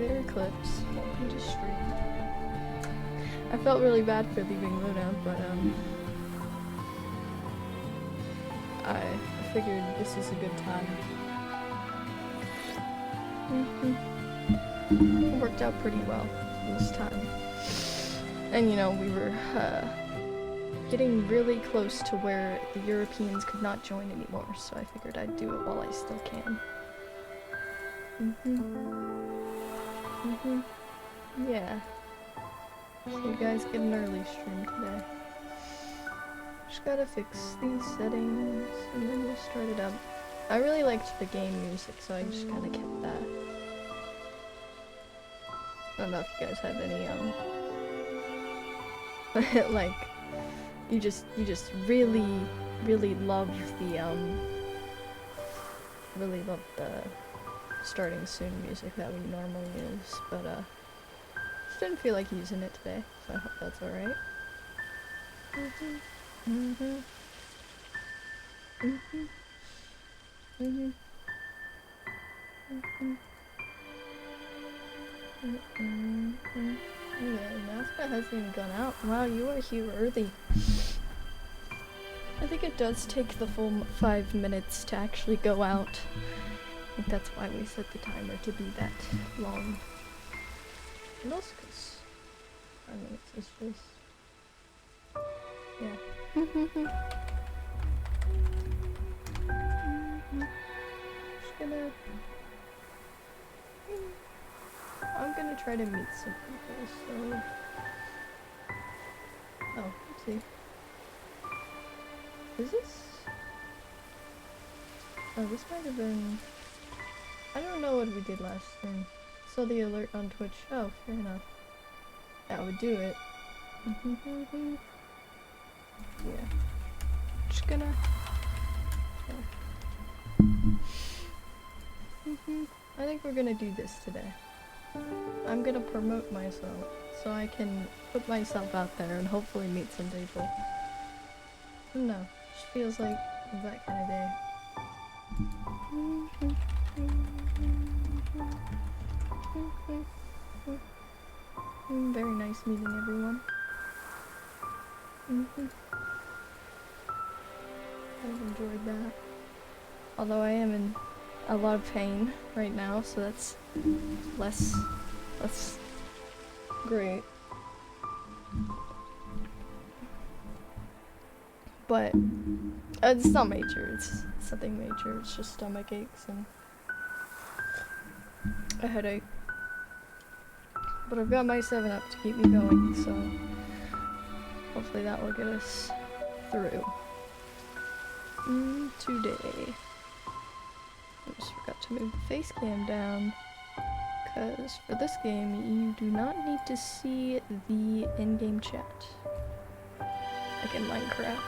there, Eclipse. Welcome to stream. I felt really bad for leaving Luna, but I figured this is a good time. It worked out pretty well this time. And you know, we were getting really close to where the Europeans could not join anymore, so I figured I'd do it while I still can. Yeah. So you guys get an early stream today. Just gotta fix these settings, and then we'll start it up. I really liked the game music, so I just kinda kept that. I don't know if you guys have any, like, you just really love the starting soon music that we normally use, but just didn't feel like using it today, so I hope that's alright. Yeah, Nazca hasn't even gone out. Wow, you are here early. I think it does take the full 5 minutes to actually go out. I think that's why we set the timer to be that long. And also because 5 minutes is just... yeah. Just gonna... I'm gonna try to meet some people, so... oh, let's see. Is this? Oh, this might have been... I don't know what we did last stream. Saw the alert on Twitch. Oh, fair enough. That would do it. Yeah. Just gonna... yeah. I think we're gonna do this today. I'm gonna promote myself, so I can put myself out there and hopefully meet some people. I don't know, just feels like that kind of day. Very nice meeting everyone. I've enjoyed that. Although I am in a lot of pain right now, so that's less great. But it's not major, it's something major, it's just stomach aches and a headache. But I've got my 7-Up to keep me going, so hopefully that will get us through today. I just forgot to move the face cam down, because for this game you do not need to see the in-game chat, like in Minecraft,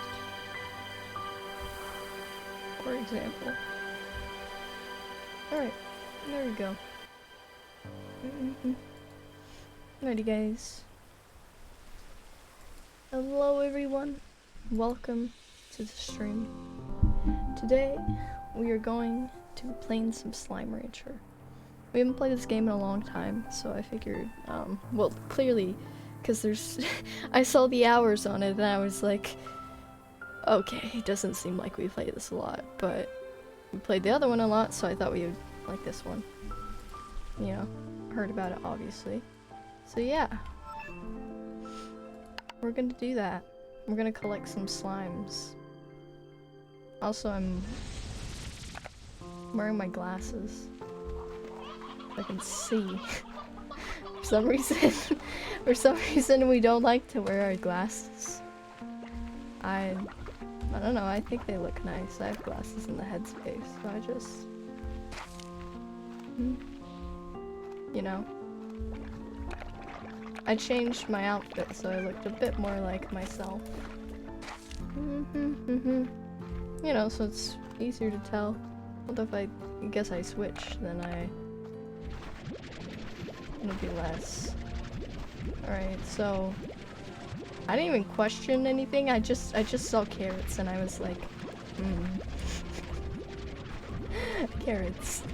for example. Alright, there we go. Alrighty guys. Hello everyone, welcome to the stream. Today we are going to be playing some Slime Rancher. We haven't played this game in a long time, so I figured, well, clearly, because there's, I saw the hours on it and I was like, okay, it doesn't seem like we play this a lot, but we played the other one a lot, so I thought we would like this one. You know, heard about it obviously. So yeah, we're gonna do that. We're gonna collect some slimes. Also, I'm wearing my glasses. I can see. For some reason we don't like to wear our glasses. I don't know, I think they look nice. I have glasses in the headspace, so I just... you know. I changed my outfit so I looked a bit more like myself. You know, so it's easier to tell. Although if I guess I switch, then it'll be less. Alright, so I didn't even question anything. I just saw carrots and I was like, carrots.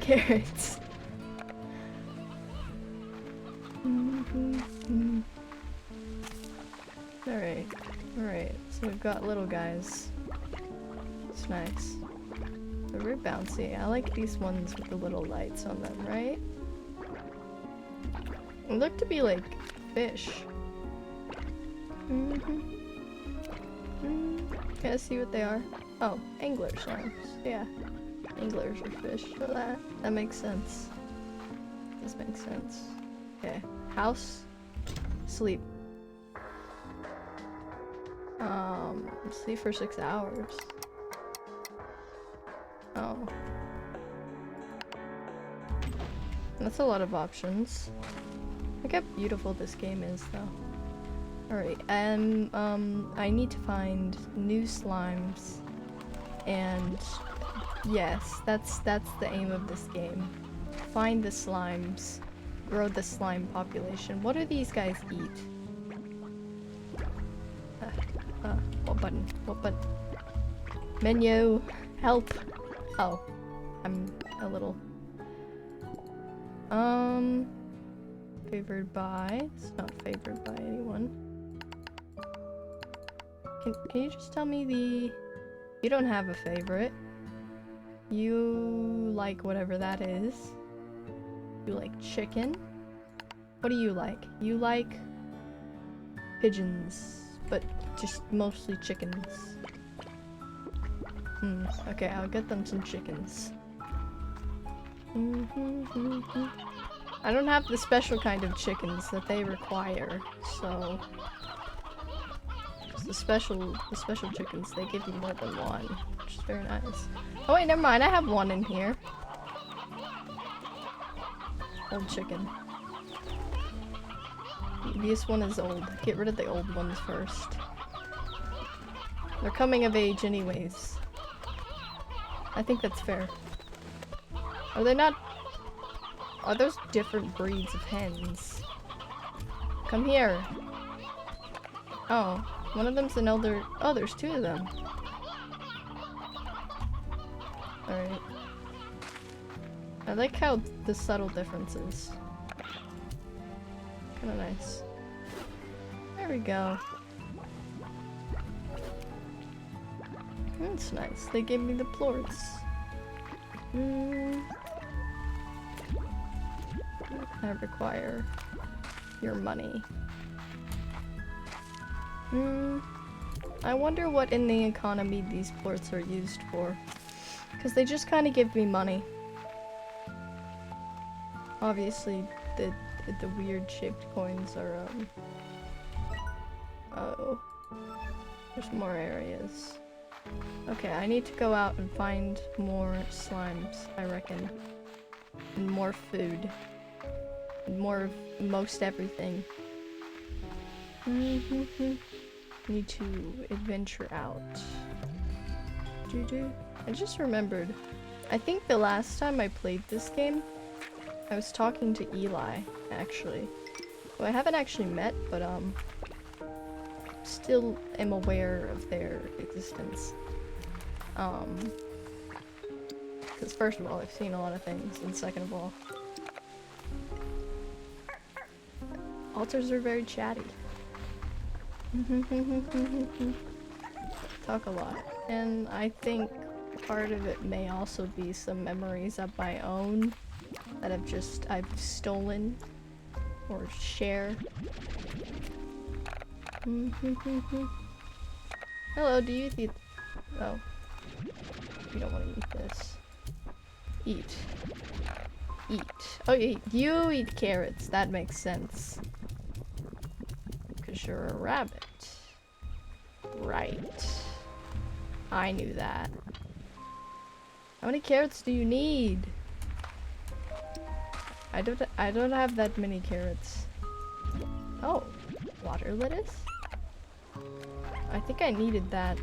Carrots. Alright, alright. So we've got little guys. It's nice. They're very bouncy. I like these ones with the little lights on them, right? They look to be like fish. Can I see what they are? Oh, angler slimes. Yeah. Anglers are fish. So that makes sense. This makes sense. Okay. House. Sleep. Sleep for 6 hours. Oh. That's a lot of options. Look how beautiful this game is, though. Alright, and, I need to find new slimes. And, yes, that's the aim of this game. Find the slimes. Grow the slime population. What do these guys eat? What button? What button? Menu! Help! Oh. I'm a little... Favored by... It's not favored by anyone. Can you just tell me the... You don't have a favorite. You like whatever that is. You like chicken? What do you like? You like... pigeons. But just mostly chickens. Okay, I'll get them some chickens. I don't have the special kind of chickens that they require, so... The special chickens, they give you more than one, which is very nice. Oh wait, never mind, I have one in here. Old chicken. This one is old. Get rid of the old ones first. They're coming of age anyways. I think that's fair. Are they not... Are those different breeds of hens? Come here. Oh, one of them's an elder... Oh, there's two of them. Alright. I like how the subtle differences. Kinda nice. There we go. That's nice. They gave me the plorts. I require your money. I wonder what in the economy these plorts are used for. Because they just kind of give me money. Obviously, the weird shaped coins are, oh. There's more areas. Okay, I need to go out and find more slimes, I reckon. And more food. And more of most everything. Need to adventure out. I just remembered. I think the last time I played this game, I was talking to Eli, actually. Who I haven't actually met, but still am aware of their existence. Because first of all, I've seen a lot of things, and second of all, altars are very chatty. Talk a lot. And I think part of it may also be some memories of my own that I've stolen or share. Hello, do you eat? Oh, you don't want to eat this. Eat. Oh, you eat carrots. That makes sense. Because you're a rabbit. Right. I knew that. How many carrots do you need? I don't have that many carrots. Oh, water lettuce? I think I needed that.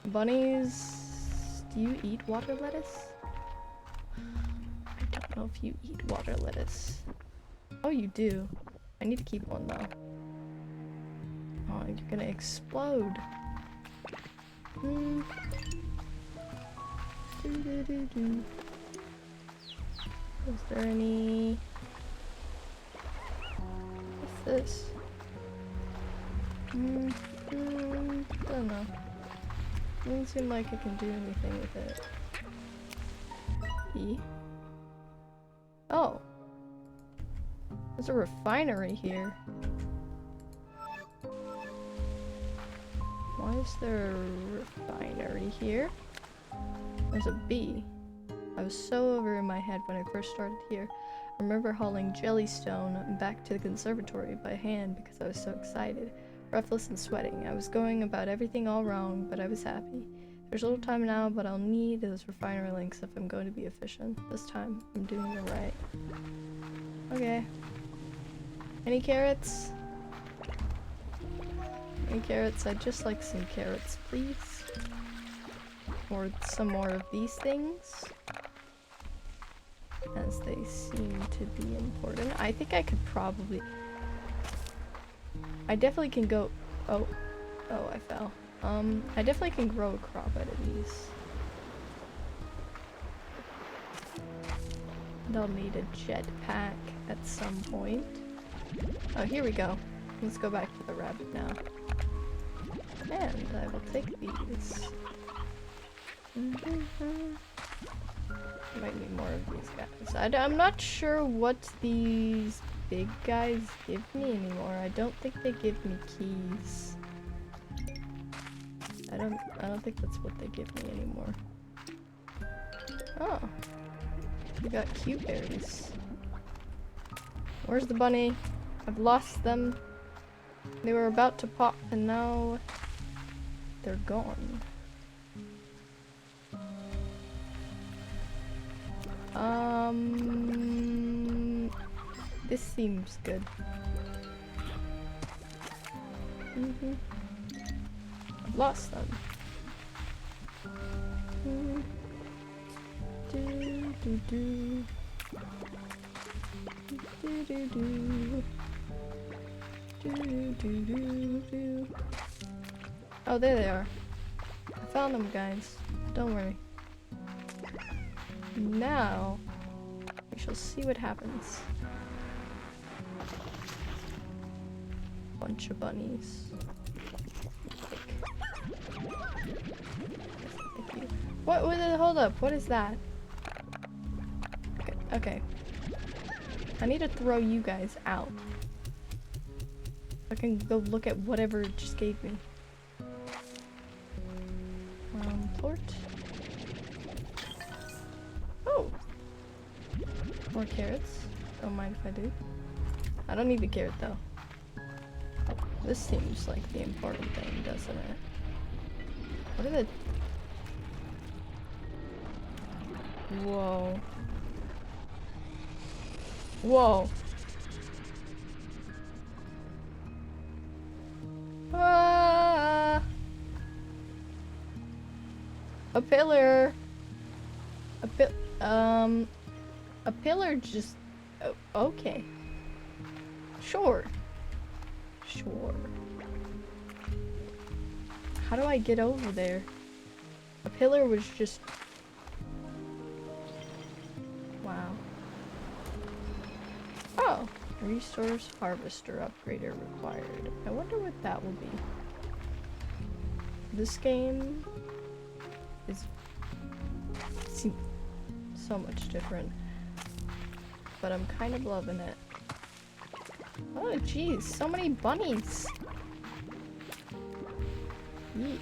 Bunnies, do you eat water lettuce? I don't know if you eat water lettuce. Oh, you do. I need to keep one though. Oh, you're gonna explode. Is there any this? Don't know. Doesn't seem like I can do anything with it. E? Oh. There's a refinery here. Why is there a refinery here? There's a B. I was so over in my head when I first started here. I remember hauling Jellystone back to the conservatory by hand because I was so excited. Breathless and sweating. I was going about everything all wrong, but I was happy. There's little time now, but I'll need those refinery links if I'm going to be efficient. This time, I'm doing it right. Okay. Any carrots? Any carrots? I'd just like some carrots, please. Or some more of these things. As they seem to be important. I think I could probably... I definitely can go... Oh, I fell. I definitely can grow a crop out of these. They'll need a jetpack at some point. Oh, here we go. Let's go back to the rabbit now. And I will take these. Might need more of these guys. I'm not sure what these big guys give me anymore. I don't think they give me keys. I don't think that's what they give me anymore. Oh. We got cute berries. Where's the bunny? I've lost them. They were about to pop and now they're gone. This seems good. I've lost them. Oh, there they are. I found them, guys. Don't worry. Now, we shall see what happens. Bunch of bunnies. Thank you. What? Hold up. What is that? Okay. I need to throw you guys out. I can go look at whatever it just gave me. Port. Oh! More carrots. Don't mind if I do. I don't need the carrot though. This seems like the important thing, doesn't it? What are the... Whoa. Whoa. Ah! A pillar. A pillar just... Oh, okay. Sure. Sure. How do I get over there? A pillar was just... Wow. Oh! Resource harvester upgrader required. I wonder what that will be. This game is so much different, but I'm kind of loving it. Oh geez, so many bunnies. Yeesh.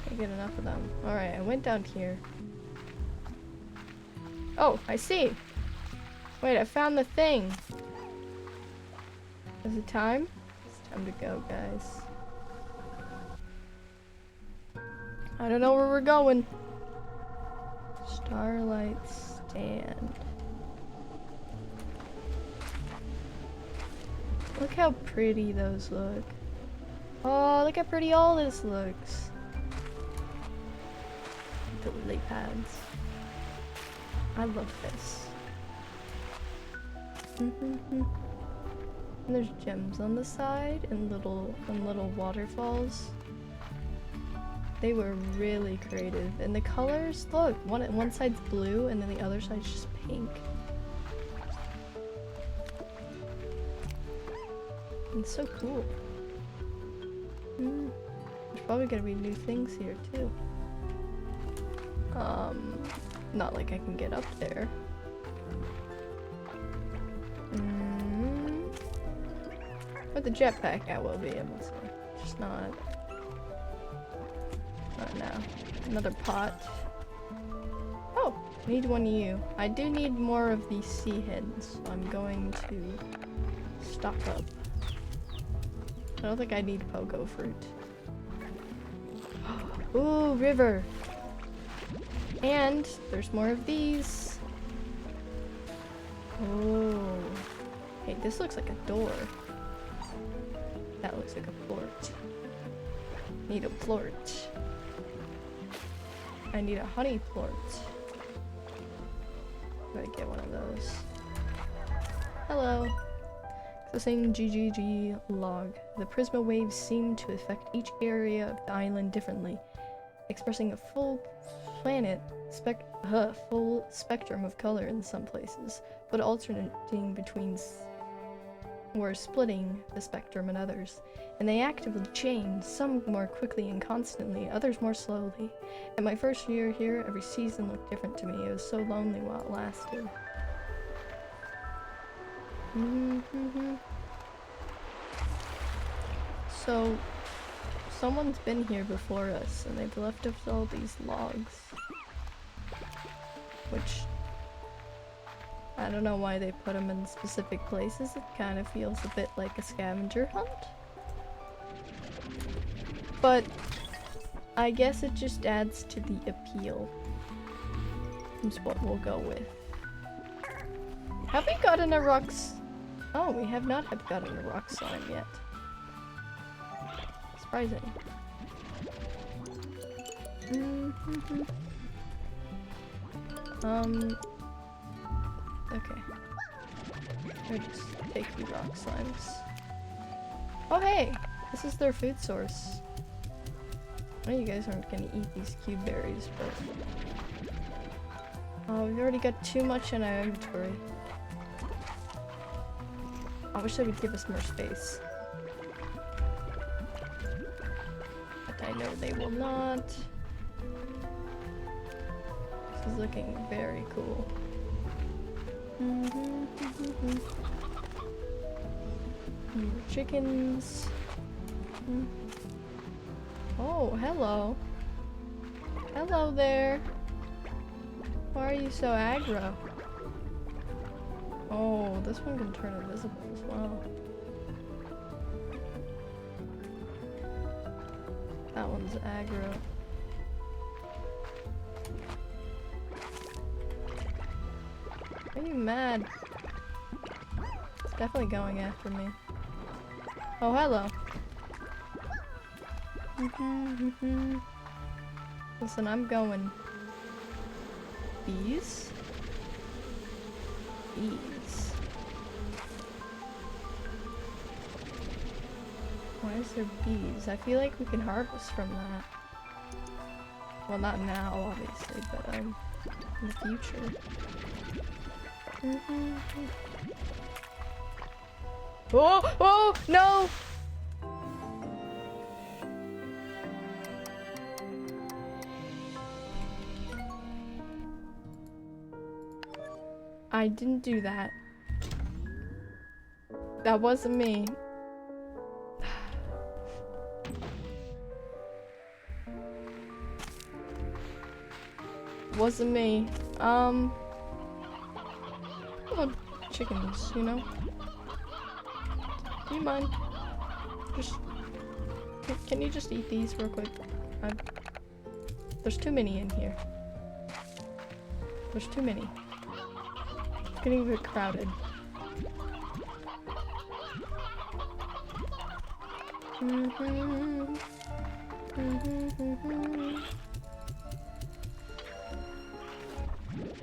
Can't get enough of them. Alright, I went down here. Oh, I see. Wait, I found the thing. Is it time? It's time to go, guys. I don't know where we're going. Starlight Stand. Look how pretty those look. Oh, look how pretty all this looks. The lily pads. I love this. And there's gems on the side and little waterfalls. They were really creative. And the colors, look, one side's blue and then the other side's just pink. It's so cool. There's probably gonna be new things here too. Not like I can get up there. With the jetpack I will be able to. Just not now. Another pot. Oh, need one of you. I do need more of these sea hens, so I'm going to stock up. I don't think I need pogo fruit. Ooh, river! And there's more of these. Oh. Hey, this looks like a door. That looks like a plort. Need a plort. I need a honey plort. Gotta get one of those. Hello. Accessing GGG log. The Prisma waves seem to affect each area of the island differently, expressing a full spectrum of color in some places, but alternating between or splitting the spectrum in others. And they actively change, some more quickly and constantly, others more slowly. In my first year here, every season looked different to me. It was so lonely while it lasted. So, someone's been here before us, and they've left us all these logs. Which, I don't know why they put them in specific places. It kind of feels a bit like a scavenger hunt. But I guess it just adds to the appeal. Is what we'll go with. Have we gotten a Oh, we have not gotten a rock slime yet. Surprising. Okay. I'll just take the rock slimes. Oh hey! This is their food source. I know you guys aren't gonna eat these cube berries, but... Oh, we've already got too much in our inventory. I wish they would give us more space. But I know they will not. This is looking very cool. More chickens. Oh, hello. Hello there. Why are you so aggro? Oh, this one can turn invisible as well. That one's aggro. Are you mad? It's definitely going after me. Oh, hello. Listen, I'm going. Bees? Bees. Why is there bees? I feel like we can harvest from that. Well, not now, obviously, but in the future. Oh! Oh! No! I didn't do that. That wasn't me. Wasn't me. Oh, chickens, you know? Do you mind? Just... Can you just eat these real quick? There's too many in here. There's too many. It's getting a bit crowded. I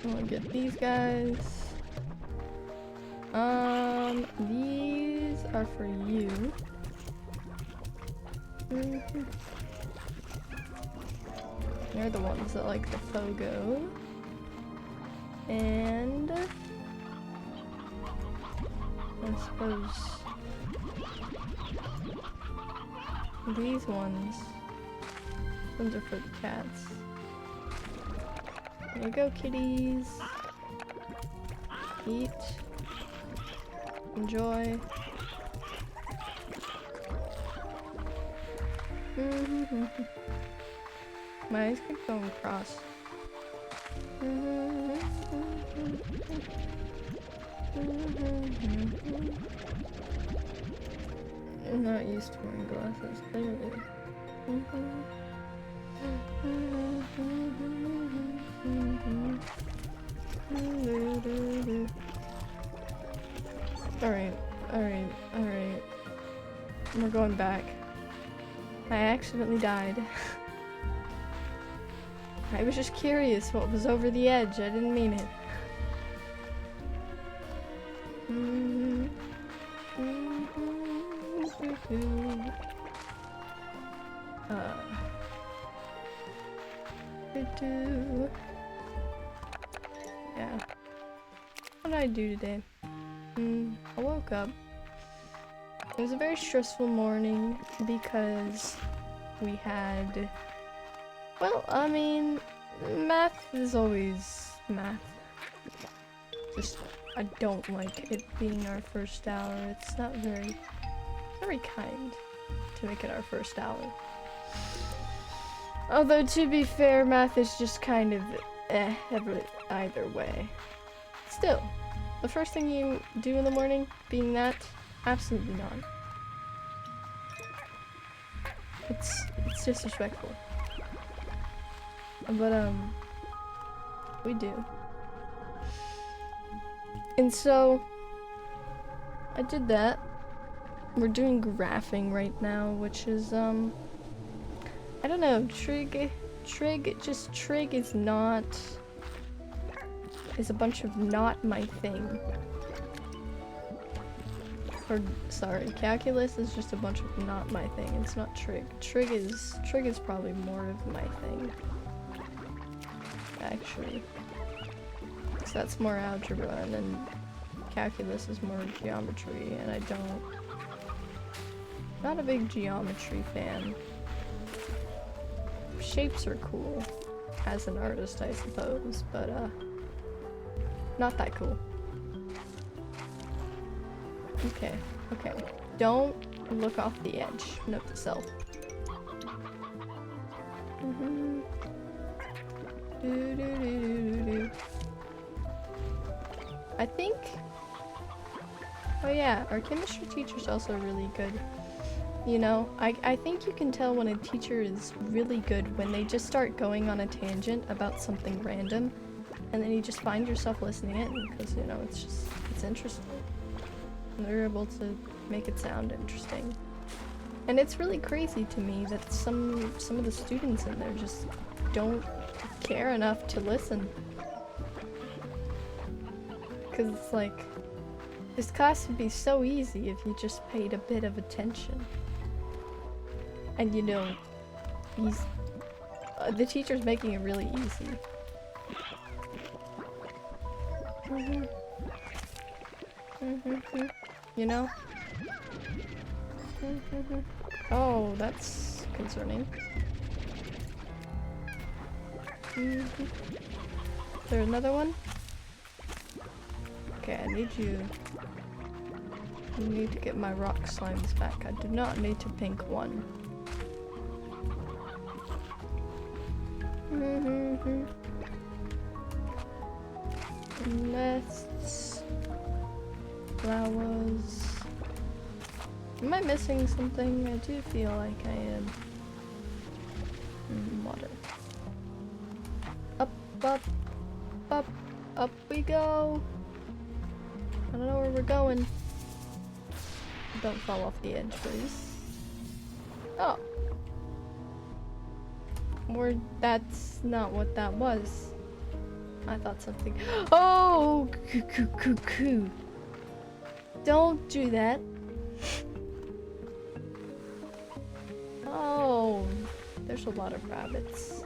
wanna get these guys. These are for you. They're the ones that like the pogo. And I suppose These ones. Those are for the cats. There you go, kitties. Eat. Enjoy. My eyes keep going across. I'm not used to wearing glasses, clearly. Alright. We're going back. I accidentally died. I was just curious what was over the edge. I didn't mean it. Yeah. What did I do today? I woke up. It was a very stressful morning because we had, well, I mean, math is always math. Just, I don't like it being our first hour. It's not very kind to make it our first hour. Although, to be fair, math is just kind of either way. Still, the first thing you do in the morning, being that, absolutely not. It's disrespectful. But, we do. And so, I did that. We're doing graphing right now, which is, I don't know, trig is a bunch of not my thing. Or, sorry, calculus is just a bunch of not my thing. It's not trig. Trig is probably more of my thing. Actually. So that's more algebra, and then calculus is more geometry, and I don't... Not a big geometry fan. Shapes are cool, as an artist, I suppose, but, not that cool. Okay. Don't look off the edge. Note to self. I think... Oh yeah, our chemistry teacher's also really good. You know, I think you can tell when a teacher is really good when they just start going on a tangent about something random, and then you just find yourself listening in, because, you know, it's interesting. And they're able to make it sound interesting. And it's really crazy to me that some of the students in there just don't care enough to listen. Because it's like, this class would be so easy if you just paid a bit of attention. And you know, the teacher's making it really easy. You know? Oh, that's concerning. Is there another one? Okay, I need to get my rock slimes back. I do not need to pink one. Nests. Flowers. Am I missing something? I do feel like I am. Water. Up we go. I don't know where we're going. Don't fall off the edge, please. Oh. That's not what that was. I thought something. Oh! Coo. Don't do that. Oh. There's a lot of rabbits.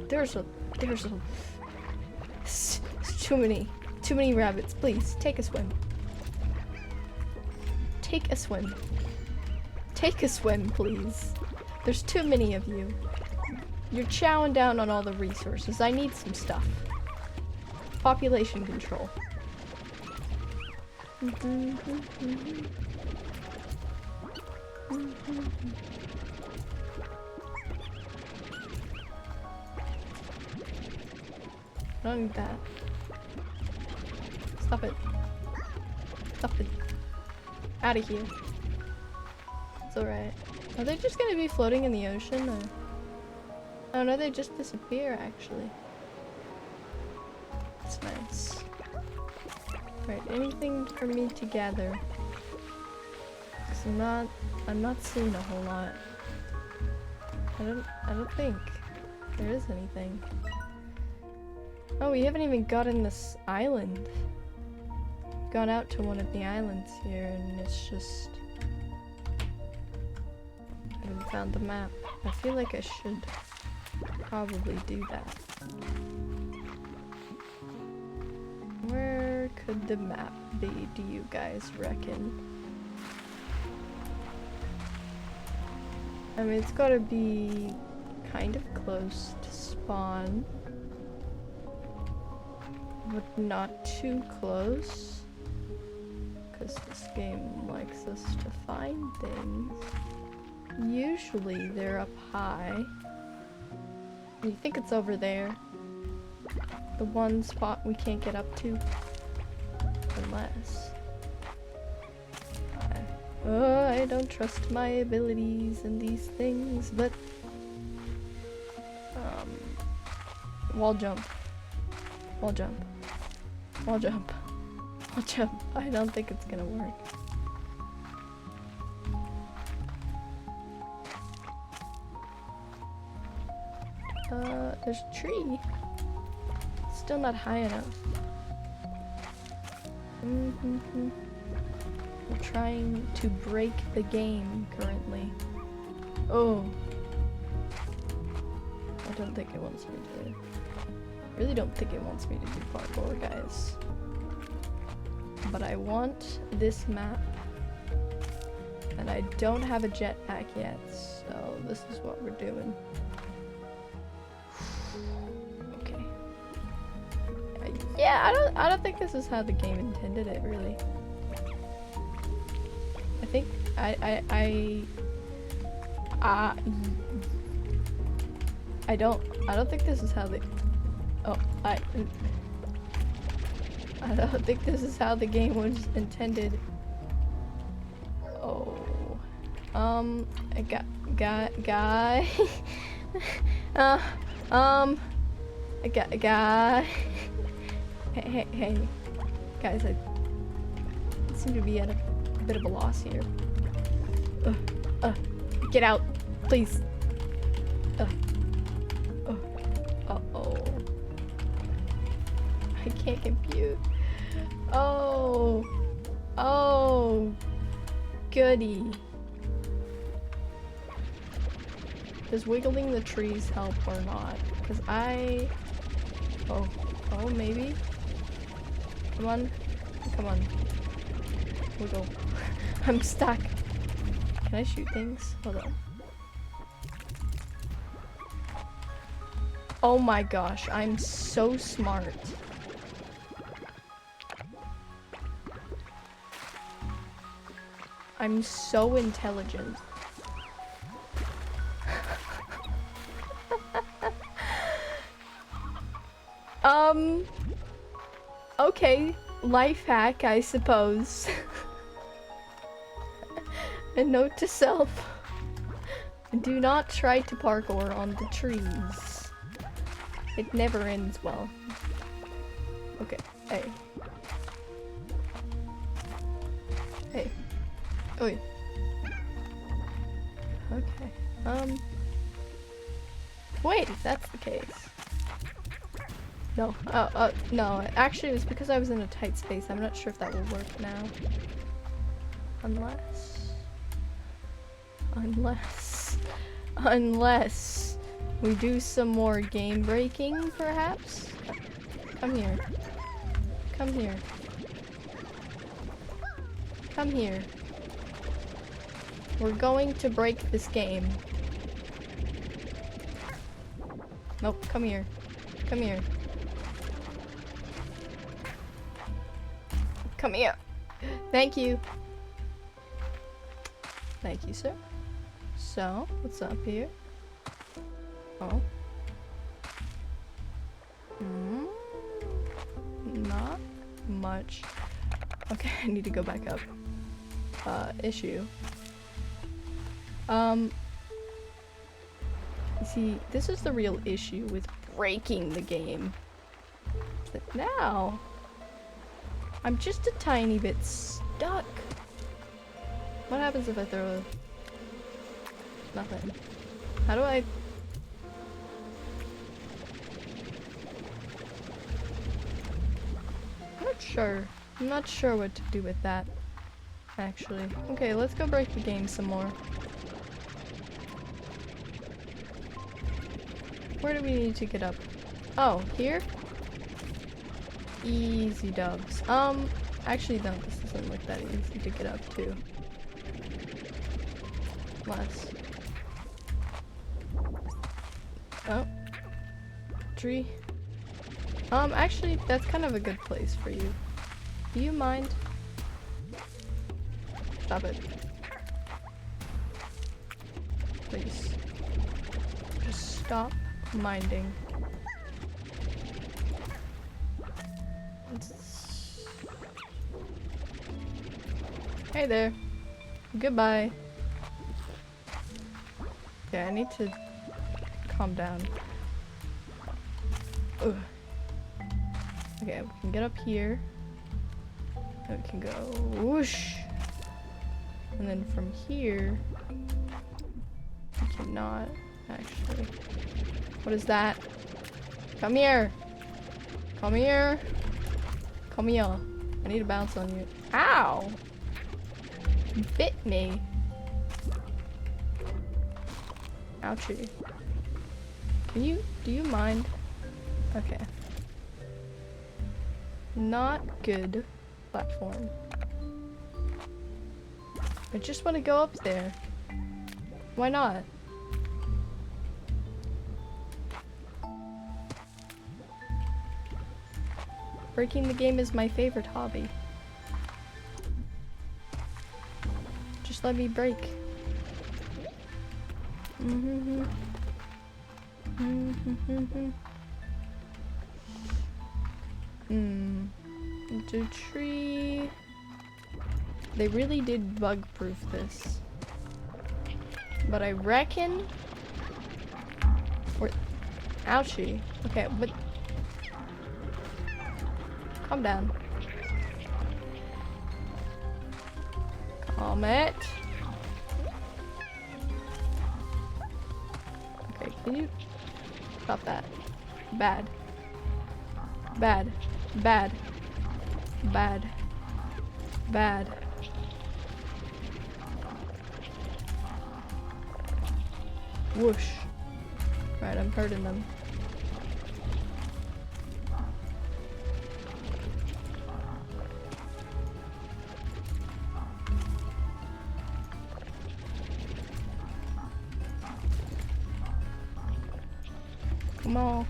There's too many rabbits. Please, take a swim. Take a swim. Take a swim, please. There's too many of you. You're chowing down on all the resources. I need some stuff. Population control. I don't need that. Stop it. Stop it. Out of here. It's alright. Are they just gonna be floating in the ocean, or? Oh no, they just disappear, actually. That's nice. Right, anything for me to gather? 'Cause I'm not seeing a whole lot. I don't think there is anything. Oh, we haven't even gotten this island. Gone out to one of the islands here, and it's just... I haven't found the map. I feel like I should probably do that. Where could the map be, do you guys reckon? I mean, it's gotta be kind of close to spawn, but not too close, because this game likes us to find things. Usually they're up high. You think it's over there? The one spot we can't get up to? Unless... I don't trust my abilities in these things, but... Wall jump. Wall jump. Wall jump. Wall jump. I don't think it's gonna work. There's a tree. Still not high enough. I'm trying to break the game currently. Oh. I don't think it wants me to. Really don't think it wants me to do parkour, guys. But I want this map. And I don't have a jetpack yet, so this is what we're doing. Yeah, I don't think this is how the game intended it, really. I think I don't think this is how the I don't think this is how the game was intended. Oh. I got guy. I got a guy. Hey, guys, I seem to be at a bit of a loss here. Get out, please. Uh-oh. I can't compute. Oh, goody. Does wiggling the trees help or not? Because oh, maybe? Come on. Wiggle. I'm stuck. Can I shoot things? Hold on. Oh my gosh, I'm so smart. I'm so intelligent. Okay, life hack, I suppose. A note to self. Do not try to parkour on the trees. It never ends well. Okay, hey. Oi. Okay, wait, if that's the case. No, no, actually it was because I was in a tight space. I'm not sure if that will work now. Unless we do some more game breaking, perhaps? Come here. Come here. Come here. We're going to break this game. Nope, come here. Come here. Come here. Thank you. Thank you, sir. So, what's up here? Oh. Not much. Okay, I need to go back up. Issue. You see, this is the real issue with breaking the game. But now, I'm just a tiny bit stuck. What happens if I throw a... Nothing. How do I... I'm not sure what to do with that, actually. Okay, let's go break the game some more. Where do we need to get up? Oh, here? Easy dubs. Actually no, this doesn't look that easy to get up to. Less. Oh. Tree. Actually, that's kind of a good place for you. Do you mind? Stop it. Please. Just stop minding. Hey there. Goodbye. Okay, I need to calm down. Ugh. Okay, we can get up here. And we can go whoosh. And then from here, we cannot actually. What is that? Come here. Come here. Come here. I need to bounce on you. Ow! You bit me. Ouchie. Do you mind? Okay. Not good platform. I just want to go up there. Why not? Breaking the game is my favorite hobby. Just let me break. Into tree. They really did bug-proof this. But I reckon we're... Ouchie. Okay, but... Calm down. Calm it. Okay, can you... Stop that. Bad. Bad. Bad. Bad. Bad. Whoosh. Right, I'm hurting them. Come on.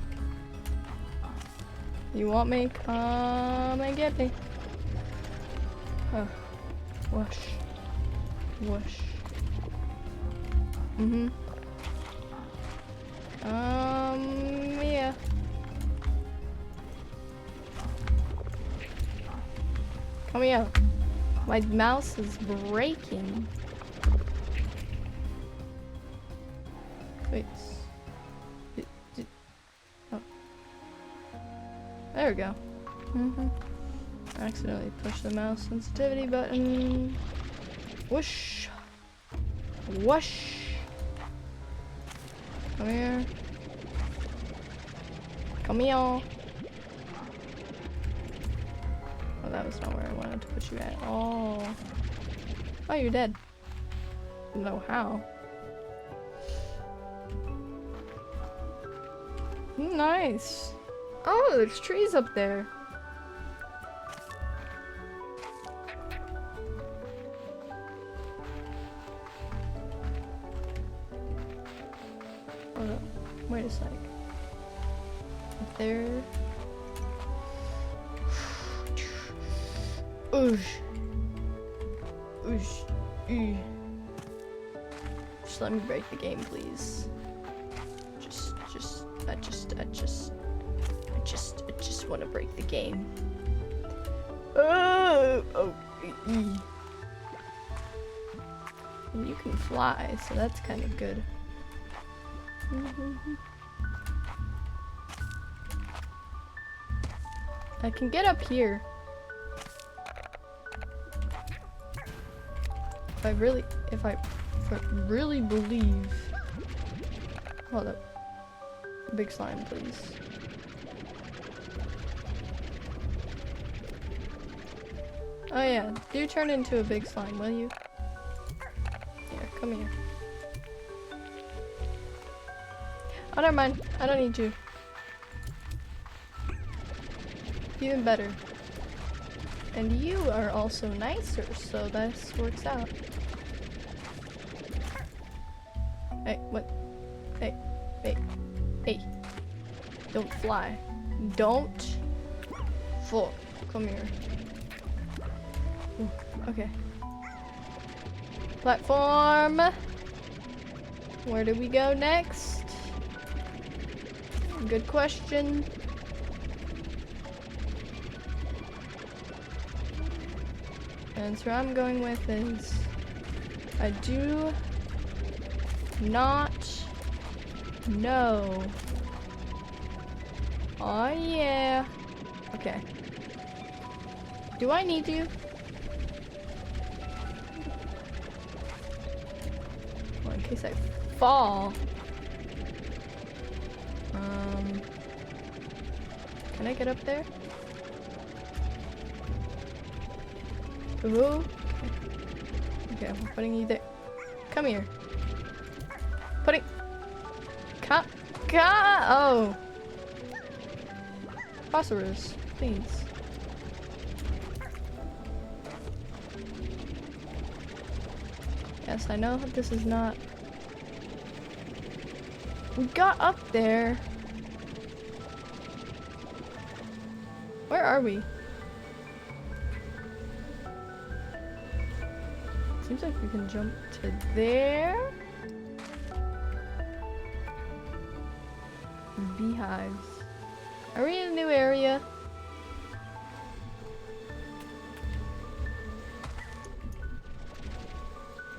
You want me? Come and get me. Oh. Whoosh. Whoosh. Yeah. Come here. My mouse is breaking. Wait. Oh. There we go. I accidentally pushed the mouse sensitivity button. Whoosh. Whoosh. Come here. Come here. Oh, that was not where I wanted to push you at all. Oh, you're dead. I don't know how. Nice. Oh, there's trees up there. Wait a sec. There. Oosh. Oosh. Ooh. Just let me break the game, please. I just want to break the game. Oh. And you can fly, so that's kind of good. I can get up here. If I really believe. Hold up. Big slime, please. Oh yeah, do turn into a big slime, will you? Here, come here. Oh, never mind. I don't need you. Even better. And you are also nicer, so this works out. Hey, what? Hey. Don't fly. Don't. Full. Come here. Ooh, okay. Platform. Where do we go next? Good question. The answer I'm going with is I do not know. Oh yeah. Okay. Do I need you? Well, in case I fall. Can I get up there? Ooh. Okay, I'm putting you there. Come here. Putting. Oh. Phosphorus, please. Yes, I know this is not. We got up there. Where are we? Seems like we can jump to there. Beehives. Are we in a new area?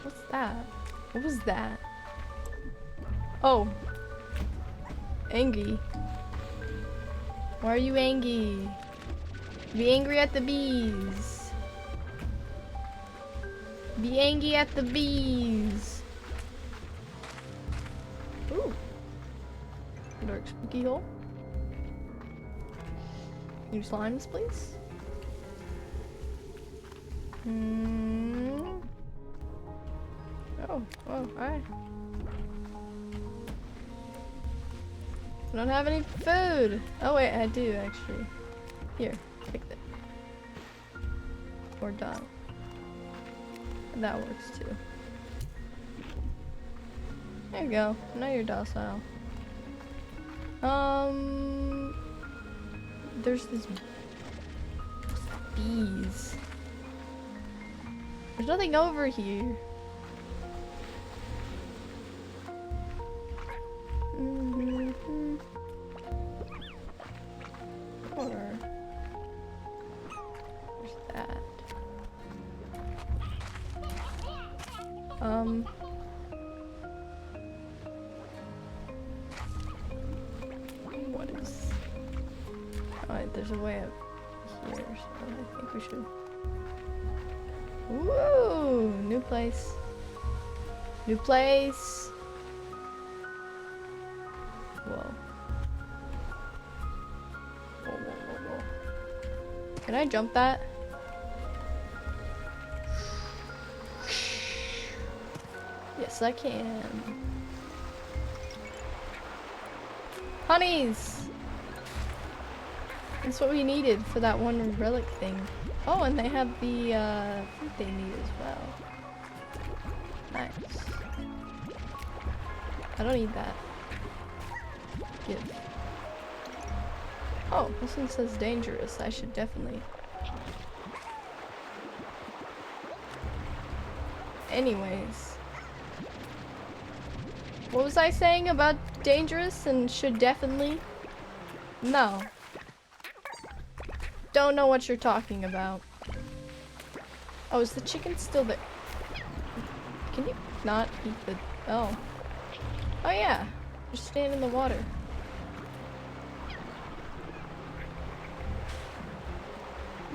What's that? What was that? Oh. Angry. Why are you angry? Be angry at the bees. Be angry at the bees. Ooh. Dark spooky hole. New slimes, please. Oh, alright. I don't have any food. Oh wait, I do actually. Here, take that. Or die. That works too. There you go. Now you're docile. There's this bees. There's nothing over here. Or there's that. What is? Alright, there's a way up here, so I think we should. Woo! New place. New place. Whoa. Whoa. Can I jump that? Yes, I can. Honeys! That's what we needed for that one relic thing. Oh, and they have the food they need as well. Nice. I don't need that. give. Oh, this one says dangerous. I should definitely. Anyways. What was I saying about dangerous and should definitely? No. Don't know what you're talking about. Oh, is the chicken still there? Can you not eat the... Oh. Oh yeah. Just stand in the water.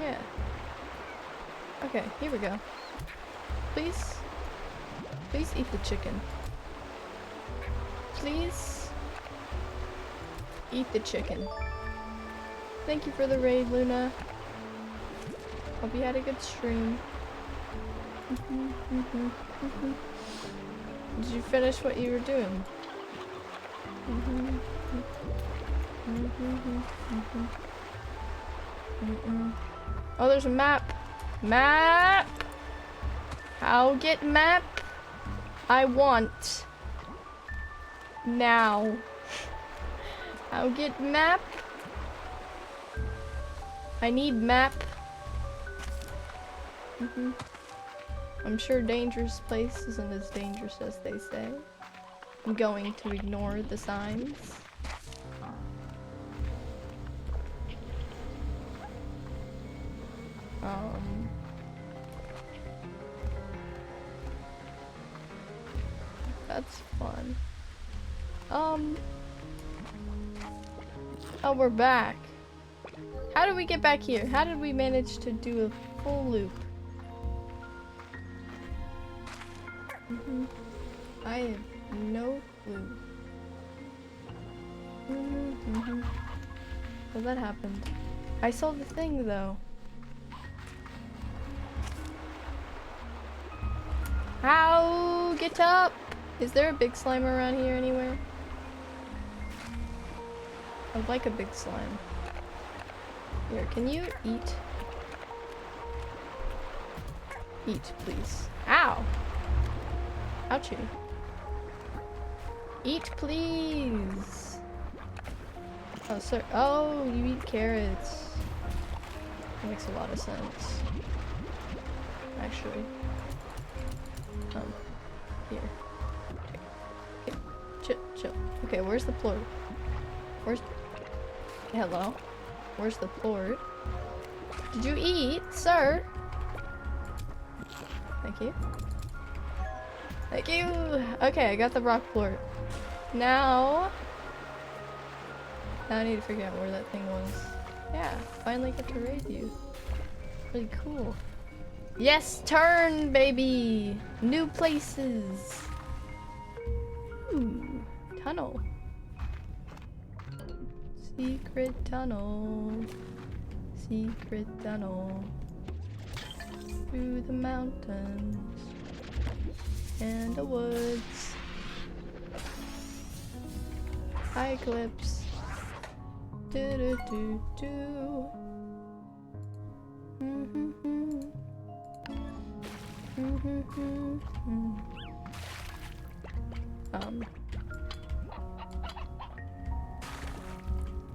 Yeah. Okay, here we go. Please. Please eat the chicken. Please. Eat the chicken. Thank you for the raid, Luna. Hope you had a good stream. Did you finish what you were doing? Oh, there's a map. Map! How get map? I want. Now. How get map? I need map. I'm sure dangerous place isn't as dangerous as they say. I'm going to ignore the signs. That's fun. Oh, we're back. How did we get back here? How did we manage to do a full loop? I have no clue. Well, that happened. I saw the thing though. How get up? Is there a big slime around here anywhere? I'd like a big slime. Here, can you eat? Eat, please. Ow! Ouchie. Eat, please! Oh, sir. Oh, you eat carrots. That makes a lot of sense. Actually. Here. Okay. Chill. Okay, where's the plort? Where's... Hello? Where's the plort? Did you eat, sir? Thank you. Thank you! Okay, I got the rock plort. Now I need to figure out where that thing was. Yeah, finally get to raid you. Really cool. Yes, turn, baby! New places! Ooh, tunnel. Secret tunnel. Secret tunnel. Through the mountains and the woods. Hi, Eclipse. Do do do do.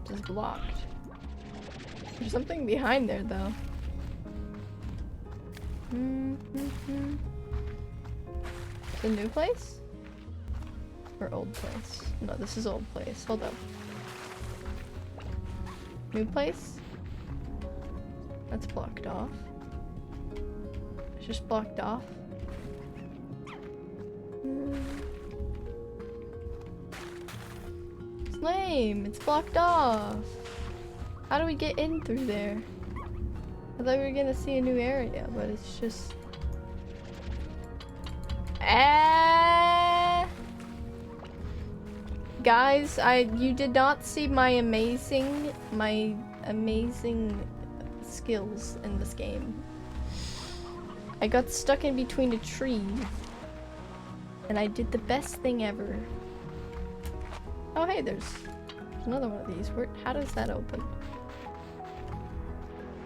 Just blocked. There's something behind there, though. The new place? Or old place? No, this is old place. Hold up. New place? That's blocked off. It's just blocked off. It's lame. It's blocked off. How do we get in through there? I thought we were gonna see a new area, but it's just... Guys, you did not see my amazing skills in this game. I got stuck in between a tree, and I did the best thing ever. Oh hey, there's another one of these. How does that open?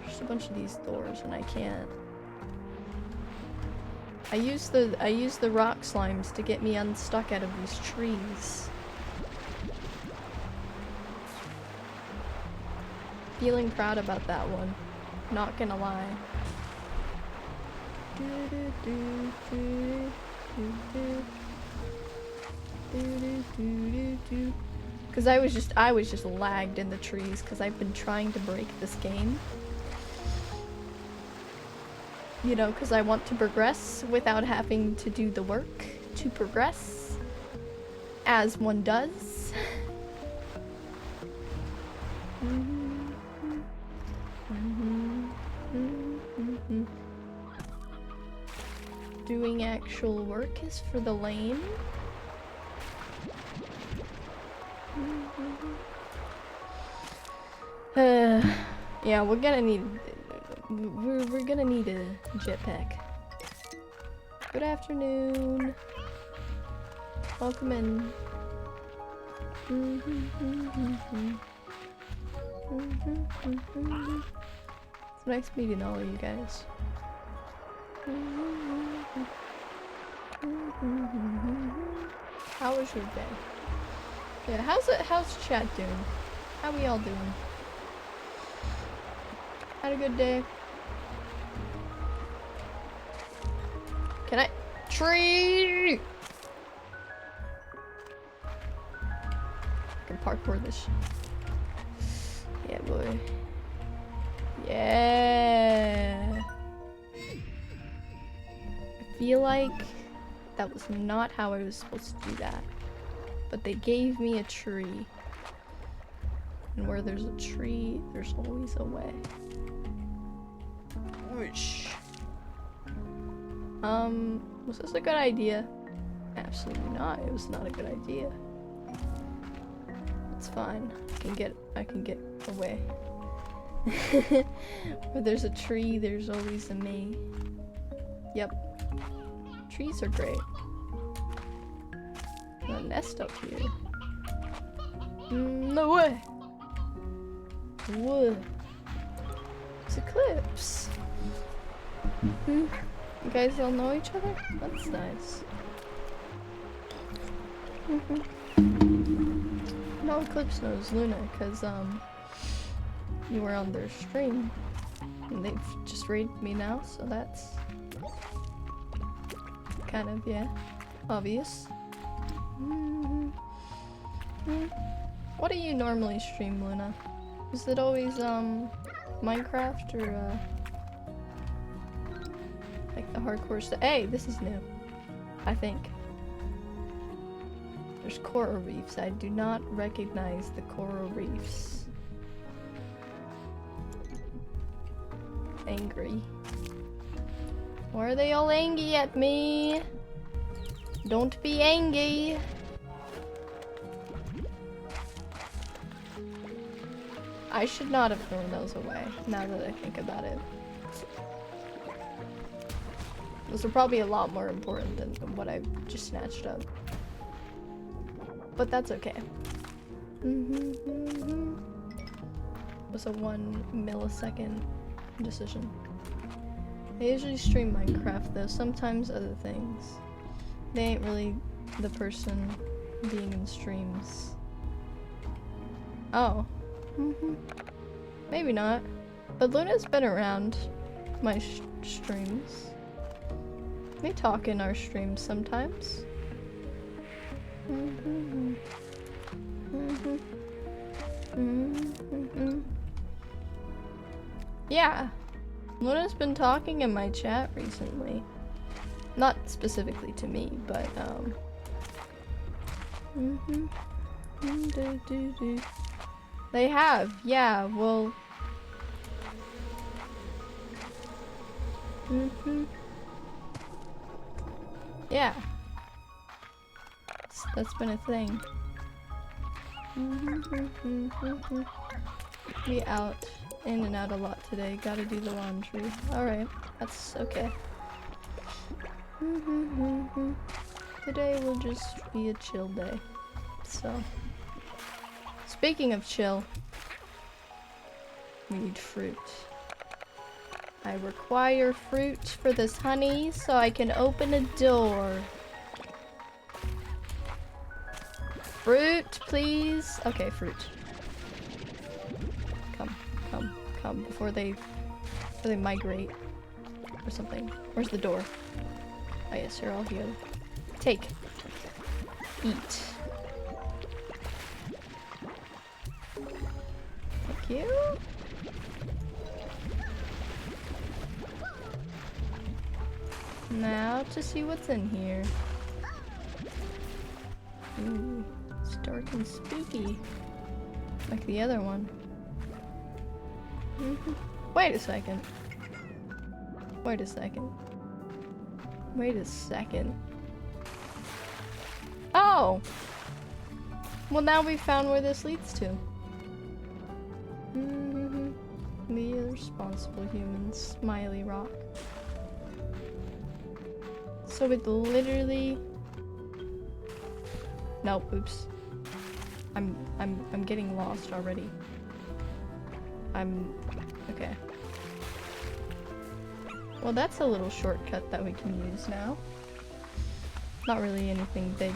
There's a bunch of these doors, and I can't. I use the rock slimes to get me unstuck out of these trees. feeling proud about that one. Not gonna lie. Cause I was just lagged in the trees because I've been trying to break this game. You know, because I want to progress without having to do the work to progress, as one does. Doing actual work is for the lame. Yeah, we're gonna need a jetpack. Good afternoon. Welcome in. It's nice meeting all of you guys. How was your day? Yeah, how's chat doing? How we all doing? Had a good day? Can I? Tree! I can parkour this shit. Yeah, boy. Yeah. I feel like that was not how I was supposed to do that. But they gave me a tree. And where there's a tree, there's always a way. Whoosh. Was this a good idea? Absolutely not. It was not a good idea. It's fine. I can get away. Where there's a tree, there's always a me. Yep. Trees are great. A nest up here. No way. Whoa. It's Eclipse. You guys all know each other? That's nice. No, Eclipse knows Luna, because, you were on their stream. And they've just raided me now, so that's kind of, yeah, obvious. What do you normally stream, Luna? Is it always, Minecraft or, like the hardcore stuff? Hey, this is new. I think. There's coral reefs. I do not recognize the coral reefs. Angry. Why are they all angry at me? Don't be angry. I should not have thrown those away, now that I think about it. Those are probably a lot more important than what I just snatched up. But that's okay. It was a 1 millisecond decision. I usually stream Minecraft though, sometimes other things. They ain't really the person being in streams. Oh. Maybe not. But Luna's been around my streams. We talk in our streams sometimes. Yeah. Luna's been talking in my chat recently. Not specifically to me, but they have, yeah, well. Yeah. That's been a thing. Be out, in and out a lot today. Gotta do the laundry. Alright, that's okay. Today will just be a chill day. So. Speaking of chill, we need fruit. I require fruit for this honey so I can open a door. Fruit, please. Okay, fruit. Come, come. come before they migrate or something. Where's the door? Oh yes, you're all here. Take. Eat. Thank you. Now to see what's in here. Ooh, it's dark and spooky. Like the other one. Wait a second. Wait a second. Wait a second. Oh! Well, now we found where this leads to. The irresponsible humans. Smiley Rock. So it literally... Nope, oops. I'm getting lost already. Okay. Well, that's a little shortcut that we can use now. Not really anything big.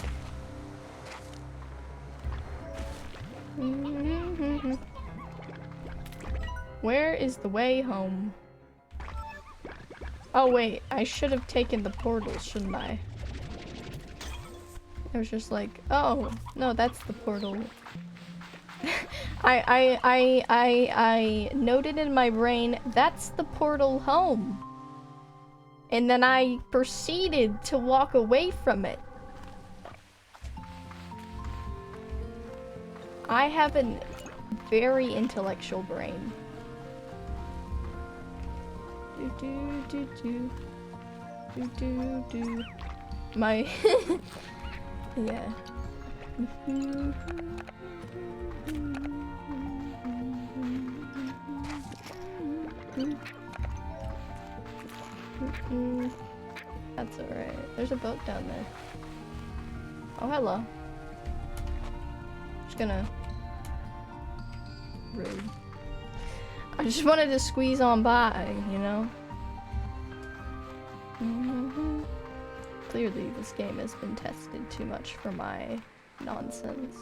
Where is the way home? Oh wait, I should have taken the portal, shouldn't I? I was just like, oh, no, that's the portal. I noted in my brain, that's the portal home. And then I proceeded to walk away from it. I have a very intellectual brain. My yeah. That's alright. There's a boat down there. Oh, hello. Just gonna... Rude. I just wanted to squeeze on by, you know? Clearly, this game has been tested too much for my nonsense.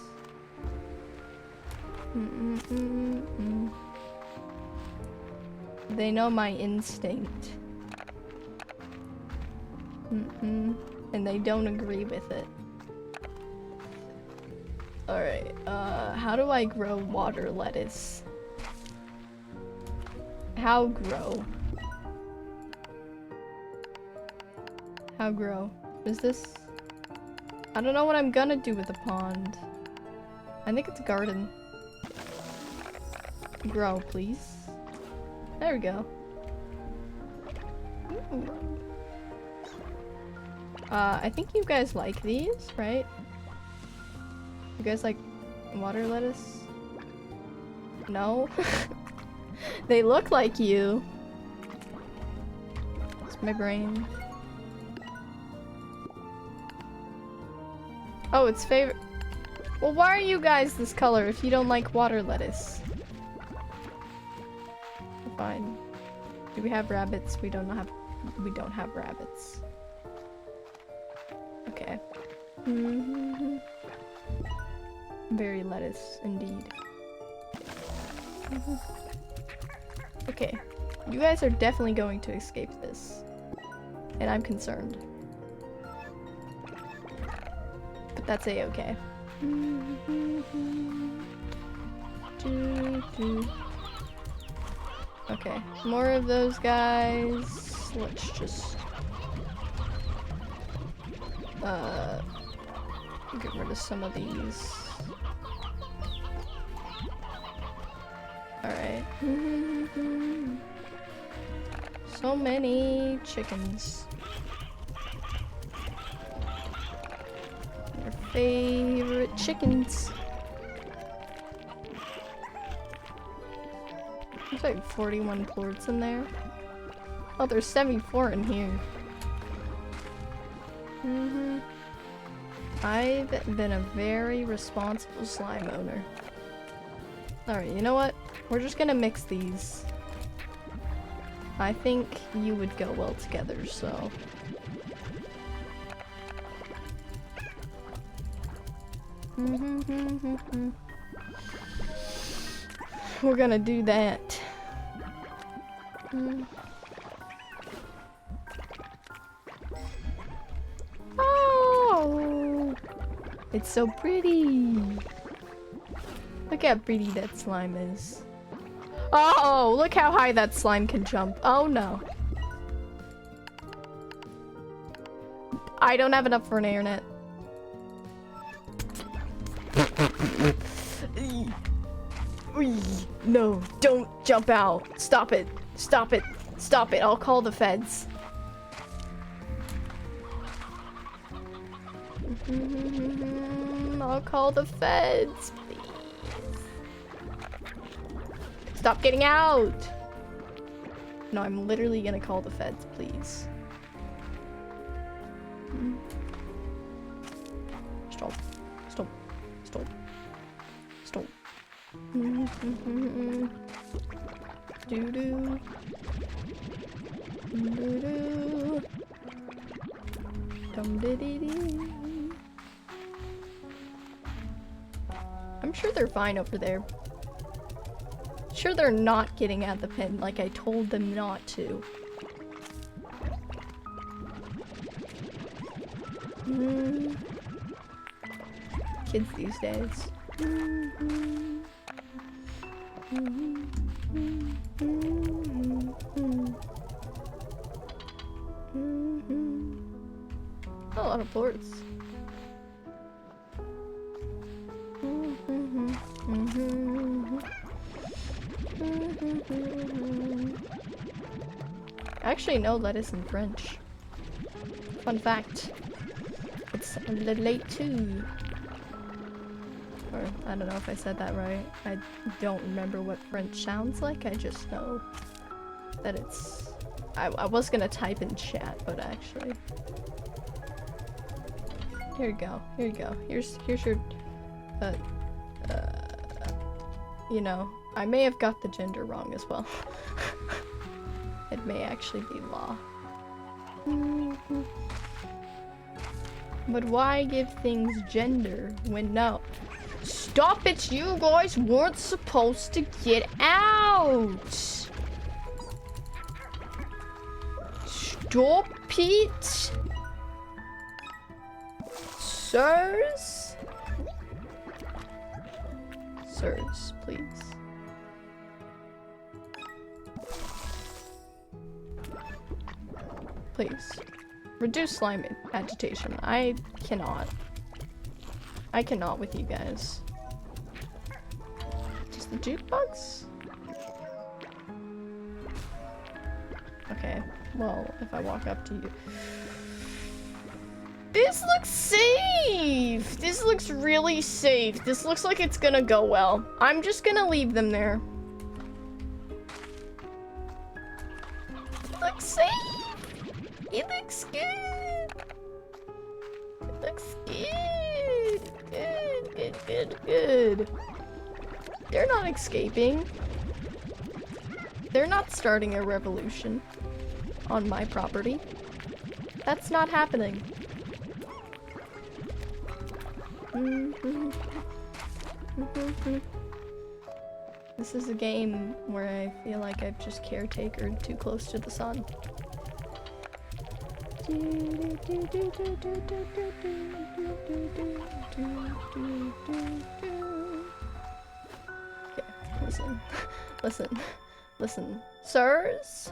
They know my instinct. And they don't agree with it. Alright, how do I grow water lettuce? How grow? How grow? Is this? I don't know what I'm gonna do with the pond. I think it's a garden. Grow, please. There we go. Ooh. I think you guys like these, right? You guys like water lettuce? No? They look like you. It's my brain. Oh, it's favorite. Well, why are you guys this color if you don't like water lettuce? Fine. Do we have rabbits? We don't have rabbits. Okay. Very lettuce indeed. Okay. You guys are definitely going to escape this. And I'm concerned. But that's a-okay. Okay, more of those guys. Let's just get rid of some of these. Alright. So many chickens. Your favorite chickens. There's like 41 plorts in there. Oh, there's 74 in here. I've been a very responsible slime owner. Alright, you know what? We're just gonna mix these. I think you would go well together, so... We're gonna do that. Oh, it's so pretty. Look how pretty that slime is. Oh, look how high that slime can jump. Oh no. I don't have enough for an internet. No, don't jump out. Stop it. Stop it. Stop it. I'll call the feds. I'll call the feds, please. Stop getting out. No, I'm literally gonna call the feds, please. Stop. Stop. Stop. Stop. Doo-doo. Doo-doo. Dum-dee-dee-dee. I'm sure they're fine over there. Sure they're not getting at the pin like I told them not to. Kids these days. A lot of boards. I actually know lettuce in French. Fun fact. It's late too. Or, I don't know if I said that right. I don't remember what French sounds like. I just know that it's... I was gonna type in chat, but actually... Here you go. Here you go. Here's your... you know, I may have got the gender wrong as well. It may actually be law. But why give things gender when no? Stop it! You guys weren't supposed to get out! Stop it! Sirs? Sirs, please. Please. Reduce slime agitation. I cannot. I cannot with you guys. Just the jukebox? Okay. Well, if I walk up to you. This looks safe! This looks really safe. This looks like it's gonna go well. I'm just gonna leave them there. It looks safe! It looks good! It looks good! Good, good, good, good. They're not escaping. They're not starting a revolution on my property. That's not happening. This is a game where I feel like I've just caretakered too close to the sun. Okay, listen. Listen. Listen. Sirs?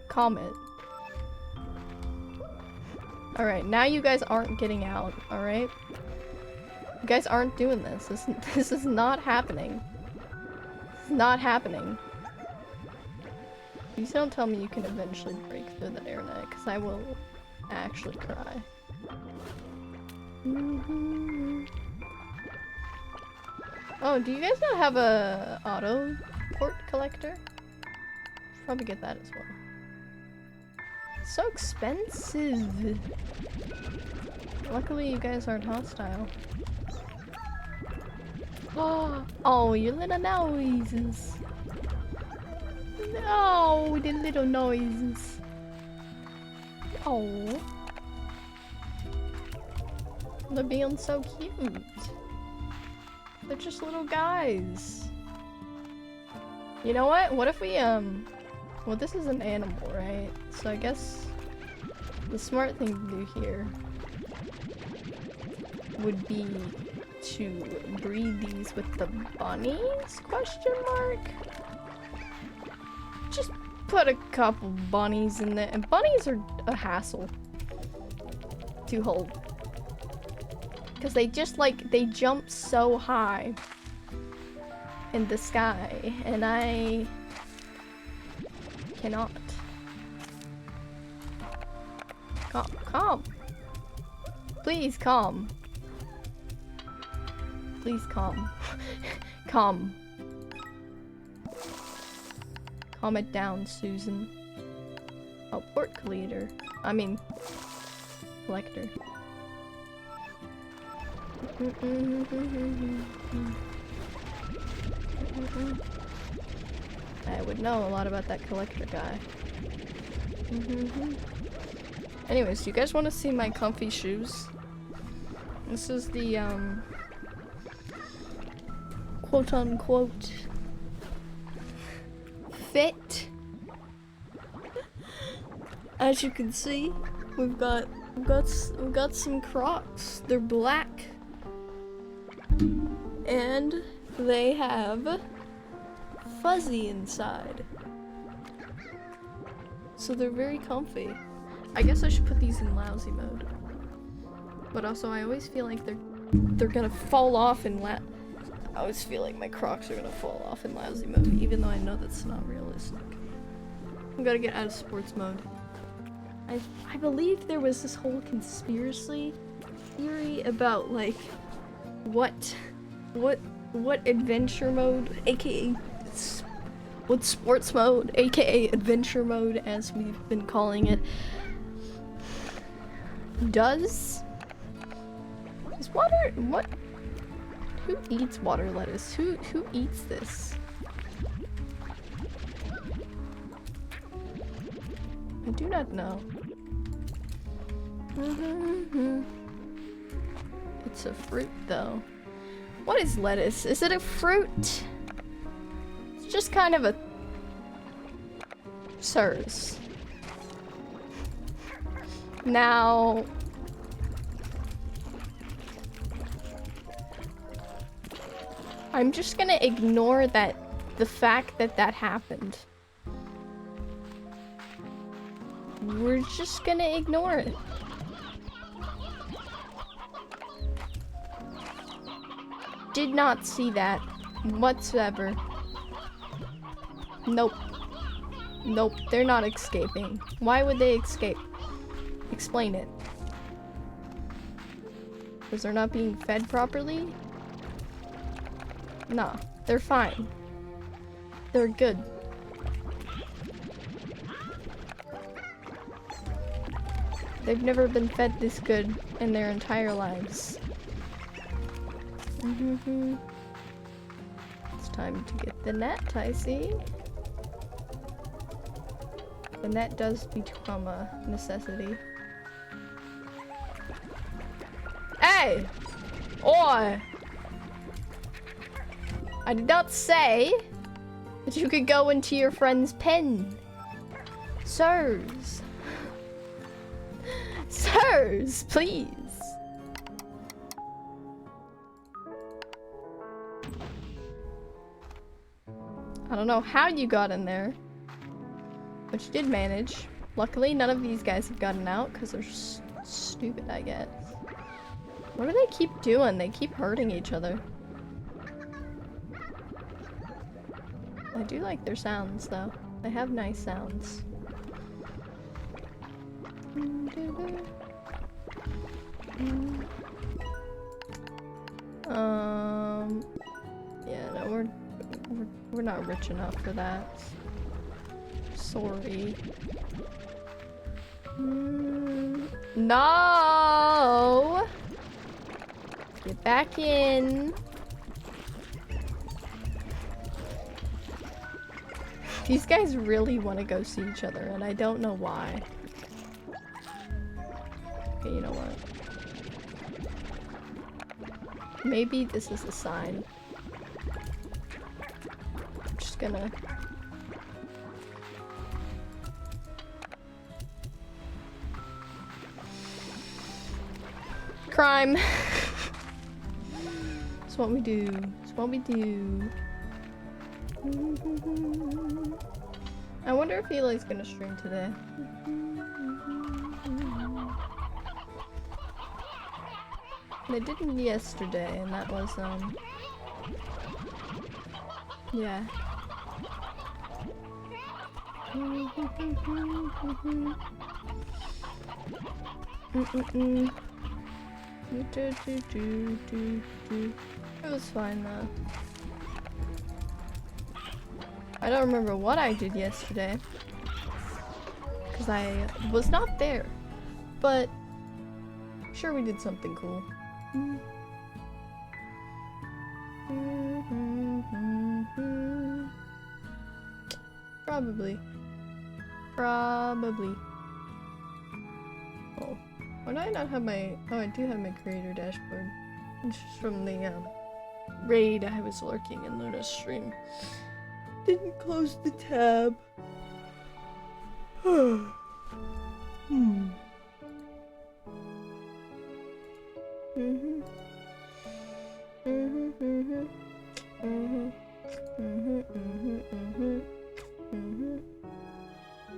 Comment. Alright, now you guys aren't getting out, alright? You guys aren't doing this. This is not happening. It's not happening. Please don't tell me you can eventually break through the internet, because I will actually cry. Oh, do you guys not have a auto port collector? Probably get that as well. So expensive. Luckily, you guys aren't hostile. Oh, your little noises. No, the little noises. Oh, they're being so cute. They're just little guys. You know what? What if we, well, this is an animal, right? So I guess the smart thing to do here would be to breed these with the bunnies? Question mark? Just put a couple bunnies in there. And bunnies are a hassle to hold. Because they just like, they jump so high in the sky. And I cannot. Calm. Please calm. Please calm. Calm. Calm it down, Susan. Oh, port collector. I mean, collector. I would know a lot about that collector guy. Anyways, do you guys want to see my comfy shoes? This is the, quote-unquote fit. As you can see, we've got some Crocs. They're black. And they have fuzzy inside. So they're very comfy. I guess I should put these in lousy mode. But also I always feel like they're gonna fall off in I always feel like my Crocs are gonna fall off in lousy mode, even though I know that's not realistic. I'm gonna get out of sports mode. I believe there was this whole conspiracy theory about like what adventure mode, aka what sports mode, aka adventure mode as we've been calling it, does. Is water what? Who eats water lettuce? Who eats this? I do not know. It's a fruit though. What is lettuce? Is it a fruit? It's just kind of a... Sirs. Now... I'm just gonna ignore the fact that happened. We're just gonna ignore it. Did not see that whatsoever. Nope. Nope, they're not escaping. Why would they escape? Explain it. Because they're not being fed properly? No, they're fine. They're good. They've never been fed this good in their entire lives. It's time to get the net, I see. The net does become a necessity. Hey! Oi! I did not say that you could go into your friend's pen. Sirs. Sirs, please. I don't know how you got in there, but you did manage. Luckily, none of these guys have gotten out because they're stupid, I guess. What do they keep doing? They keep hurting each other. I do like their sounds, though. They have nice sounds. Yeah, no, we're not rich enough for that. Sorry. No! Get back in. These guys really want to go see each other, and I don't know why. Okay, you know what? Maybe this is a sign. just gonna... Crime! It's what we do. It's what we do. I wonder if Eli's gonna stream today. They didn't yesterday, and that was, yeah. It was fine though. I don't remember what I did yesterday, because I was not there, but sure we did something cool. Probably. Oh, why do I not have my... Oh, I do have my creator dashboard. It's just from the raid I was lurking in Luna's stream. Didn't close the tab.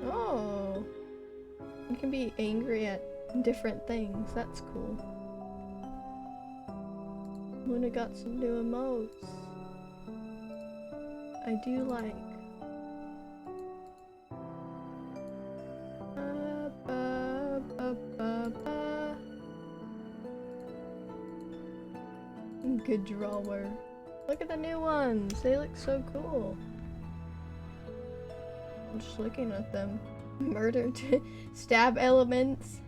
Oh, you can be angry at different things. That's cool. Luna got some new emotes. I do like. Good drawer. Look at the new ones. They look so cool. I'm just looking at them. Murder, stab elements,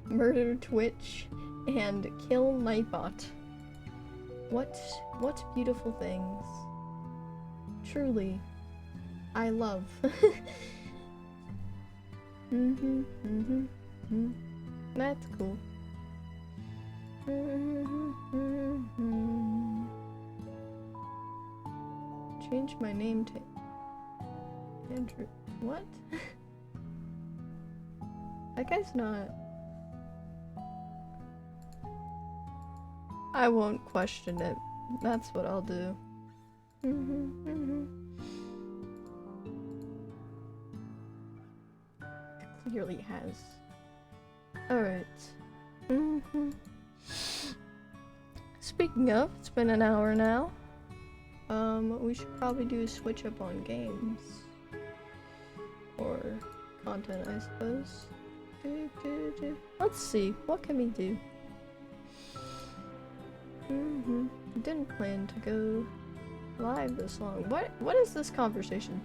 murder Twitch, and kill Nightbot. What beautiful things. Truly, I love. That's cool. Change my name to Andrew. What? That guy's not. I won't question it. That's what I'll do. Clearly has. Alright. Speaking of, it's been an hour now. We should probably do a switch up on games. Or content, I suppose. Let's see, what can we do? Didn't plan to go live this long. What is this conversation?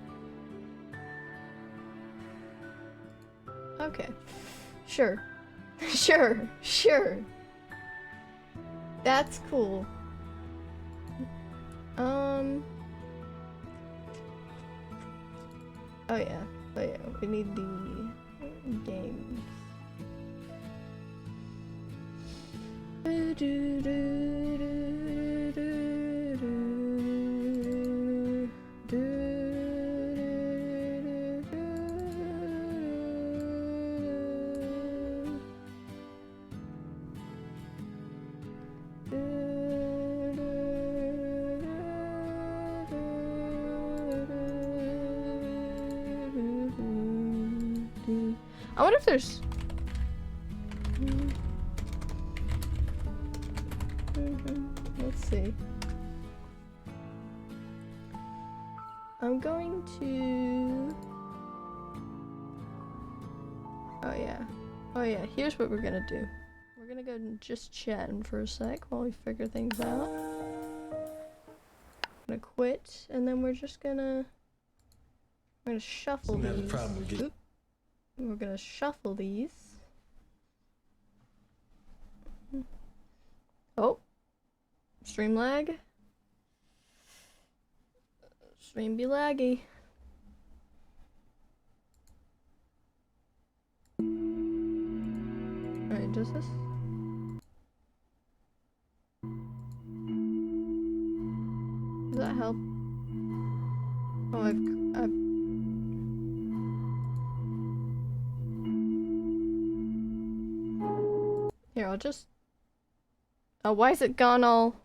Okay. Sure. Sure. That's cool. Oh yeah, we need the games. I wonder if there's... Let's see. I'm going to... Oh yeah, here's what we're gonna do. We're gonna go and just chatting for a sec while we figure things out. I'm gonna quit, and then we're just gonna... I'm gonna shuffle these. Oop. We're gonna shuffle these. Oh. Stream lag. Stream be laggy. Alright, does this? Does that help? Oh, I've... Here, I'll just... Oh, why is it gone all...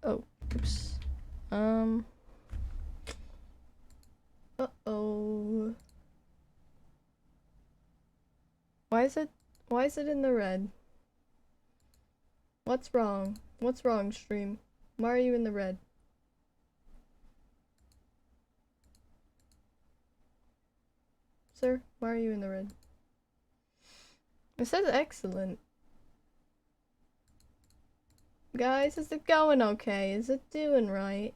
Oh, oops. Uh-oh. Why is it in the red? What's wrong? What's wrong, stream? Why are you in the red? Sir, why are you in the red? It says excellent. Guys, is it going okay? Is it doing right?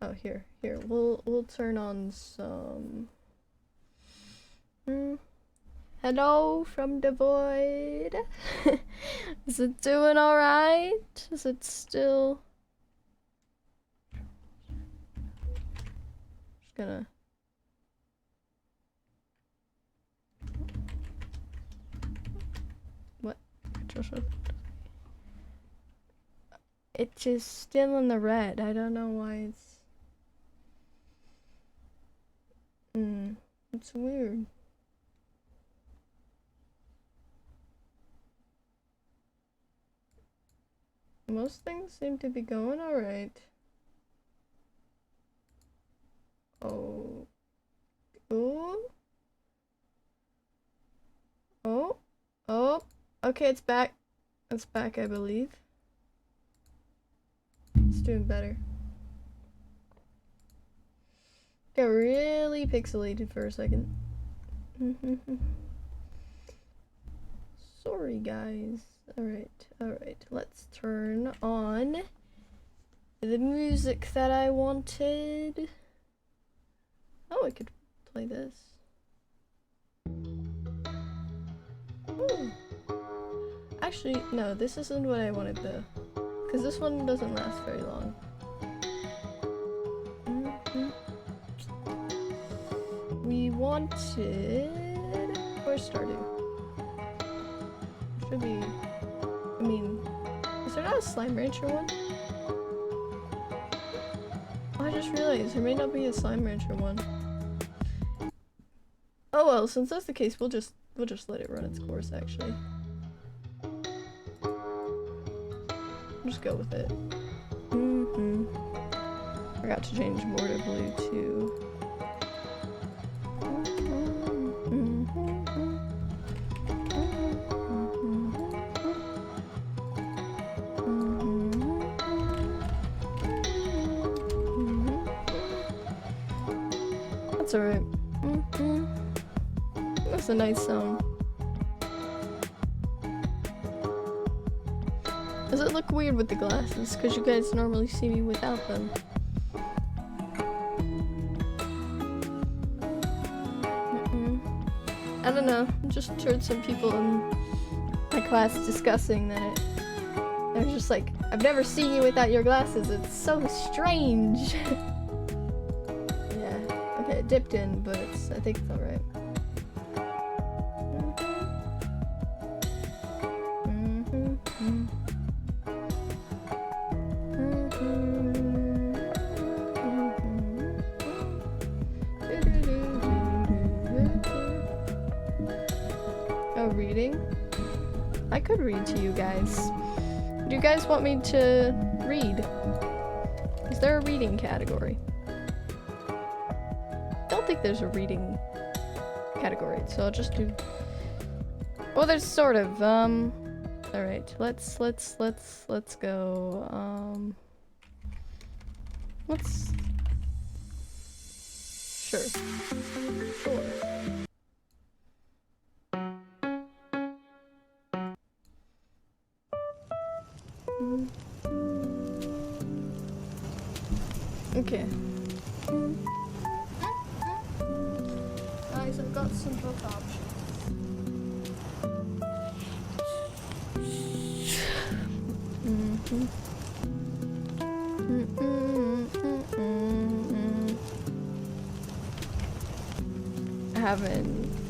Oh, here. We'll turn on some... Hello from the void. Is it doing alright? Is it still... Just gonna... What? It's just still in the red. I don't know why it's... It's weird. Most things seem to be going alright. Oh. Ooh. Oh. Oh. Okay, it's back. It's back, I believe. It's doing better. Got really pixelated for a second. Sorry, guys. Alright. Let's turn on the music that I wanted. Oh, I could play this. Ooh. Actually, no, this isn't what I wanted though. Because this one doesn't last very long. We wanted... Where's Stardew? Should be... I mean... Is there not a Slime Rancher one? Oh, I just realized there may not be a Slime Rancher one. Oh well, since that's the case, we'll just let it run its course, actually. Just go with it. Forgot to change more to blue too. That's alright. That's a nice song. Does it look weird with the glasses? Because you guys normally see me without them. I don't know. I just heard some people in my class discussing that they're just like, I've never seen you without your glasses. It's so strange. Yeah. Okay, it dipped in, but I think it's alright. I could read to you guys. Do you guys want me to read? Is there a reading category? I don't think there's a reading category, so I'll just do... Well, there's sort of, alright, let's go, let's... Sure. Okay. Guys, I've got some book options.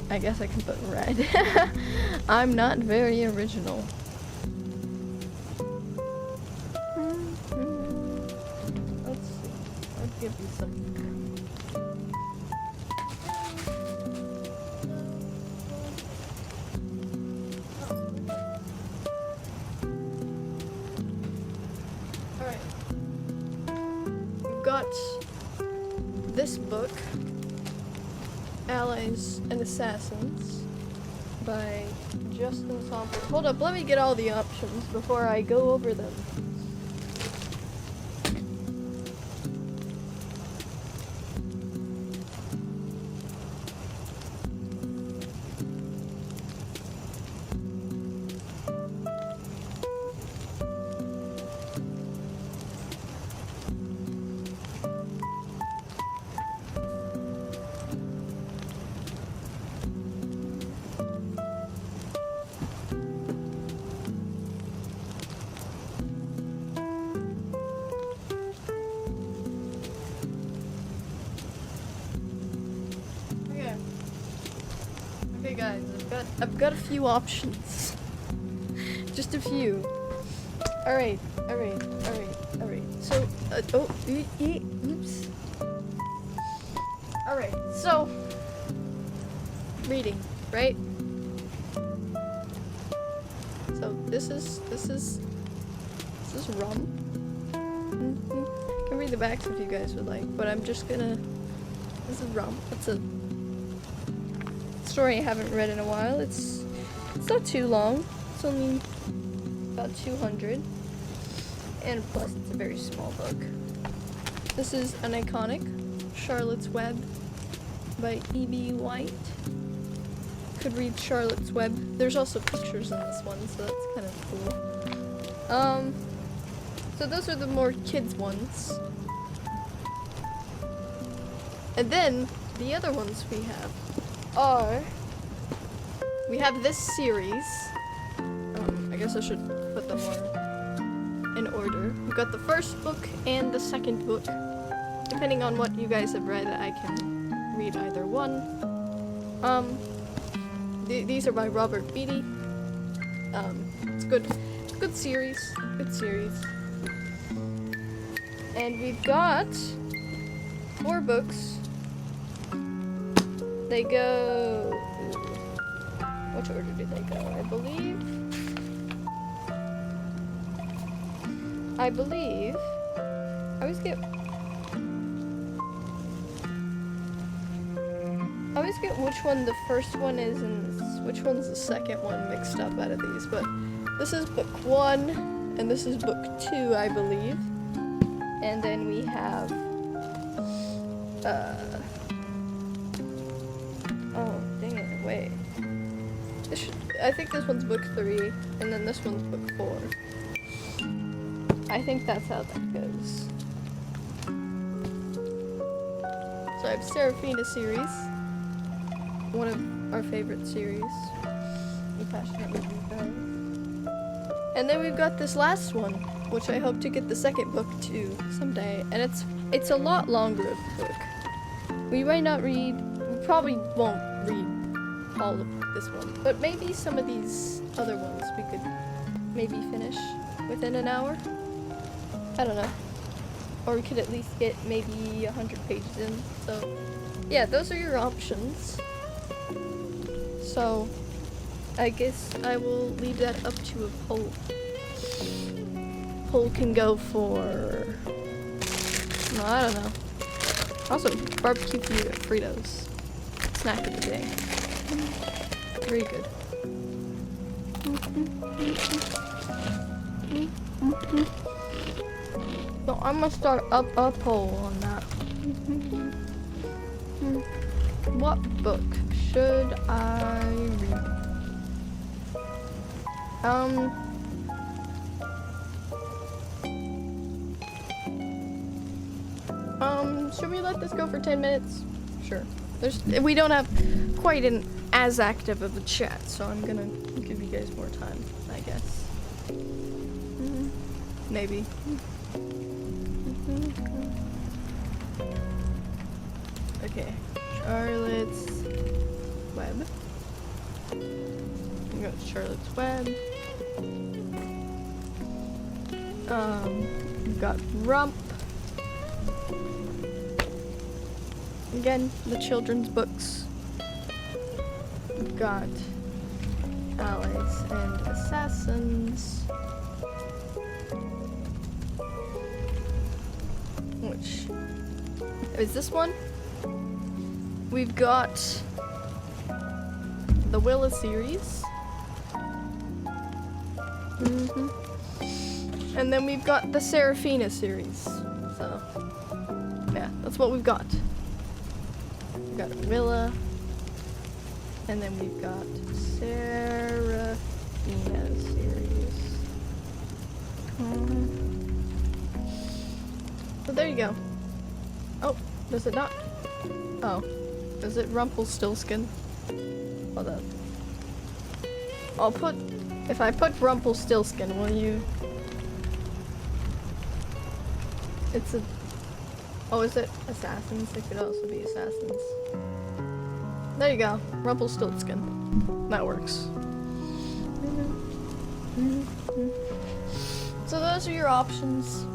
I guess I can put red. I'm not very original. give you some. Alright. We've got this book, Allies and Assassins, by Justin Somper. Hold up, let me get all the options before I go over them. Okay guys, I've got a few options. Just a few. Alright. So, oops. Alright, so reading, right? So this is rum. I can read the backs if you guys would like, but I'm just gonna. This is rum. It's a story I haven't read in a while. It's not too long. It's only about 200, and plus it's a very small book. This is an iconic Charlotte's Web by E.B. White. Could read Charlotte's Web. There's also pictures in this one, so that's kind of cool. So those are the more kids ones. And then the other ones we have are, we have this series. I guess I should put them more in order. We've got the first book and the second book. Depending on what you guys have read, I can read either one. These are by Robert Beatty. It's good. It's a good series. Good series. And we've got 4 books. They go. Which order did they go? I believe. I always get which one the first one is and which one's the second one mixed up out of these, but this is book 1 and this is book 2, I believe. And then we have oh dang it, wait. I think this one's book 3 and then this one's book 4. I think that's how that goes. So I have Seraphina series, one of our favorite series. We passionately read those. And then we've got this last one, which I hope to get the second book to someday. And it's a lot longer of a book. We probably won't read all of this one, but maybe some of these other ones we could maybe finish within an hour. I don't know. Or we could at least get maybe 100 pages in. So, yeah, those are your options. So, I guess I will leave that up to a poll. Poll can go for... no, I don't know. Also, barbecue Fritos. Snack of the day. Very good. So I'm gonna start up a poll on that. What book should I read? Should we let this go for 10 minutes? Sure. We don't have quite an as active of a chat, so I'm gonna give you guys more time, I guess. Maybe. Okay, Charlotte's Web. We got Charlotte's Web. We've got Rump. again, the children's books. We've got allies and assassins. Which is this one? We've got the Willa series. And then we've got the Seraphina series. So, yeah, that's what we've got. We've got Willa. And then we've got Seraphina series. So there you go. Oh, does it not? Oh, is it Rumpelstiltskin? Hold up. I'll put, if I put Rumpelstiltskin, will you? It's a, oh, is it assassins? It could also be assassins. There you go, Rumpelstiltskin. That works. So those are your options.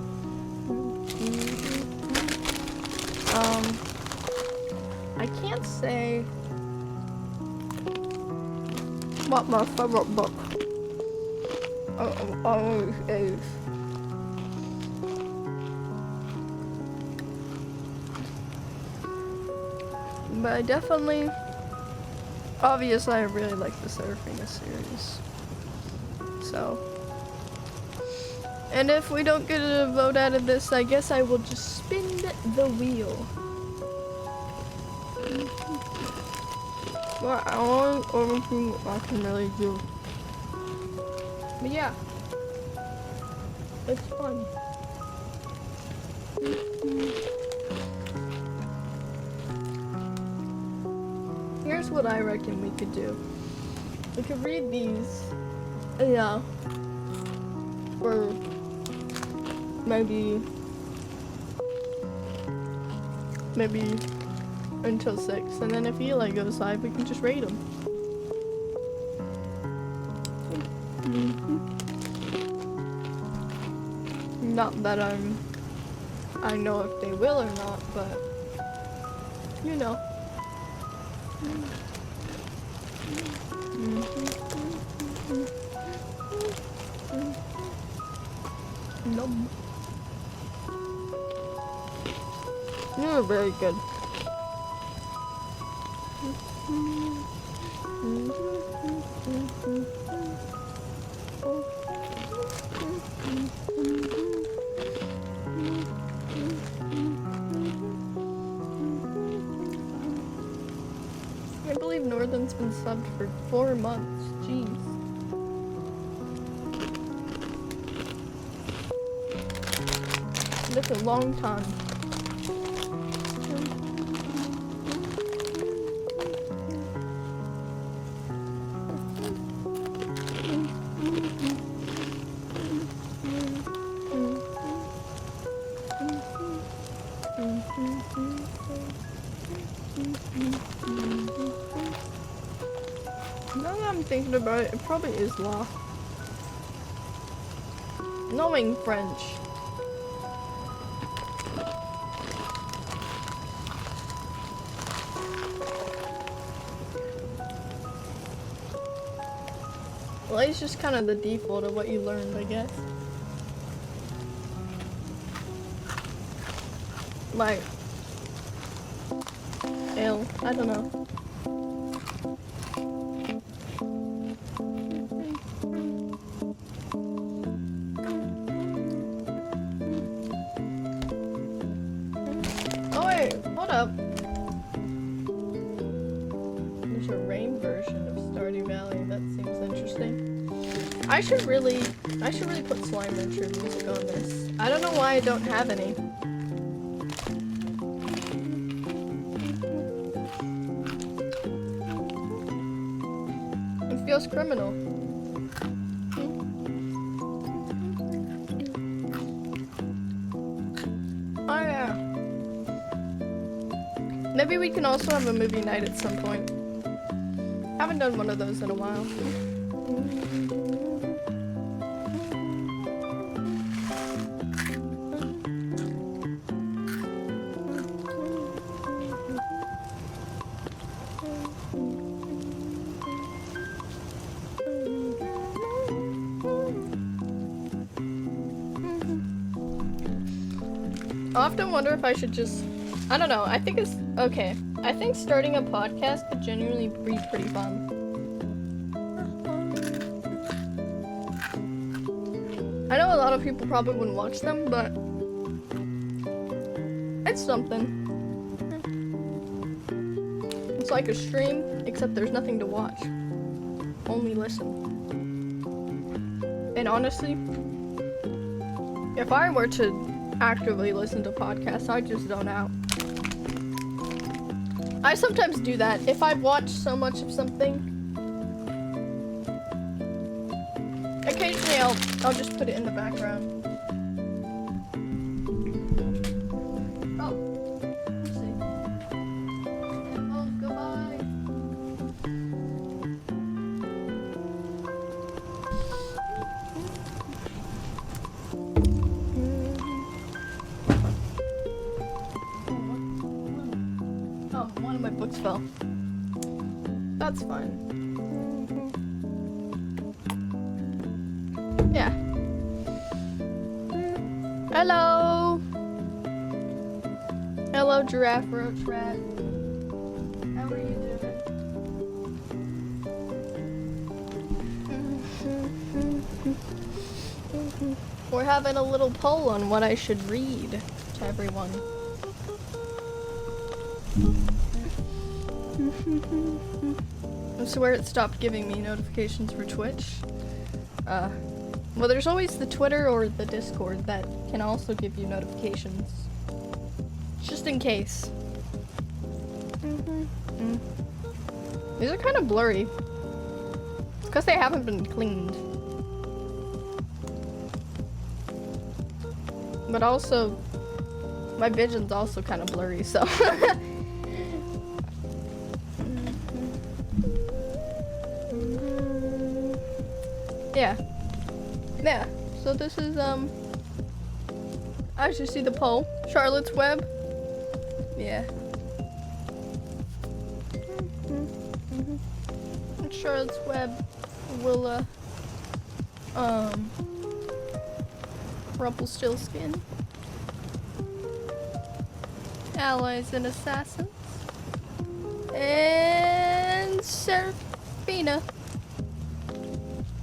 I can't say what my favorite book is. But I definitely, obviously I really like the Seraphina series. So, and if we don't get a vote out of this, I guess I will just spin the wheel. Well, I want everything I can really do. But yeah, it's fun. Here's what I reckon we could do. We could read these, yeah, for maybe until 6, and then if Eli goes live, we can just raid them. Not that I know if they will or not, but you know. Nom. You're very good. I believe Northern's been subbed for 4 months. Jeez. That's a long time. Now that I'm thinking about it, it probably is law. Knowing French. Well, it's just kind of the default of what you learned, I guess. Like, I don't know. Oh wait, hold up. There's a rain version of Stardew Valley. That seems interesting. I should really put Slime Rancher music on this. I don't know why I don't have any. It feels criminal. Oh yeah. Maybe we can also have a movie night at some point. Haven't done one of those in a while. I often wonder if I should just, I don't know, I think it's, okay. I think starting a podcast could genuinely be pretty fun. I know a lot of people probably wouldn't watch them, but it's something. It's like a stream, except there's nothing to watch. Only listen. And honestly, if I were to actively listen to podcasts, I'd just zone out. I sometimes do that. If I've watched so much of something, occasionally I'll just put it in the background. Oh, let's see. Headphones go by. One of my books fell. That's fine. Yeah. Hello. Hello, giraffe, roach, rat. How are you doing? We're having a little poll on what I should read to everyone. I swear it stopped giving me notifications for Twitch. Well, there's always the Twitter or the Discord that can also give you notifications. Just in case. These are kind of blurry. It's because they haven't been cleaned. But also, my vision's also kind of blurry, so. Yeah, so this is, I should see the poll. Charlotte's Web. Yeah. And Charlotte's Web will, Rumpelstiltskin. Allies and Assassins. And Seraphina.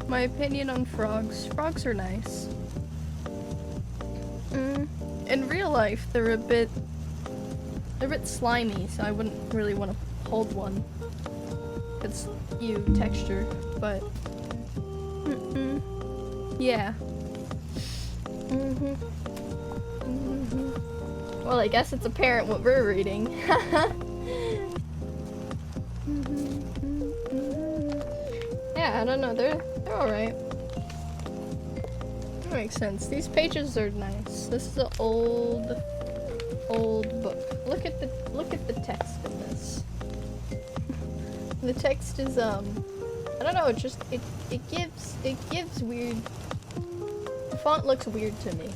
My opinion on frogs. Frogs are nice. In real life, they're a bit slimy, so I wouldn't really want to hold one. It's texture, but yeah. Well, I guess it's apparent what we're reading. Yeah, I don't know. They're all right. That makes sense. These pages are nice. This is an old book. Look at the text in this. The text is I don't know. It just it gives weird. The font looks weird to me.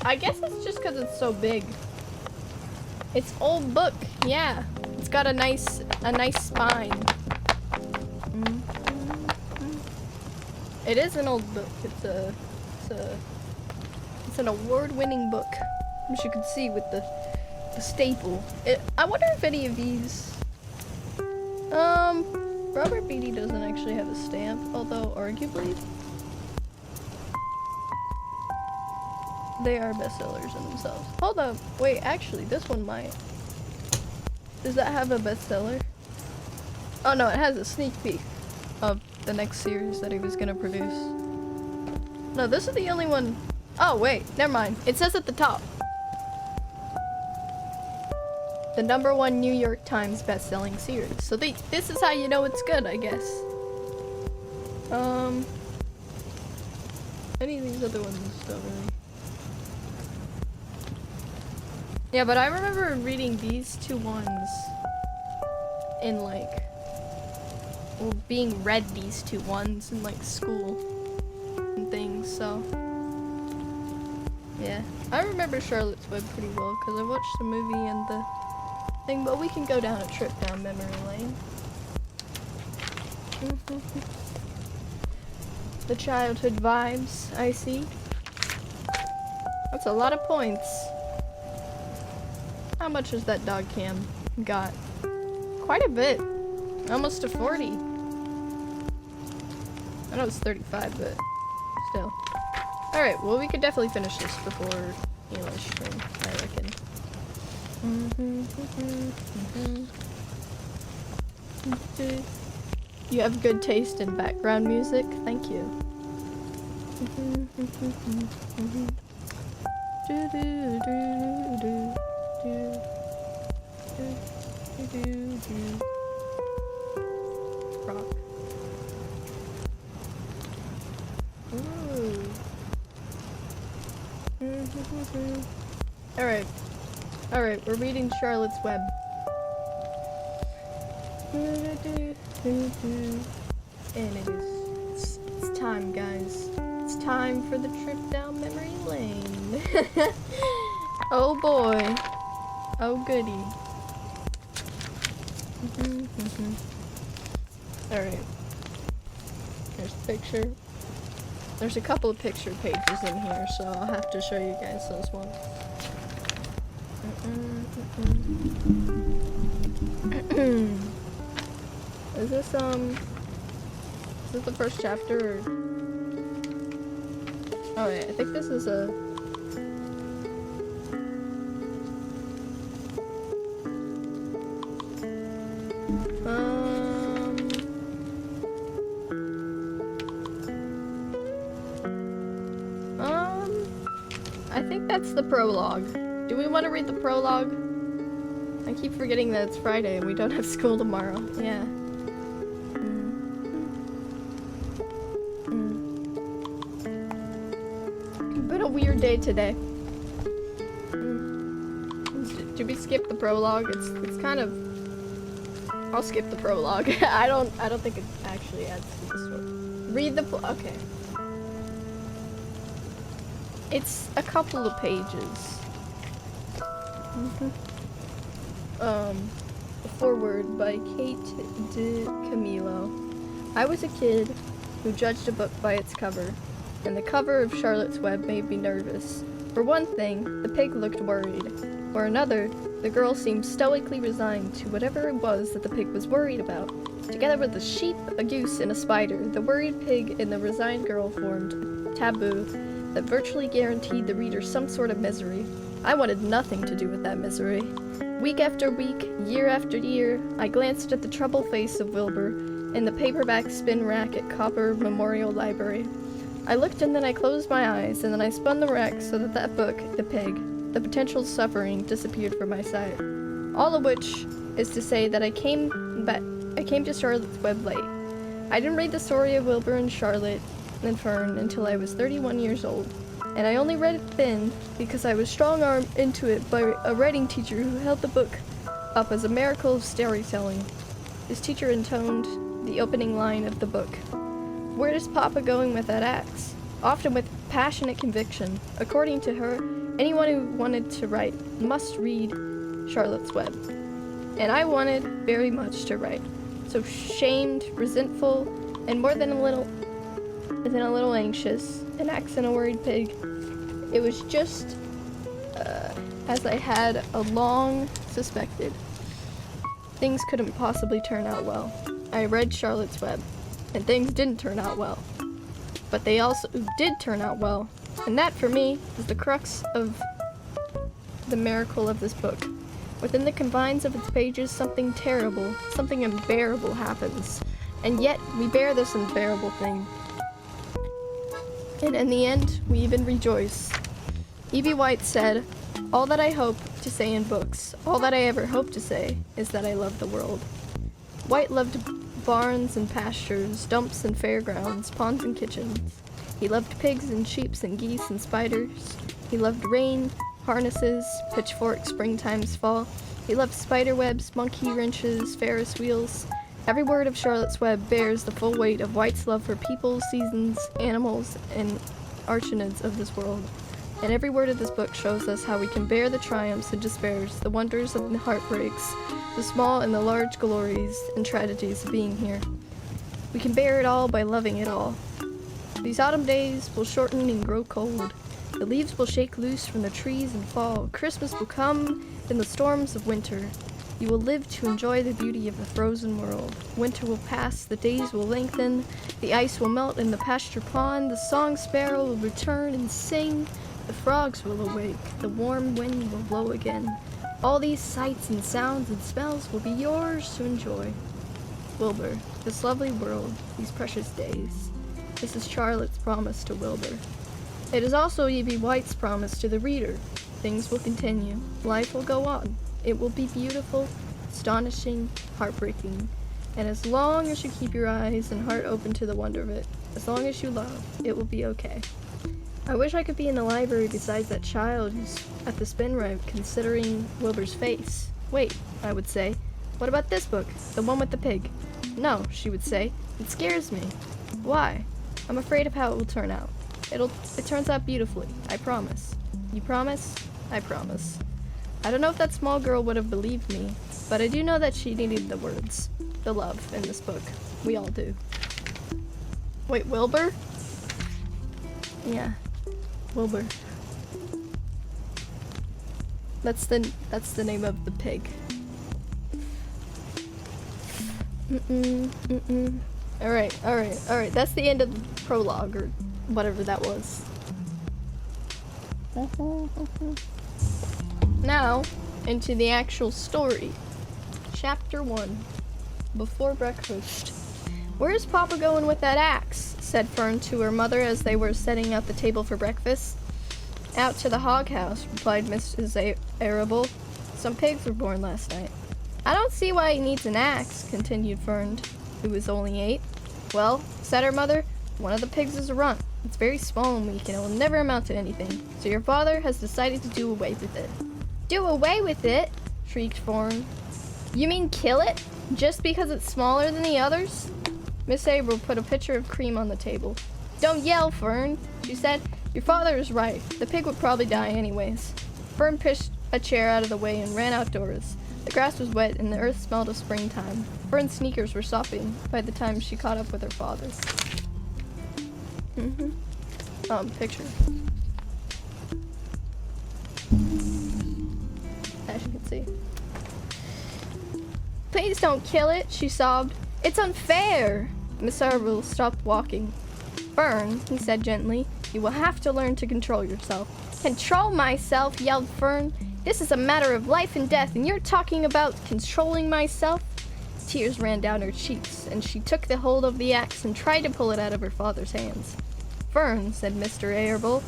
I guess it's just because it's so big. It's old book, yeah. It's got a nice spine. It is an old book. It's an award-winning book, as you can see with the staple. I wonder if any of these. Robert Beatty doesn't actually have a stamp, although arguably they are bestsellers in themselves. Hold up, wait, actually, this one might. Does that have a bestseller? Oh no, it has a sneak peek of the next series that he was gonna produce. No, this is the only one. Oh wait, never mind. It says at the top. The #1 New York Times best-selling series. So this is how you know it's good, I guess. Any of these other ones don't really. Yeah, but I remember reading these two ones in being read these two ones in school and things, so yeah. I remember Charlotte's Web pretty well because I watched the movie and the thing, but we can go down a trip down memory lane. The childhood vibes, I see. That's a lot of points. How much has that dog cam got? Quite a bit. Almost to 40. I know it's 35, but still. Alright, well we could definitely finish this before Eli's stream, I reckon. You have good taste in background music. Thank you. Rock. Ooh. Alright. Alright, we're reading Charlotte's Web. And it's time, guys. It's time for the trip down memory lane. Oh boy. Oh goody. Alright. There's a picture. There's a couple of picture pages in here, so I'll have to show you guys those ones. Is this the first chapter or... Oh yeah, I think this is a... I think that's the prologue. Do we want to read the prologue? I keep forgetting that it's Friday and we don't have school tomorrow. Yeah. Been a weird day today. Did we skip the prologue? It's kind of... I'll skip the prologue. I don't think it actually adds to the story. Read the okay. It's a couple of pages. The foreword by Kate DeCamillo. I was a kid who judged a book by its cover, and the cover of Charlotte's Web made me nervous. For one thing, the pig looked worried. For another, the girl seemed stoically resigned to whatever it was that the pig was worried about. Together with a sheep, a goose, and a spider, the worried pig and the resigned girl formed a taboo that virtually guaranteed the reader some sort of misery. I wanted nothing to do with that misery. Week after week, year after year, I glanced at the troubled face of Wilbur in the paperback spin rack at Copper Memorial Library. I looked and then I closed my eyes, and then I spun the rack so that that book, the pig, the potential suffering disappeared from my sight. All of which is to say that I came to Charlotte's Web late. I didn't read the story of Wilbur and Charlotte and Fern until I was 31 years old, and I only read it then because I was strong-armed into it by a writing teacher who held the book up as a miracle of storytelling. This teacher intoned the opening line of the book. Where is Papa going with that axe? Often with passionate conviction. According to her, anyone who wanted to write must read Charlotte's Web. And I wanted very much to write. So shamed, resentful, and more than a little anxious, an axe and a worried pig. It was just as I had long suspected. Things couldn't possibly turn out well. I read Charlotte's Web, and things didn't turn out well. But they also did turn out well, and that for me is the crux of the miracle of this book. Within the confines of its pages, something terrible, something unbearable happens, and yet we bear this unbearable thing. And in the end, we even rejoice. E.B. White said, "All that I hope to say in books, all that I ever hope to say, is that I love the world." White loved barns and pastures, dumps and fairgrounds, ponds and kitchens. He loved pigs and sheep and geese and spiders. He loved rain, harnesses, pitchforks, springtime's fall. He loved spider webs, monkey wrenches, Ferris wheels. Every word of Charlotte's Web bears the full weight of White's love for people, seasons, animals, and archinids of this world. And every word of this book shows us how we can bear the triumphs and despairs, the wonders and the heartbreaks, the small and the large glories and tragedies of being here. We can bear it all by loving it all. These autumn days will shorten and grow cold. The leaves will shake loose from the trees and fall. Christmas will come in the storms of winter. You will live to enjoy the beauty of the frozen world. Winter will pass, the days will lengthen, the ice will melt in the pasture pond, the song sparrow will return and sing, the frogs will awake, the warm wind will blow again. All these sights and sounds and smells will be yours to enjoy. Wilbur, this lovely world, these precious days. This is Charlotte's promise to Wilbur. It is also E.B. White's promise to the reader. Things will continue. Life will go on. It will be beautiful, astonishing, heartbreaking. And as long as you keep your eyes and heart open to the wonder of it, as long as you love, it will be okay. I wish I could be in the library beside that child who's at the spin ramp considering Wilbur's face. Wait, I would say. What about this book? The one with the pig? No, she would say. It scares me. Why? I'm afraid of how it will turn out. It turns out beautifully, I promise. You promise? I promise. I don't know if that small girl would have believed me, but I do know that she needed the words, the love in this book. We all do. Wait, Wilbur? Yeah, Wilbur. That's the name of the pig. Alright. That's the end of the prologue, or whatever that was. Now, into the actual story. Chapter 1. Before breakfast. Where's Papa going with that axe? Said Fern to her mother as they were setting out the table for breakfast. Out to the hog house, replied Mrs. Arable. Some pigs were born last night. I don't see why he needs an axe, continued Fern, who was only 8. Well, said her mother, one of the pigs is a runt. It's very small and weak and it will never amount to anything. So your father has decided to do away with it. Do away with it? Shrieked Fern. You mean kill it? Just because it's smaller than the others? Miss April put a pitcher of cream on the table. Don't yell, Fern, she said. Your father is right. The pig would probably die anyways. Fern pushed a chair out of the way and ran outdoors. The grass was wet and the earth smelled of springtime. Fern's sneakers were sopping by the time she caught up with her father. Picture. As you can see. Please don't kill it, she sobbed. It's unfair. Miss Arable stopped walking. Fern, he said gently, you will have to learn to control yourself. Control myself, yelled Fern. This is a matter of life and death, and you're talking about controlling myself? Tears ran down her cheeks, and she took the hold of the axe and tried to pull it out of her father's hands. Fern, said Mr. Arable,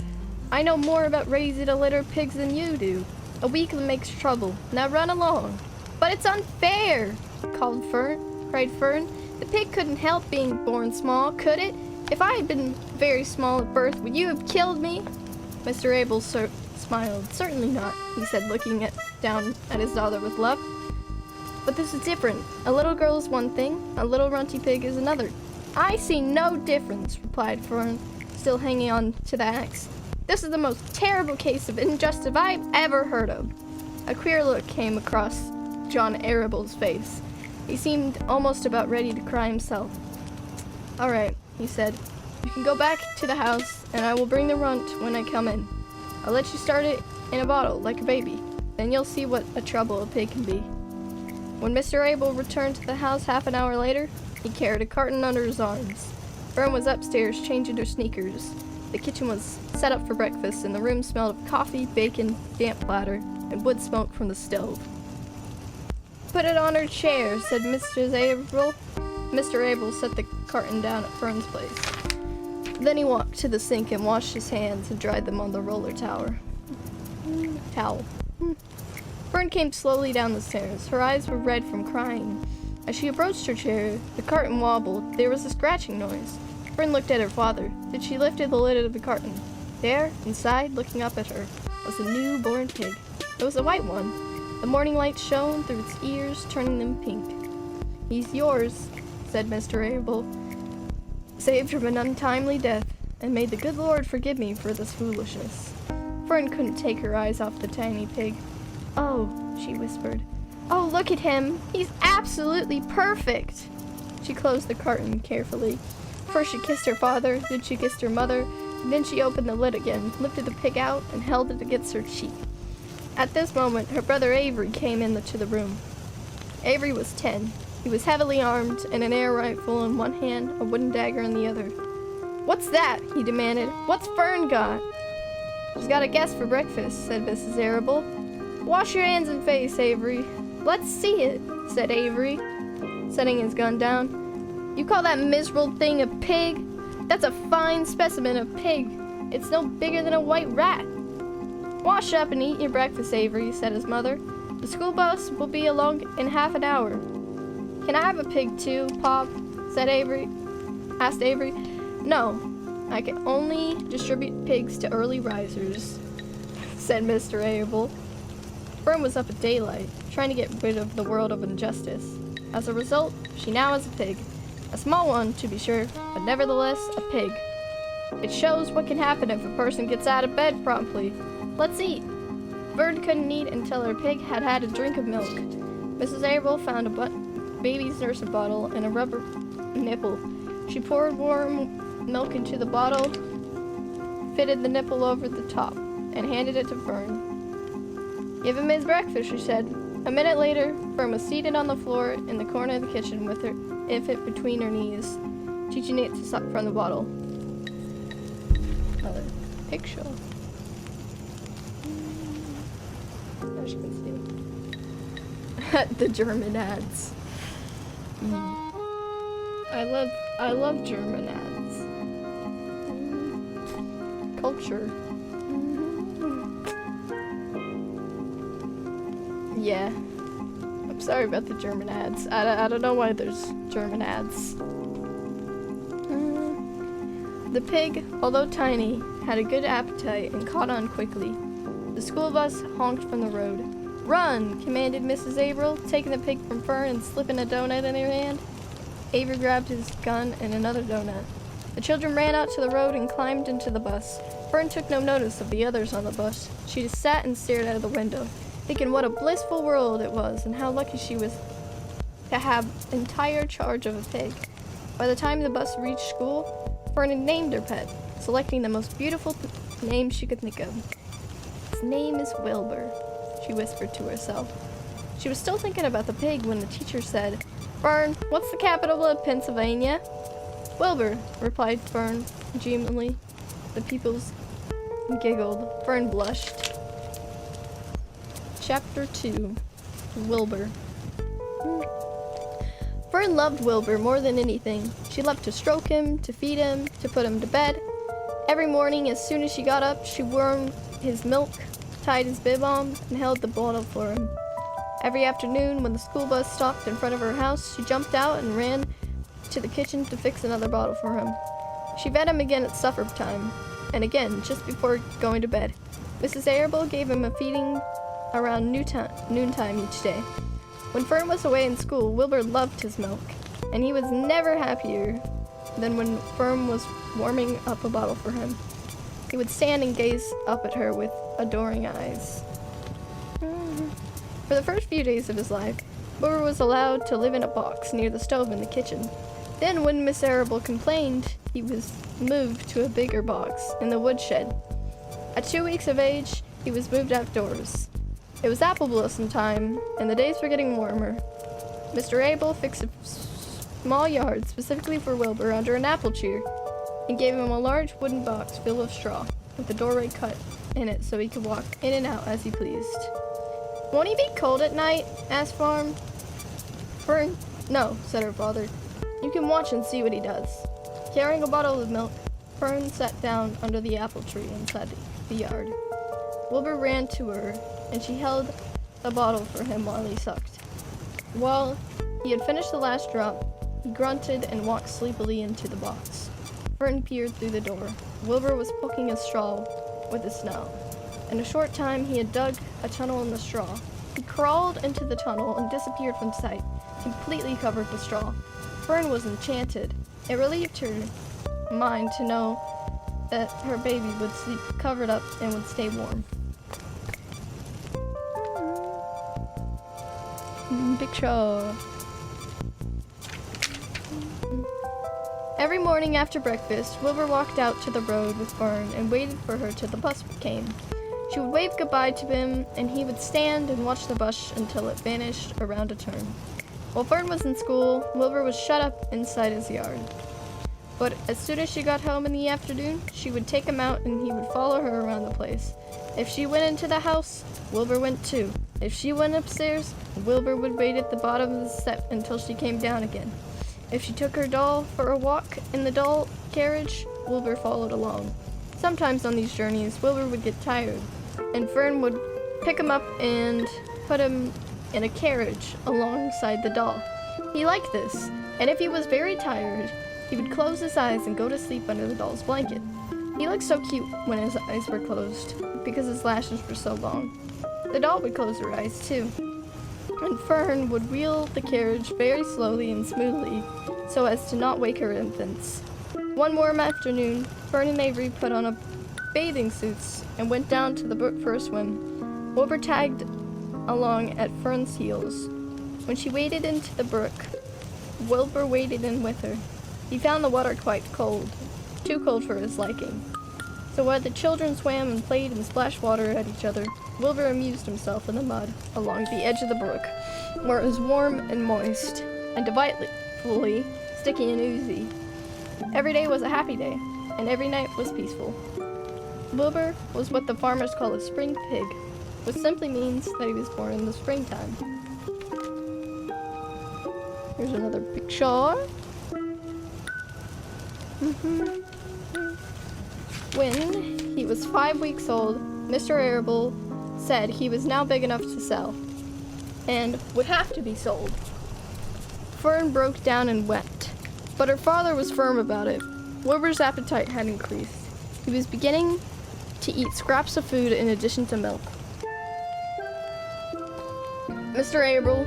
I know more about raising a litter of pigs than you do. A weakling makes trouble. Now run along. But it's unfair, cried Fern. The pig couldn't help being born small, could it? If I had been very small at birth, would you have killed me? Mr. Arable smiled. Certainly not, he said, looking down at his daughter with love. But this is different. A little girl is one thing, a little runty pig is another. I see no difference, replied Fern, still hanging on to the axe. This is the most terrible case of injustice I've ever heard of. A queer look came across John Arable's face. He seemed almost about ready to cry himself. All right, he said. You can go back to the house, and I will bring the runt when I come in. I'll let you start it in a bottle, like a baby. Then you'll see what a trouble a pig can be. When Mr. Arable returned to the house half an hour later, he carried a carton under his arms. Fern was upstairs changing her sneakers. The kitchen was set up for breakfast, and the room smelled of coffee, bacon, damp platter, and wood smoke from the stove. Put it on her chair, said Mr. Arable. Mr. Arable set the carton down at Fern's place. Then he walked to the sink and washed his hands and dried them on the roller towel. Fern came slowly down the stairs. Her eyes were red from crying. As she approached her chair, the carton wobbled. There was a scratching noise. Fern looked at her father. Then she lifted the lid of the carton. There, inside, looking up at her, was a newborn pig. It was a white one. The morning light shone through its ears, turning them pink. He's yours, said Mr. Arable, saved from an untimely death, and may the good Lord forgive me for this foolishness. Fern couldn't take her eyes off the tiny pig. Oh, she whispered. Oh, look at him. He's absolutely perfect. She closed the carton carefully. First she kissed her father, then she kissed her mother, and then she opened the lid again, lifted the pig out, and held it against her cheek. At this moment, her brother Avery came into the room. Avery was 10. He was heavily armed, and an air rifle in one hand, a wooden dagger in the other. "What's that?" he demanded. "What's Fern got?" "She's got a guest for breakfast," said Mrs. Arable. "Wash your hands and face, Avery." "Let's see it," said Avery, setting his gun down. "You call that miserable thing a pig? That's a fine specimen of pig. It's no bigger than a white rat." "Wash up and eat your breakfast, Avery," said his mother. "The school bus will be along in half an hour." "Can I have a pig too, Pop?" asked Avery. "No, I can only distribute pigs to early risers," said Mr. Abel. Fern was up at daylight, trying to get rid of the world of injustice. As a result, she now has a pig. A small one, to be sure, but nevertheless a pig. It shows what can happen if a person gets out of bed promptly. "Let's eat." Fern couldn't eat until her pig had had a drink of milk. Mrs. Abel found a baby's nursing bottle and a rubber nipple. She poured warm milk into the bottle, fitted the nipple over the top, and handed it to Fern. "Give him his breakfast," she said. A minute later, Fern was seated on the floor in the corner of the kitchen with her infant between her knees, teaching it to suck from the bottle. Another picture. As you can see. The German ads. I love German ads. Culture. Yeah. I'm sorry about the German ads. I don't know why there's German ads. The pig, although tiny, had a good appetite and caught on quickly. The school bus honked from the road. "Run!" commanded Mrs. Averill, taking the pig from Fern and slipping a donut in her hand. Avery grabbed his gun and another donut. The children ran out to the road and climbed into the bus. Fern took no notice of the others on the bus. She just sat and stared out of the window, thinking what a blissful world it was and how lucky she was to have entire charge of a pig. By the time the bus reached school, Fern had named her pet, selecting the most beautiful name she could think of. "His name is Wilbur," she whispered to herself. She was still thinking about the pig when the teacher said, "Fern, what's the capital of Pennsylvania?" "Wilbur," replied Fern genially. The pupils giggled. Fern blushed. Chapter 2. Wilbur. Fern loved Wilbur more than anything. She loved to stroke him, to feed him, to put him to bed. Every morning, as soon as she got up, she warmed his milk, tied his bib on, and held the bottle for him. Every afternoon, when the school bus stopped in front of her house, she jumped out and ran to the kitchen to fix another bottle for him. She fed him again at supper time, and again just before going to bed. Mrs. Arable gave him a feeding around noontime each day. When Fern was away in school, Wilbur loved his milk, and he was never happier than when Fern was warming up a bottle for him. He would stand and gaze up at her with adoring eyes. For the first few days of his life, Wilbur was allowed to live in a box near the stove in the kitchen. Then, when Miss Arable complained, he was moved to a bigger box in the woodshed. At 2 weeks of age, he was moved outdoors. It was apple blossom time, and the days were getting warmer. Mr. Abel fixed a small yard specifically for Wilbur under an apple tree and gave him a large wooden box filled with straw, with a doorway cut in it so he could walk in and out as he pleased. "Won't he be cold at night?" asked Fern. "No," said her father. "You can watch and see what he does." Carrying a bottle of milk, Fern sat down under the apple tree inside the yard. Wilbur ran to her, and she held the bottle for him while he sucked. While he had finished the last drop, he grunted and walked sleepily into the box. Fern peered through the door. Wilbur was poking a straw with his snout. In a short time, he had dug a tunnel in the straw. He crawled into the tunnel and disappeared from sight, completely covered with straw. Fern was enchanted. It relieved her mind to know that her baby would sleep covered up and would stay warm. Picture. Every morning after breakfast, Wilbur walked out to the road with Fern and waited for her till the bus came. She would wave goodbye to him, and he would stand and watch the bus until it vanished around a turn. While Fern was in school, Wilbur was shut up inside his yard. But as soon as she got home in the afternoon, she would take him out and he would follow her around the place. If she went into the house, Wilbur went too. If she went upstairs, Wilbur would wait at the bottom of the step until she came down again. If she took her doll for a walk in the doll carriage, Wilbur followed along. Sometimes on these journeys, Wilbur would get tired, and Fern would pick him up and put him in a carriage alongside the doll. He liked this, and if he was very tired, he would close his eyes and go to sleep under the doll's blanket. He looked so cute when his eyes were closed, because his lashes were so long. The doll would close her eyes too, and Fern would wheel the carriage very slowly and smoothly so as to not wake her infants. One warm afternoon, Fern and Avery put on bathing suits and went down to the brook for a swim. Wilbur tagged along at Fern's heels. When she waded into the brook, Wilbur waded in with her. He found the water quite cold, too cold for his liking. So while the children swam and played and splashed water at each other, Wilbur amused himself in the mud along the edge of the brook, where it was warm and moist, and delightfully sticky and oozy. Every day was a happy day, and every night was peaceful. Wilbur was what the farmers call a spring pig, which simply means that he was born in the springtime. Here's another picture. When he was 5 weeks old, Mr. Arable said he was now big enough to sell, and would have to be sold. Fern broke down and wept, but her father was firm about it. Wilbur's appetite had increased. He was beginning to eat scraps of food in addition to milk. Mr. Arable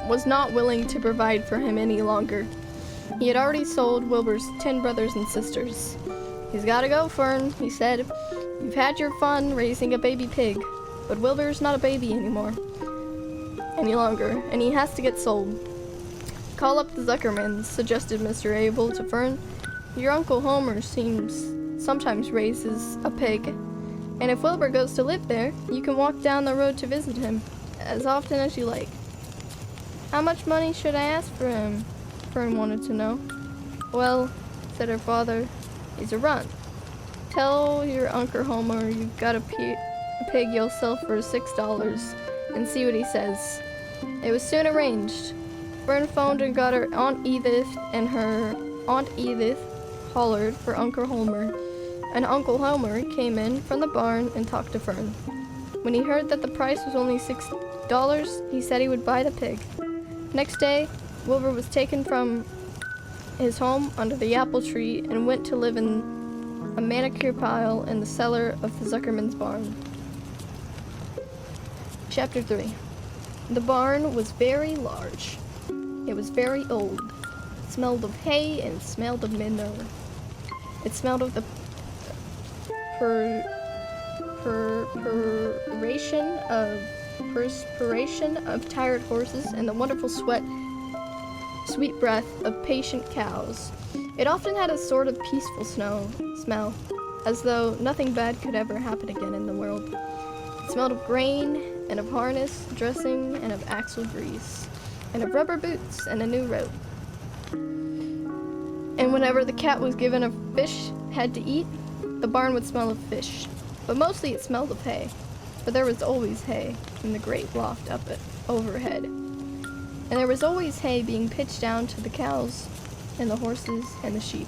was not willing to provide for him any longer. He had already sold Wilbur's 10 brothers and sisters. "He's gotta go, Fern," he said. "You've had your fun raising a baby pig, but Wilbur's not a baby any longer, and he has to get sold." "Call up the Zuckermans," suggested Mr. Abel to Fern. "Your Uncle Homer sometimes raises a pig, and if Wilbur goes to live there, you can walk down the road to visit him as often as you like." "How much money should I ask for him?" Fern wanted to know. "Well," said her father, "he's a runt. Tell your Uncle Homer you've got a pig you'll sell for $6 and see what he says." It was soon arranged. Fern phoned and got her Aunt Edith, and her Aunt Edith hollered for Uncle Homer, and Uncle Homer came in from the barn and talked to Fern. When he heard that the price was only $6, he said he would buy the pig. Next day, Wilbur was taken from his home under the apple tree and went to live in a manicure pile in the cellar of the Zuckerman's barn. Chapter 3. The barn was very large. It was very old. It smelled of hay and it smelled of manure. It smelled of the perspiration of tired horses and the wonderful sweet breath of patient cows. It often had a sort of peaceful smell, as though nothing bad could ever happen again in the world. It smelled of grain, and of harness, dressing, and of axle grease, and of rubber boots and a new rope. And whenever the cat was given a fish had to eat, the barn would smell of fish. But mostly it smelled of hay, for there was always hay in the great loft up overhead. And there was always hay being pitched down to the cows and the horses and the sheep.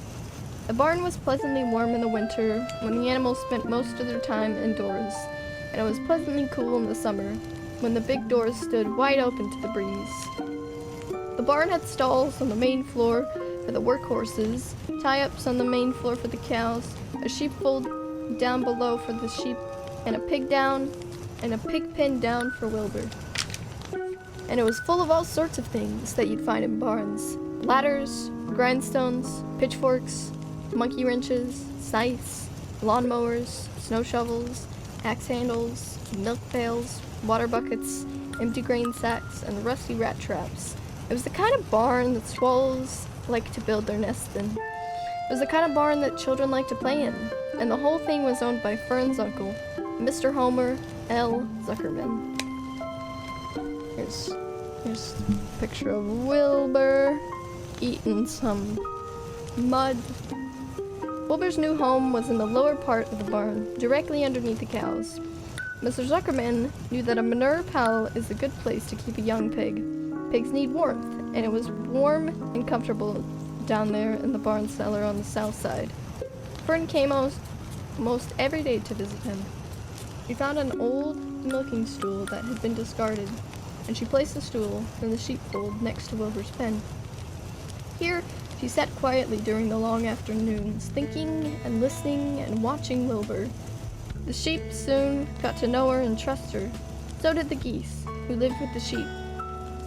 The barn was pleasantly warm in the winter when the animals spent most of their time indoors, and it was pleasantly cool in the summer when the big doors stood wide open to the breeze. The barn had stalls on the main floor for the workhorses, tie-ups on the main floor for the cows, a sheepfold down below for the sheep, and a pig pen down for Wilbur. And it was full of all sorts of things that you'd find in barns: ladders, grindstones, pitchforks, monkey wrenches, scythes, lawnmowers, snow shovels, axe handles, milk pails, water buckets, empty grain sacks, and rusty rat traps. It was the kind of barn that swallows like to build their nests in. was the kind of barn that children like to play in, and the whole thing was owned by Fern's uncle, Mr. Homer L. Zuckerman. Here's a picture of Wilbur eating some mud. Wilbur's new home was in the lower part of the barn, directly underneath the cows. Mr. Zuckerman knew that a manure pile is a good place to keep a young pig. Pigs need warmth, and it was warm and comfortable down there in the barn cellar on the south side. Fern came most every day to visit him. She found an old milking stool that had been discarded, and she placed the stool in the sheepfold next to Wilbur's pen. Here, she sat quietly during the long afternoons, thinking and listening and watching Wilbur. The sheep soon got to know her and trust her. So did the geese, who lived with the sheep.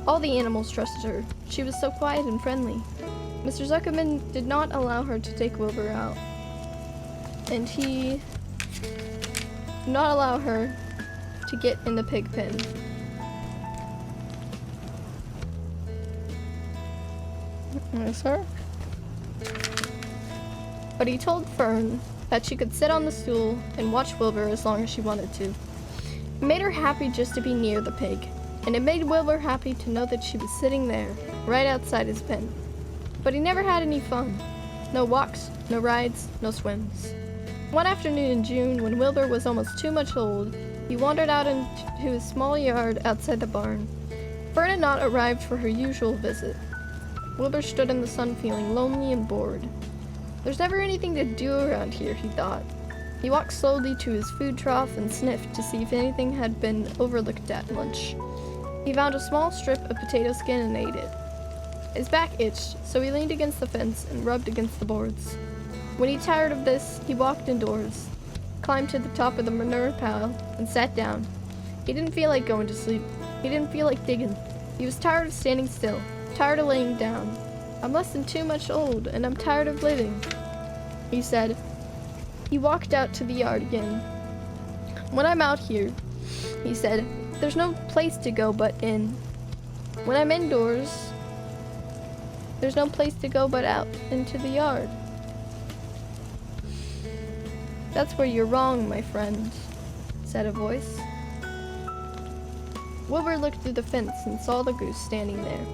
All the animals trusted her. She was so quiet and friendly. Mr. Zuckerman did not allow her to take Wilbur out, and he did not allow her to get in the pig pen. Yes, sir. But he told Fern that she could sit on the stool and watch Wilbur as long as she wanted to. It made her happy just to be near the pig, and it made Wilbur happy to know that she was sitting there, right outside his pen. But he never had any fun. No walks, no rides, no swims. One afternoon in June, when Wilbur was almost too much old, he wandered out into his small yard outside the barn. Fern had not arrived for her usual visit. Wilbur stood in the sun feeling lonely and bored. There's never anything to do around here, he thought. He walked slowly to his food trough and sniffed to see if anything had been overlooked at lunch. He found a small strip of potato skin and ate it. His back itched, so he leaned against the fence and rubbed against the boards. When he tired of this, he walked indoors, climbed to the top of the manure pile, and sat down. He didn't feel like going to sleep. He didn't feel like digging. He was tired of standing still, tired of laying down. I'm less than too much old, and I'm tired of living, he said. He walked out to the yard again. When I'm out here, he said, there's no place to go but in. When I'm indoors, there's no place to go but out into the yard. That's where you're wrong, my friend, said a voice. Wilbur looked through the fence and saw the goose standing there.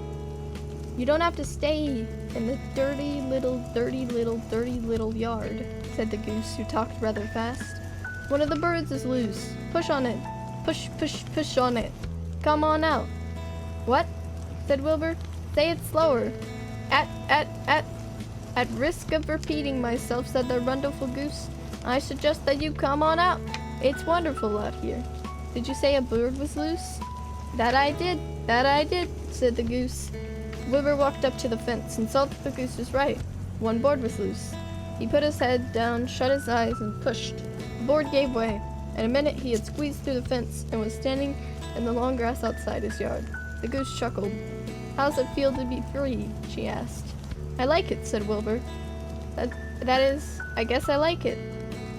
You don't have to stay in the dirty little yard, said the goose, who talked rather fast. One of the birds is loose. Push on it. Push on it. Come on out. What? Said Wilbur. Say it slower. At risk of repeating myself, said the wonderful goose, I suggest that you come on out. It's wonderful out here. Did you say a bird was loose? That I did, said the goose. Wilbur walked up to the fence and saw that the goose was right. One board was loose. He put his head down, shut his eyes, and pushed. The board gave way. In a minute he had squeezed through the fence and was standing in the long grass outside his yard. The goose chuckled. How does it feel to be free? She asked. I like it, said Wilbur. That is, I guess I like it.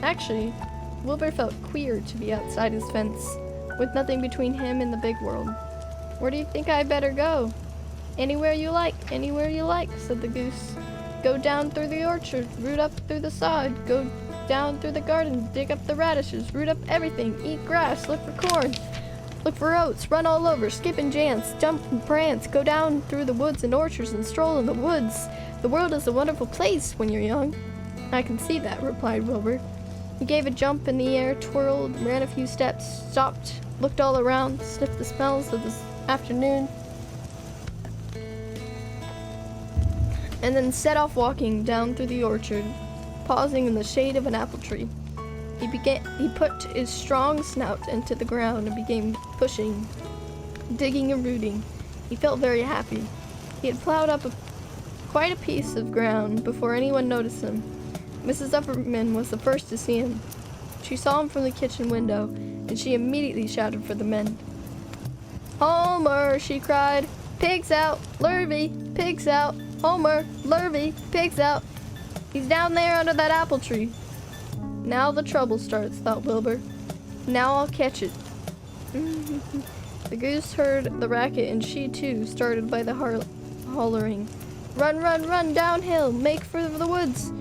Actually, Wilbur felt queer to be outside his fence, with nothing between him and the big world. Where do you think I better go? Anywhere you like, said the goose. Go down through the orchard, root up through the sod, go down through the garden, dig up the radishes, root up everything, eat grass, look for corn, look for oats, run all over, skip and dance, jump and prance, go down through the woods and orchards and stroll in the woods. The world is a wonderful place when you're young. I can see that, replied Wilbur. He gave a jump in the air, twirled, ran a few steps, stopped, looked all around, sniffed the smells of this afternoon, and then set off walking down through the orchard, pausing in the shade of an apple tree. He put his strong snout into the ground and began pushing, digging and rooting. He felt very happy. He had plowed up quite a piece of ground before anyone noticed him. Mrs. Upperman was the first to see him. She saw him from the kitchen window, and she immediately shouted for the men. Homer, she cried. Pigs out, Lurvy, pigs out. Homer, Lurvy, pigs out. He's down there under that apple tree. Now the trouble starts, thought Wilbur. Now I'll catch it. The goose heard the racket, and she too started by the hollering. Run, run, run downhill, make for the woods.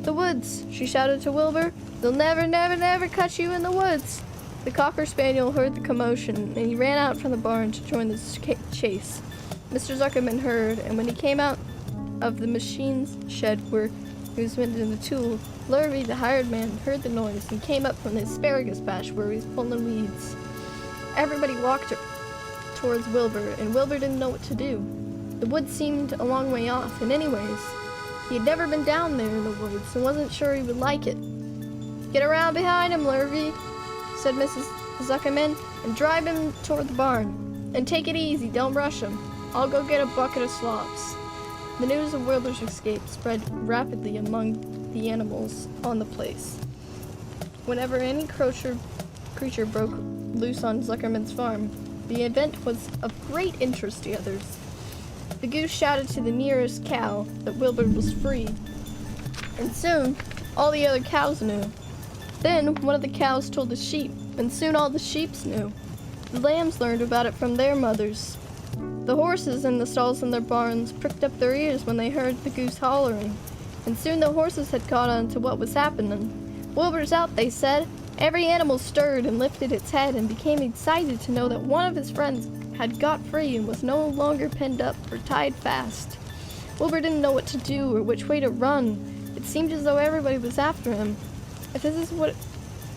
The woods, she shouted to Wilbur. They'll never, never, never catch you in the woods. The Cocker Spaniel heard the commotion, and he ran out from the barn to join the chase. Mr. Zuckerman heard, and when he came out of the machine's shed where he was mending the tool, Lurvy, the hired man, heard the noise and came up from the asparagus patch where he was pulling weeds. Everybody walked towards Wilbur, and Wilbur didn't know what to do. The woods seemed a long way off, and anyways, he had never been down there in the woods and wasn't sure he would like it. Get around behind him, Lurvy, said Mrs. Zuckerman, and drive him toward the barn. And take it easy, don't rush him. I'll go get a bucket of slops. The news of Wilbur's escape spread rapidly among the animals on the place. Whenever any creature broke loose on Zuckerman's farm, the event was of great interest to others. The goose shouted to the nearest cow that Wilbur was free, and soon all the other cows knew. Then one of the cows told the sheep, and soon all the sheep knew. The lambs learned about it from their mothers. The horses in the stalls in their barns pricked up their ears when they heard the goose hollering, and soon the horses had caught on to what was happening. Wilbur's out, they said. Every animal stirred and lifted its head and became excited to know that one of his friends had got free and was no longer penned up or tied fast. Wilbur didn't know what to do or which way to run. It seemed as though everybody was after him. If this is what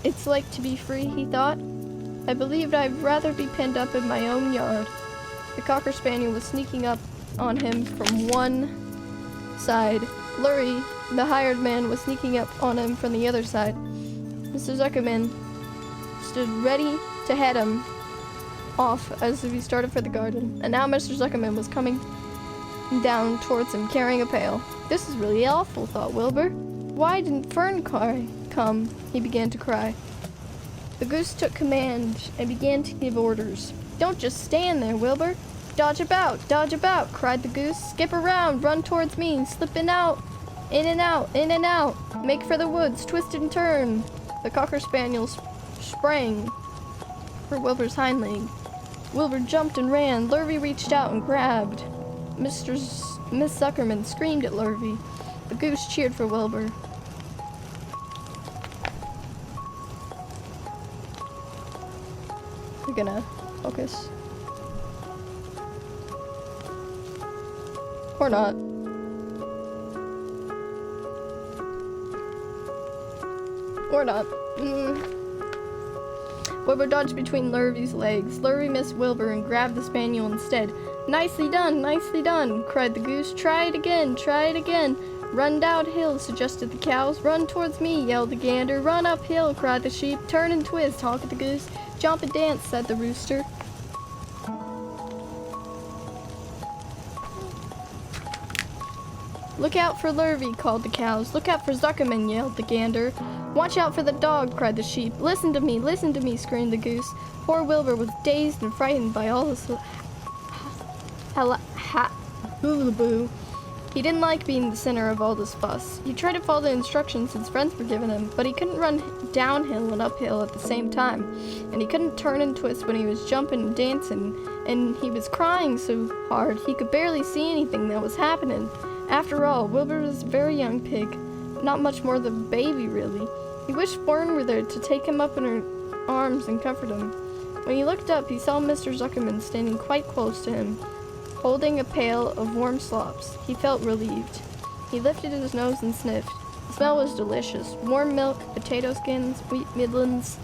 it's like to be free, he thought, I believed I'd rather be penned up in my own yard. The Cocker Spaniel was sneaking up on him from one side. Lurry, the hired man, was sneaking up on him from the other side. Mr. Zuckerman stood ready to head him off as he started for the garden, and now Mr. Zuckerman was coming down towards him carrying a pail. This is really awful, thought Wilbur. Why didn't Fern come? He began to cry. The goose took command and began to give orders. Don't just stand there, Wilbur. Dodge about, cried the goose. Skip around, run towards me, slip in and out, in and out. Make for the woods, twist and turn. The Cocker Spaniel sprang for Wilbur's hind leg. Wilbur jumped and ran. Lurvy reached out and grabbed. Miss Zuckerman screamed at Lurvy. The goose cheered for Wilbur. We're gonna focus. Or not. Or not. Wilbur dodged between Lurvy's legs. Lurvy missed Wilbur and grabbed the spaniel instead. Nicely done, cried the goose. Try it again. Run downhill, suggested the cows. Run towards me, yelled the gander. Run uphill, cried the sheep. Turn and twist, honked the goose. Jump and dance, said the rooster. Look out for Lurvy, called the cows. Look out for Zuckerman, yelled the gander. Watch out for the dog, cried the sheep. Listen to me, screamed the goose. Poor Wilbur was dazed and frightened by all this hullabaloo. He didn't like being the center of all this fuss. He tried to follow the instructions his friends were giving him, but he couldn't run downhill and uphill at the same time, and he couldn't turn and twist when he was jumping and dancing, and he was crying so hard he could barely see anything that was happening. After all, Wilbur was a very young pig, not much more than a baby, really. He wished Fern were there to take him up in her arms and comfort him. When he looked up, he saw Mr. Zuckerman standing quite close to him, holding a pail of warm slops. He felt relieved. He lifted his nose and sniffed. The smell was delicious. Warm milk, potato skins, wheat midlands,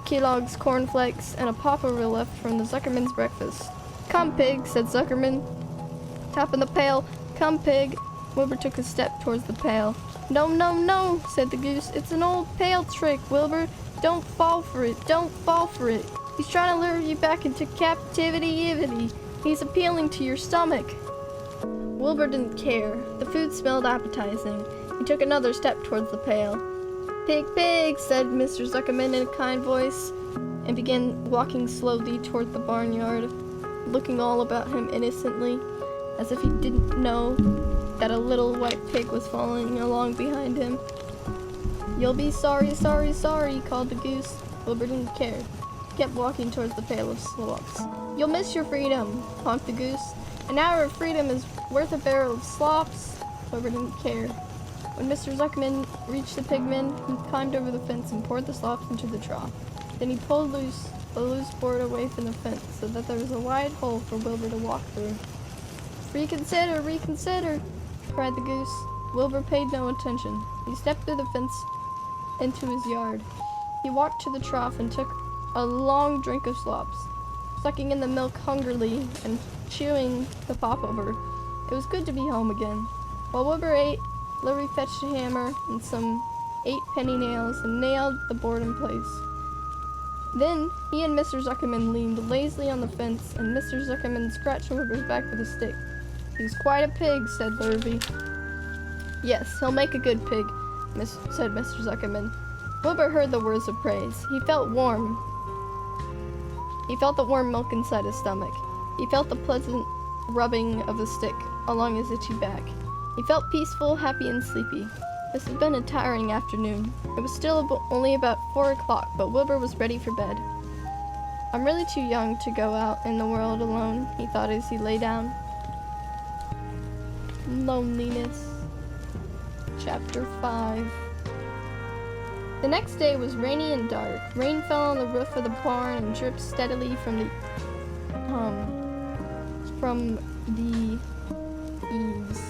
Kellogg's cornflakes, and a papa were left from the Zuckerman's breakfast. Come, pig, said Zuckerman, tapping the pail. Come, pig. Wilbur took a step towards the pail. No, said the goose. It's an old pail trick, Wilbur. Don't fall for it. He's trying to lure you back into captivity. He's appealing to your stomach. Wilbur didn't care. The food smelled appetizing. He took another step towards the pail. Pig, said Mr. Zuckerman in a kind voice, and began walking slowly toward the barnyard, looking all about him innocently, as if he didn't know that a little white pig was following along behind him. You'll be sorry, called the goose. Wilbur didn't care. He kept walking towards the pail of slops. You'll miss your freedom, honked the goose. An hour of freedom is worth a barrel of slops. Wilbur didn't care. When Mr. Zuckerman reached the pigman, he climbed over the fence and poured the slops into the trough. Then he pulled the loose board away from the fence so that there was a wide hole for Wilbur to walk through. "Reconsider, reconsider," cried the goose. Wilbur paid no attention. He stepped through the fence into his yard. He walked to the trough and took a long drink of slops, sucking in the milk hungrily and chewing the popover. It was good to be home again. While Wilbur ate, Lurvy fetched a hammer and some 8 penny nails and nailed the board in place. Then he and Mr. Zuckerman leaned lazily on the fence, and Mr. Zuckerman scratched Wilbur's back with a stick. "He's quite a pig," said Lurvy. "Yes, he'll make a good pig," said Mr. Zuckerman. Wilbur heard the words of praise. He felt warm. He felt the warm milk inside his stomach. He felt the pleasant rubbing of the stick along his itchy back. He felt peaceful, happy, and sleepy. This had been a tiring afternoon. It was still only about 4 o'clock, but Wilbur was ready for bed. "I'm really too young to go out in the world alone," he thought as he lay down. Loneliness. Chapter 5. The next day was rainy and dark. Rain fell on the roof of the barn and dripped steadily from the eaves.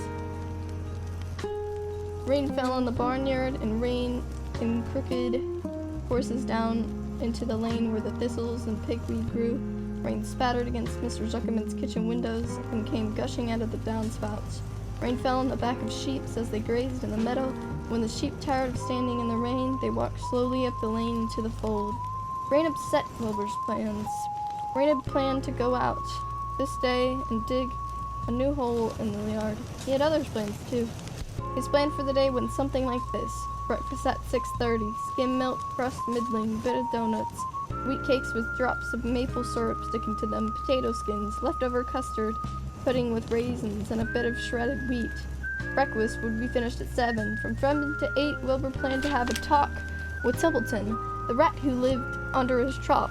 Rain fell on the barnyard and rain in crooked courses down into the lane where the thistles and pigweed grew. Rain spattered against Mr. Zuckerman's kitchen windows and came gushing out of the downspouts. Rain fell on the back of sheep as they grazed in the meadow. When the sheep tired of standing in the rain, they walked slowly up the lane into the fold. Rain upset Wilbur's plans. Rain had planned to go out this day and dig a new hole in the yard. He had other plans too. His plan for the day went something like this. Breakfast at 6:30, skim milk, crust middling, bit of donuts, wheat cakes with drops of maple syrup sticking to them, potato skins, leftover custard, pudding with raisins, and a bit of shredded wheat. Breakfast would be finished at 7. From 7 to 8, Wilbur planned to have a talk with Templeton, the rat who lived under his trough.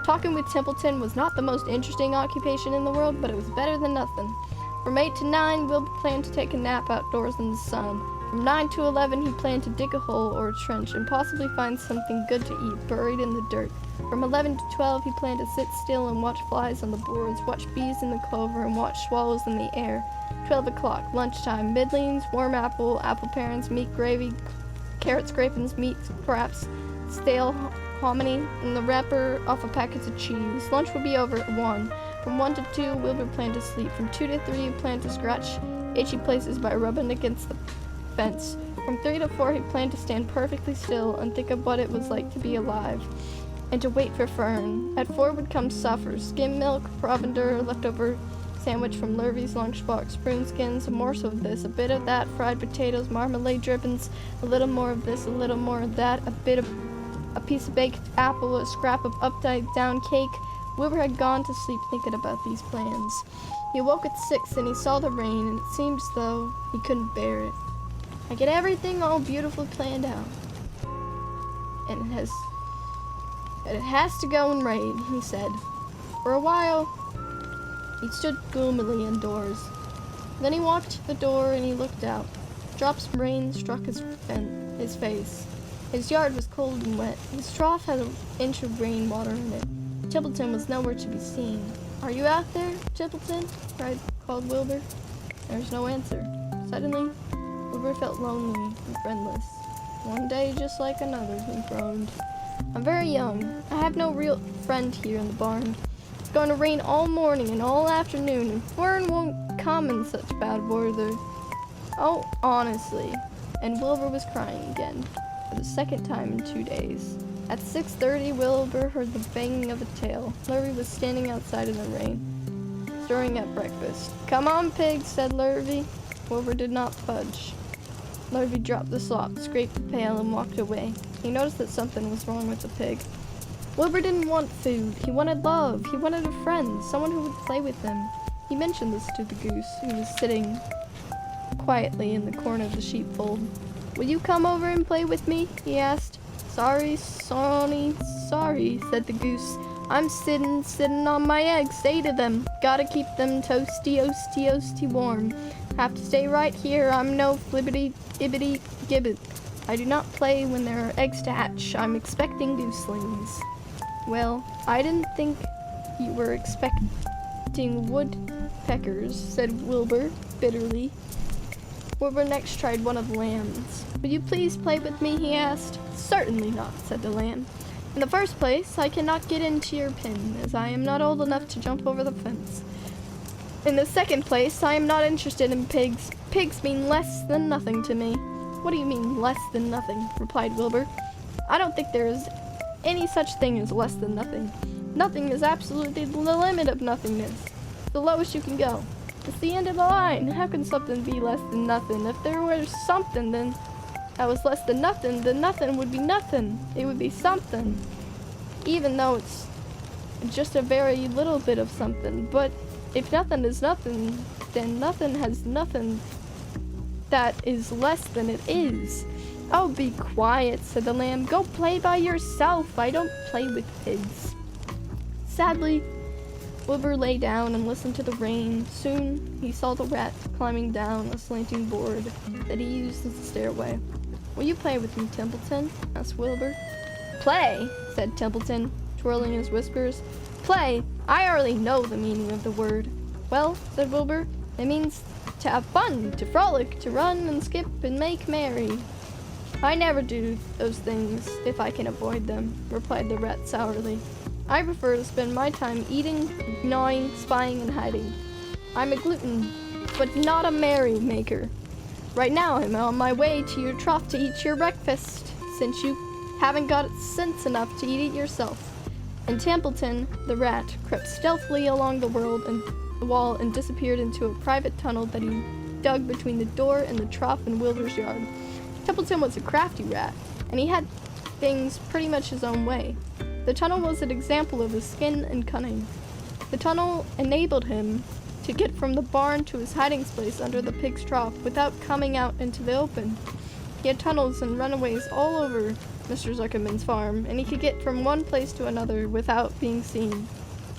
Talking with Templeton was not the most interesting occupation in the world, but it was better than nothing. From 8 to 9, Wilbur planned to take a nap outdoors in the sun. From 9 to 11, he planned to dig a hole or a trench and possibly find something good to eat buried in the dirt. From 11 to 12, he planned to sit still and watch flies on the boards, watch bees in the clover, and watch swallows in the air. 12 o'clock, lunchtime, middlings, warm apple, apple parents, meat gravy, carrot scrapings, meat scraps, stale hominy, and the wrapper off a packet of cheese. Lunch would be over at 1. From 1 to 2, Wilbur planned to sleep. From 2 to 3, he planned to scratch itchy places by rubbing against the fence. From 3 to 4, he planned to stand perfectly still and think of what it was like to be alive, and to wait for Fern. At 4 would come supper: skim milk, provender, leftover sandwich from Lurvy's lunchbox, prune skins, a morsel of this, a bit of that, fried potatoes, marmalade drippings, a little more of this, a little more of that, a piece of baked apple, a scrap of upside down cake. Wilbur had gone to sleep thinking about these plans. He awoke at 6 and he saw the rain, and it seemed as though he couldn't bear it. "I get everything all beautifully planned out, and it has to go and rain," he said. For a while, he stood gloomily indoors. Then he walked to the door and he looked out. Drops of rain struck his face. His yard was cold and wet. His trough had an inch of rainwater in it. Templeton was nowhere to be seen. "Are you out there, Templeton?" called Wilbur. There was no answer. Suddenly, Wilbur felt lonely and friendless. "One day just like another," he groaned. "I'm very young. I have no real friend here in the barn. It's going to rain all morning and all afternoon, and Fern won't come in such bad weather. Oh, honestly." And Wilbur was crying again, for the second time in 2 days. At 6:30, Wilbur heard the banging of a tail. Lurvy was standing outside in the rain, stirring up breakfast. "Come on, pig," said Lurvy. Wilbur did not budge. Lurvy dropped the slop, scraped the pail, and walked away. He noticed that something was wrong with the pig. Wilbur didn't want food. He wanted love. He wanted a friend, someone who would play with him. He mentioned this to the goose, who was sitting quietly in the corner of the sheepfold. "Will you come over and play with me?" he asked. Sorry, said the goose. "I'm sitting on my eggs, 8 of them. Gotta keep them toasty warm. Have to stay right here. I'm no flibbity ibbity gibbet. I do not play when there are eggs to hatch. I'm expecting gooselings. Well, I didn't think you were expecting woodpeckers, said Wilbur bitterly. Wilbur next tried one of the lambs. Will you please play with me, he asked. Certainly not, said the lamb. In the first place, I cannot get into your pen, as I am not old enough to jump over the fence. In the second place, I am not interested in pigs. Pigs mean less than nothing to me. What do you mean, less than nothing? Replied Wilbur. I don't think there is any such thing as less than nothing. Nothing is absolutely the limit of nothingness. The lowest you can go. It's the end of the line. How can something be less than nothing? If there were something then that was less than nothing, then nothing would be nothing. It would be something. Even though it's just a very little bit of something. But if nothing is nothing, then nothing has nothing that is less than it is. Oh, be quiet, said the lamb. Go play by yourself. I don't play with pigs. Sadly, Wilbur lay down and listened to the rain. Soon, he saw the rat climbing down a slanting board that he used as a stairway. Will you play with me, Templeton? Asked Wilbur. Play, said Templeton, twirling his whiskers. Play? I already know the meaning of the word. Well, said Wilbur, it means to have fun, to frolic, to run and skip and make merry. I never do those things if I can avoid them, replied the rat sourly. I prefer to spend my time eating, gnawing, spying, and hiding. I'm a glutton, but not a merrymaker. Right now I'm on my way to your trough to eat your breakfast, since you haven't got sense enough to eat it yourself. And Templeton, the rat, crept stealthily along the wall and disappeared into a private tunnel that he dug between the door and the trough in Wilbur's yard. Templeton was a crafty rat, and he had things pretty much his own way. The tunnel was an example of his skill and cunning. The tunnel enabled him to get from the barn to his hiding place under the pig's trough without coming out into the open. He had tunnels and runaways all over Mr. Zuckerman's farm, and he could get from one place to another without being seen.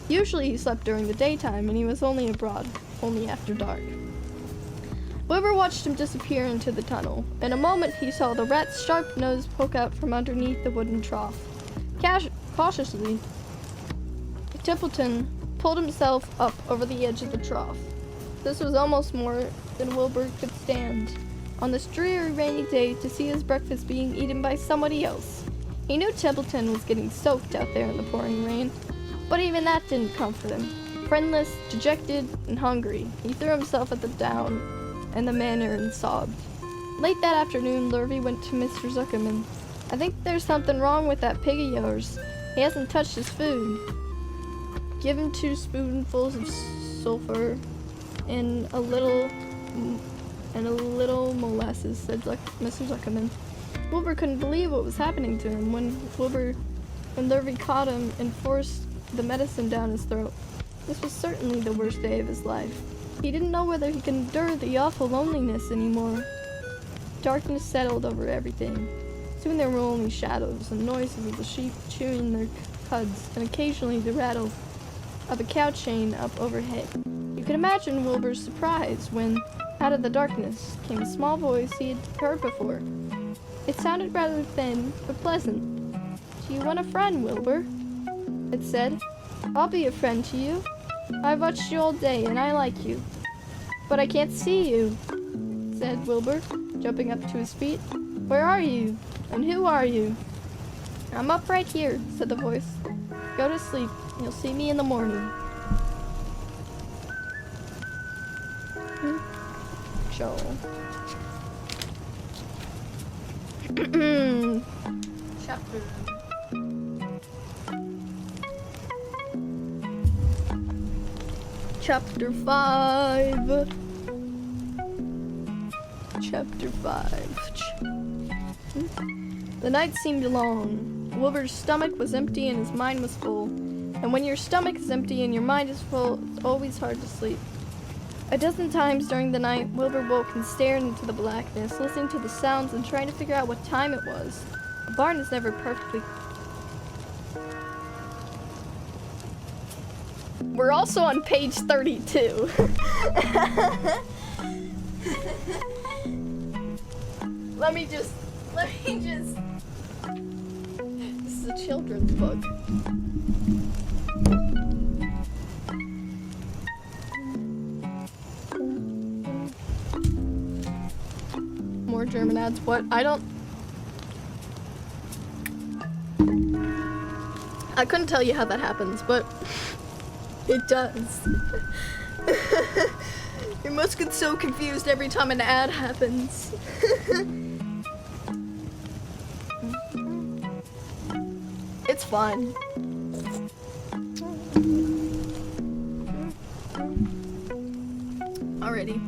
Usually he slept during the daytime, and he was only abroad, only after dark. Wilbur watched him disappear into the tunnel. In a moment he saw the rat's sharp nose poke out from underneath the wooden trough. Cautiously, Templeton pulled himself up over the edge of the trough. This was almost more than Wilbur could stand. On this dreary rainy day, to see his breakfast being eaten by somebody else. He knew Templeton was getting soaked out there in the pouring rain, but even that didn't comfort him. Friendless, dejected, and hungry, he threw himself at the down and the manor and sobbed. Late that afternoon, Lurvy went to Mr. Zuckerman. I think there's something wrong with that pig of yours. He hasn't touched his food. Give him 2 spoonfuls of sulfur and a little molasses, said Mr. Zuckerman. Wilbur couldn't believe what was happening to him when Lurvy caught him and forced the medicine down his throat. This was certainly the worst day of his life. He didn't know whether he could endure the awful loneliness anymore. Darkness settled over everything. Soon there were only shadows and noises of the sheep chewing their cuds, and occasionally the rattle of a cow chain up overhead. You can imagine Wilbur's surprise when, out of the darkness, came a small voice he had heard before. It sounded rather thin, but pleasant. Do you want a friend, Wilbur? It said. I'll be a friend to you. I've watched you all day, and I like you. But I can't see you, said Wilbur, jumping up to his feet. Where are you? And who are you? I'm up right here, said the voice. Go to sleep. You'll see me in the morning. Joel. Chapter 5. Chapter 5. The night seemed long. Wilbur's stomach was empty and his mind was full. And when your stomach is empty and your mind is full, it's always hard to sleep. A dozen times during the night, Wilbur woke and stared into the blackness, listening to the sounds and trying to figure out what time it was. A barn is never perfectly... We're also on page 32. Let me just. This is a children's book. More German ads. What? I couldn't tell you how that happens, but it does. You must get so confused every time an ad happens. It's fun. Alrighty.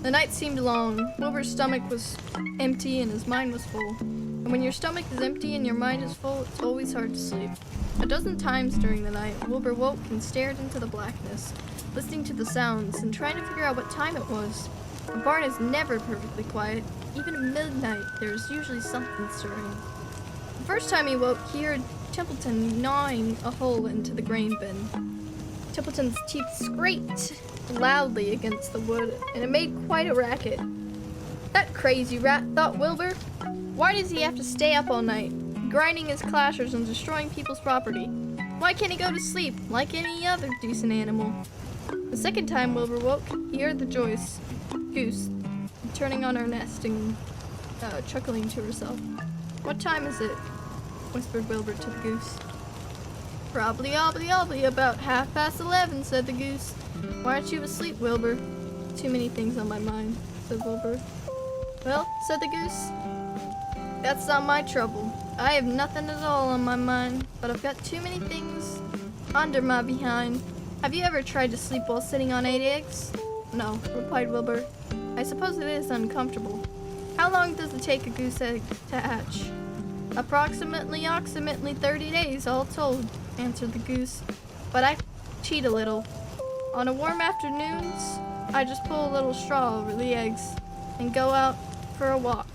The night seemed long. Wilbur's stomach was empty and his mind was full. And when your stomach is empty and your mind is full, it's always hard to sleep. A dozen times during the night, Wilbur woke and stared into the blackness, listening to the sounds and trying to figure out what time it was. The barn is never perfectly quiet. Even at midnight, there's usually something stirring. The first time he woke, he heard Templeton gnawing a hole into the grain bin. Templeton's teeth scraped loudly against the wood, and it made quite a racket. That crazy rat, thought Wilbur. Why does he have to stay up all night, grinding his clashers and destroying people's property? Why can't he go to sleep, like any other decent animal? The second time Wilbur woke, he heard the goose turning on her nest and chuckling to herself. What time is it? Whispered Wilbur to the goose. Probably about 11:30, said the goose. Why aren't you asleep, Wilbur? Too many things on my mind, said Wilbur. Well, said the goose, that's not my trouble. I have nothing at all on my mind, but I've got too many things under my behind. Have you ever tried to sleep while sitting on 8 eggs? No, replied Wilbur. I suppose it is uncomfortable. How long does it take a goose egg to hatch? Approximately 30 days, all told, answered the goose. But I cheat a little. On a warm afternoons, I just pull a little straw over the eggs and go out for a walk.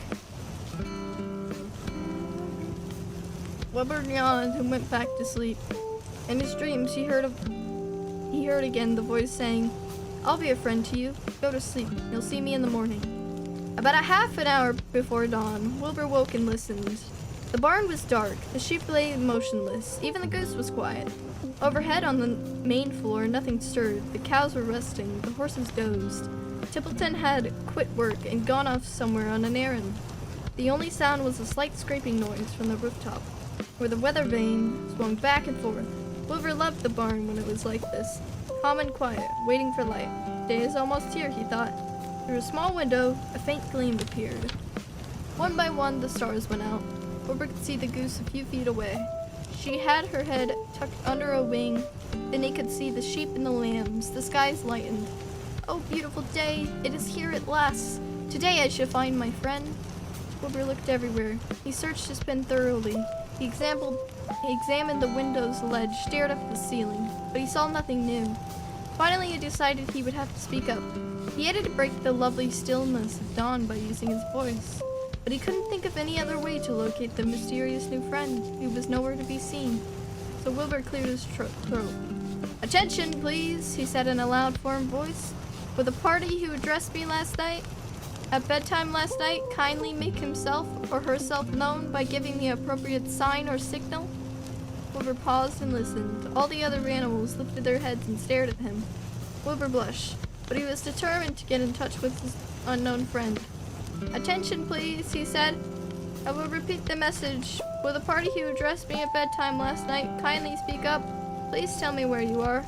Wilbur yawned and went back to sleep. In his dreams, he heard again the voice saying, I'll be a friend to you. Go to sleep. You'll see me in the morning. About a half an hour before dawn, Wilbur woke and listened. The barn was dark. The sheep lay motionless. Even the goose was quiet. Overhead on the main floor, nothing stirred. The cows were resting. The horses dozed. Templeton had quit work and gone off somewhere on an errand. The only sound was a slight scraping noise from the rooftop, where the weather vane swung back and forth. Wilbur loved the barn when it was like this, calm and quiet, waiting for light. Day is almost here, he thought. Through a small window, a faint gleam appeared. One by one, the stars went out. Wilbur could see the goose a few feet away. She had her head tucked under a wing. Then he could see the sheep and the lambs. The skies lightened. Oh, beautiful day! It is here at last! Today I shall find my friend. Wilbur looked everywhere. He searched his pen thoroughly. He examined the window's ledge, stared up at the ceiling, but he saw nothing new. Finally, he decided he would have to speak up. He hated to break the lovely stillness of dawn by using his voice, but he couldn't think of any other way to locate the mysterious new friend, who was nowhere to be seen. So Wilbur cleared his throat. Attention, please, he said in a loud, firm voice. Will the party who addressed me at bedtime last night kindly make himself or herself known by giving the appropriate sign or signal? Wilbur paused and listened. All the other animals lifted their heads and stared at him. Wilbur blushed, but he was determined to get in touch with his unknown friend. Attention, please, he said. I will repeat the message. Will the party who addressed me at bedtime last night kindly speak up? Please tell me where you are,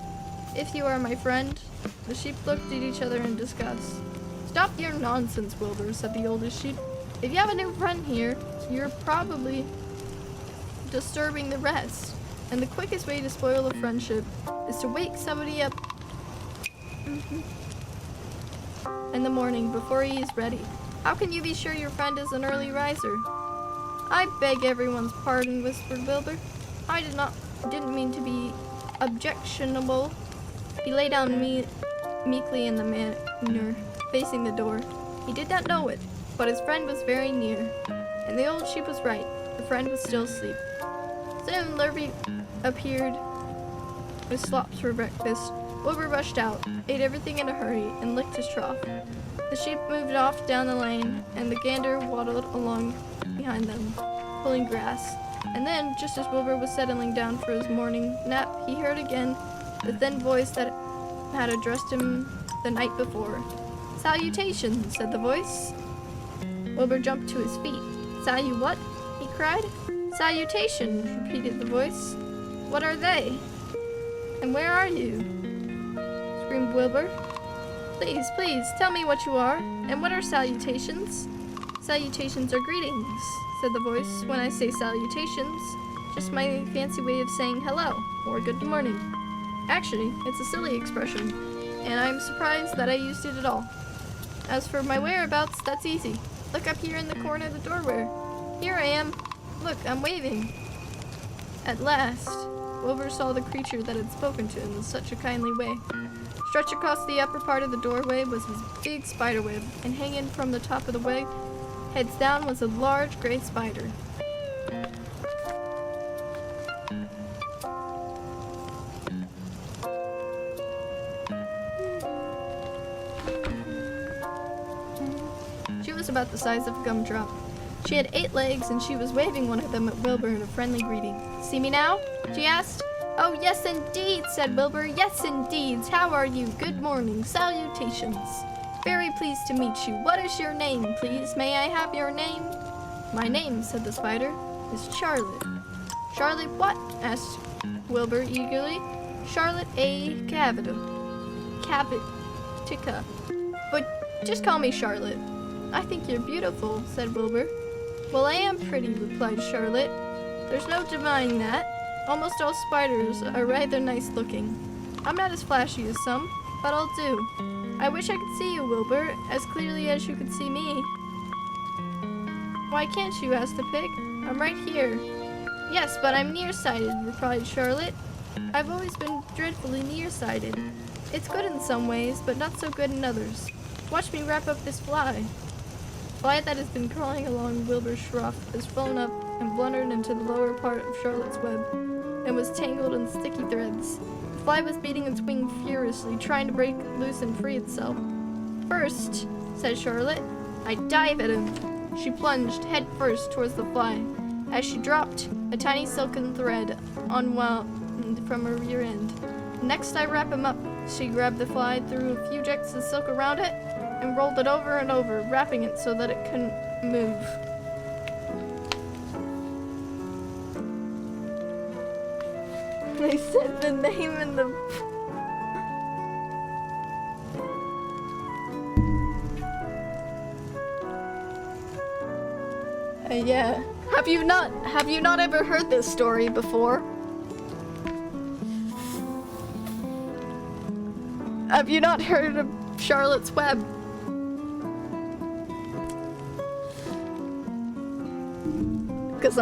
if you are my friend. The sheep looked at each other in disgust. Stop your nonsense, Wilbur, said the oldest sheep. If you have a new friend here, you're probably disturbing the rest. And the quickest way to spoil a friendship is to wake somebody up in the morning before he is ready. How can you be sure your friend is an early riser? I beg everyone's pardon, whispered Wilbur. I didn't mean to be objectionable. He lay down meekly in the manor, facing the door. He did not know it, but his friend was very near, and the old sheep was right. The friend was still asleep. Soon Lurvy appeared with slops for breakfast. Wilbur rushed out, ate everything in a hurry, and licked his trough. The sheep moved off down the lane, and the gander waddled along behind them, pulling grass. And then, just as Wilbur was settling down for his morning nap, he heard again the thin voice that had addressed him the night before. "Salutations," said the voice. Wilbur jumped to his feet. "Salu what?" he cried. "Salutations," repeated the voice. "What are they? And where are you?" screamed Wilbur. "Please, please, tell me what you are, and what are salutations?" "Salutations are greetings," said the voice. "When I say salutations, just my fancy way of saying hello, or good morning. Actually, it's a silly expression, and I'm surprised that I used it at all. As for my whereabouts, that's easy. Look up here in the corner of the doorway. Here I am. Look, I'm waving." At last, Wilbur saw the creature that had spoken to him in such a kindly way. Stretched across the upper part of the doorway was his big spider web, and hanging from the top of the web, heads down, was a large gray spider. She was about the size of a gumdrop. She had 8 legs, and she was waving one of them at Wilbur in a friendly greeting. "See me now?" she asked. "Oh, yes, indeed," said Wilbur. "Yes, indeed. How are you? Good morning. Salutations. Very pleased to meet you. What is your name, please? May I have your name?" "My name," said the spider, "is Charlotte." "Charlotte what?" asked Wilbur eagerly. "Charlotte A. Capitica. But just call me Charlotte." "I think you're beautiful," said Wilbur. "Well, I am pretty," replied Charlotte. "There's no denying that. Almost all spiders are rather nice looking. I'm not as flashy as some, but I'll do. I wish I could see you, Wilbur, as clearly as you could see me." "Why can't you?" asked the pig. "I'm right here." "Yes, but I'm nearsighted," replied Charlotte. "I've always been dreadfully nearsighted. It's good in some ways, but not so good in others. Watch me wrap up this fly." The fly that has been crawling along Wilbur's trough has flown up and blundered into the lower part of Charlotte's web, and was tangled in sticky threads. The fly was beating its wing furiously, trying to break loose and free itself. "First," said Charlotte, "I dive at him." She plunged head first towards the fly. As she dropped, a tiny silken thread unwound from her rear end. "Next I wrap him up." She grabbed the fly, threw a few jets of silk around it, and rolled it over and over, wrapping it so that it couldn't move. They said the name in the... Yeah. Have you not ever heard this story before? Have you not heard of Charlotte's Web? Cause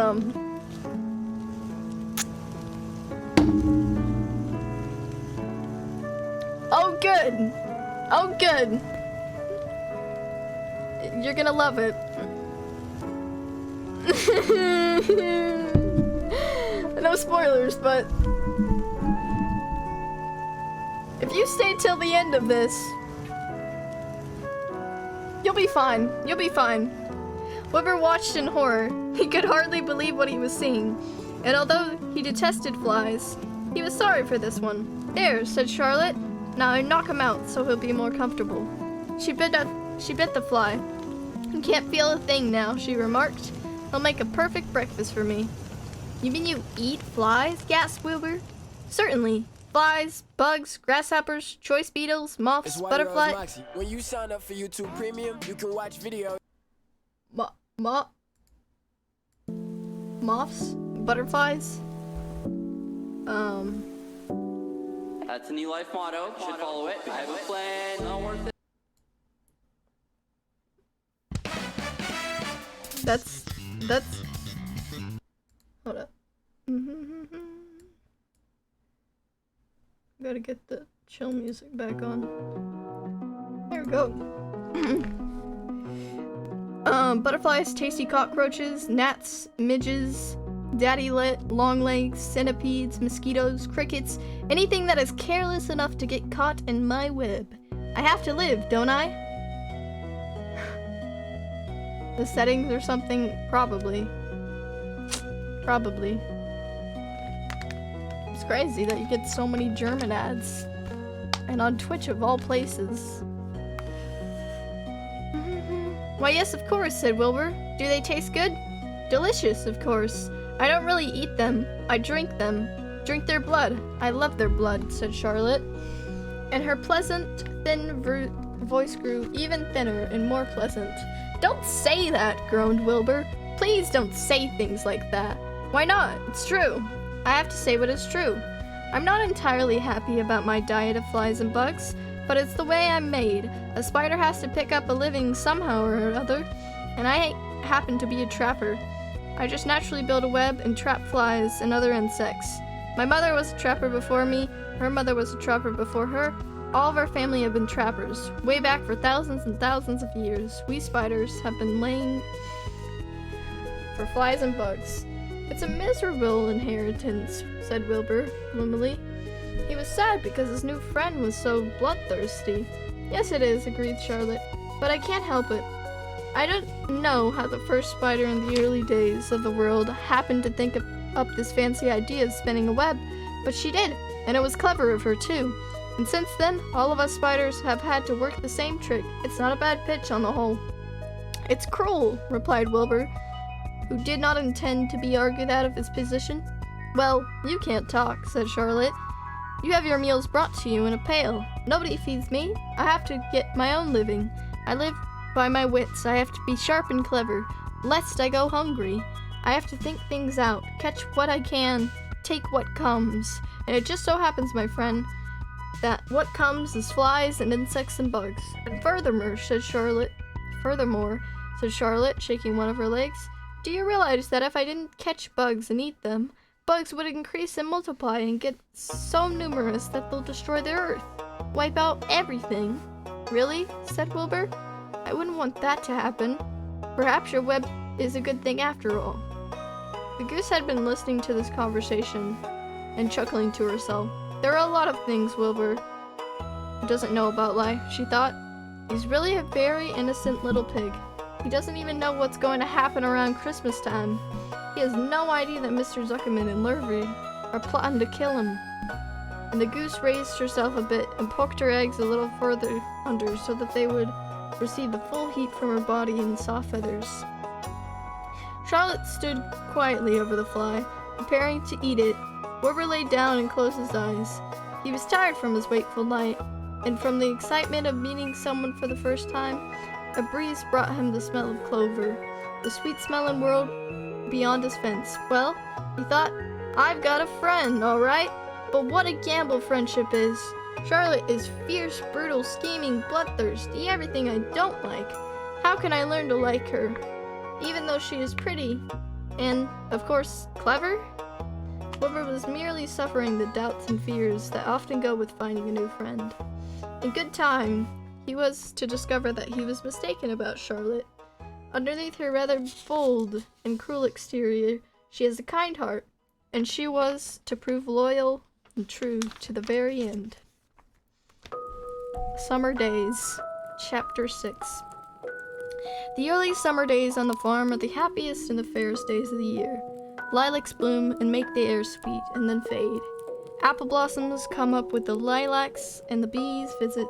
oh good! Oh good! You're gonna love it. No spoilers, but if you stay till the end of this, you'll be fine. You'll be fine. Wilbur watched in horror. He could hardly believe what he was seeing, and although he detested flies, he was sorry for this one. "There," said Charlotte. "Now I knock him out so he'll be more comfortable." She bit the fly. "He can't feel a thing now," she remarked. "He'll make a perfect breakfast for me." "You mean you eat flies?" gasped Wilbur. "Certainly. Flies, bugs, grasshoppers, choice beetles, moths, butterflies." When you sign up for YouTube Premium, you can watch videos. Moths? Butterflies? That's a new life motto. Should follow it. I have a plan. Not worth it. That's... Hold up. Gotta get the chill music back on. There we go. Butterflies, tasty cockroaches, gnats, midges, long legs, centipedes, mosquitoes, crickets, anything that is careless enough to get caught in my web. I have to live, don't I? The settings or something? Probably. Probably. It's crazy that you get so many German ads. And on Twitch of all places. Why yes, of course, said Wilbur. Do they taste good? Delicious, of course. I don't really eat them. I drink them. Drink their blood. I love their blood, said Charlotte. And her pleasant, thin voice grew even thinner and more pleasant. Don't say that, groaned Wilbur. Please don't say things like that. Why not? It's true. I have to say what is true. I'm not entirely happy about my diet of flies and bugs, but it's the way I'm made. A spider has to pick up a living somehow or other, and I happen to be a trapper. I just naturally build a web and trap flies and other insects. My mother was a trapper before me, her mother was a trapper before her. All of our family have been trappers, way back for thousands and thousands of years. We spiders have been laying for flies and bugs. It's a miserable inheritance, said Wilbur gloomily. He was sad because his new friend was so bloodthirsty. Yes, it is, agreed Charlotte, but I can't help it. I don't know how the first spider in the early days of the world happened to think up this fancy idea of spinning a web, but she did, and it was clever of her too. And since then, all of us spiders have had to work the same trick. It's not a bad pitch on the whole. It's cruel, replied Wilbur, who did not intend to be argued out of his position. Well, you can't talk, said Charlotte. You have your meals brought to you in a pail. Nobody feeds me. I have to get my own living. I live by my wits. I have to be sharp and clever, lest I go hungry. I have to think things out, catch what I can, take what comes. And it just so happens, my friend, that what comes is flies and insects and bugs. And furthermore, said Charlotte, shaking one of her legs, do you realize that if I didn't catch bugs and eat them, bugs would increase and multiply and get so numerous that they'll destroy the earth, wipe out everything? Really? Said Wilbur. I wouldn't want that to happen. Perhaps your web is a good thing after all. The goose had been listening to this conversation and chuckling to herself. There are a lot of things Wilbur doesn't know about life, she thought. He's really a very innocent little pig. He doesn't even know what's going to happen around Christmas time. He has no idea that Mr. Zuckerman and Lurvy are plotting to kill him. And the goose raised herself a bit and poked her eggs a little further under so that they would receive the full heat from her body and soft feathers. Charlotte stood quietly over the fly, preparing to eat it. Wilbur lay down and closed his eyes. He was tired from his wakeful night, and from the excitement of meeting someone for the first time, a breeze brought him the smell of clover, the sweet-smelling world beyond his fence. Well, he thought, I've got a friend, all right, but what a gamble friendship is. Charlotte is fierce, brutal, scheming, bloodthirsty, everything I don't like. How can I learn to like her, even though she is pretty and, of course, clever? Wilbur was merely suffering the doubts and fears that often go with finding a new friend. In good time, he was to discover that he was mistaken about Charlotte. Underneath her rather bold and cruel exterior, she has a kind heart, and she was to prove loyal and true to the very end. Summer Days, Chapter 6. The early summer days on the farm are the happiest and the fairest days of the year. Lilacs bloom and make the air sweet and then fade. Apple blossoms come up with the lilacs, and the bees visit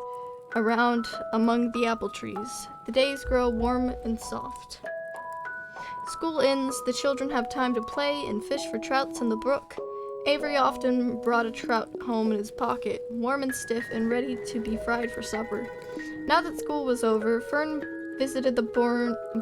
around among the apple trees. The days grow warm and soft. School ends, the children have time to play and fish for trouts in the brook. Avery often brought a trout home in his pocket, warm and stiff and ready to be fried for supper. Now that school was over, Fern visited the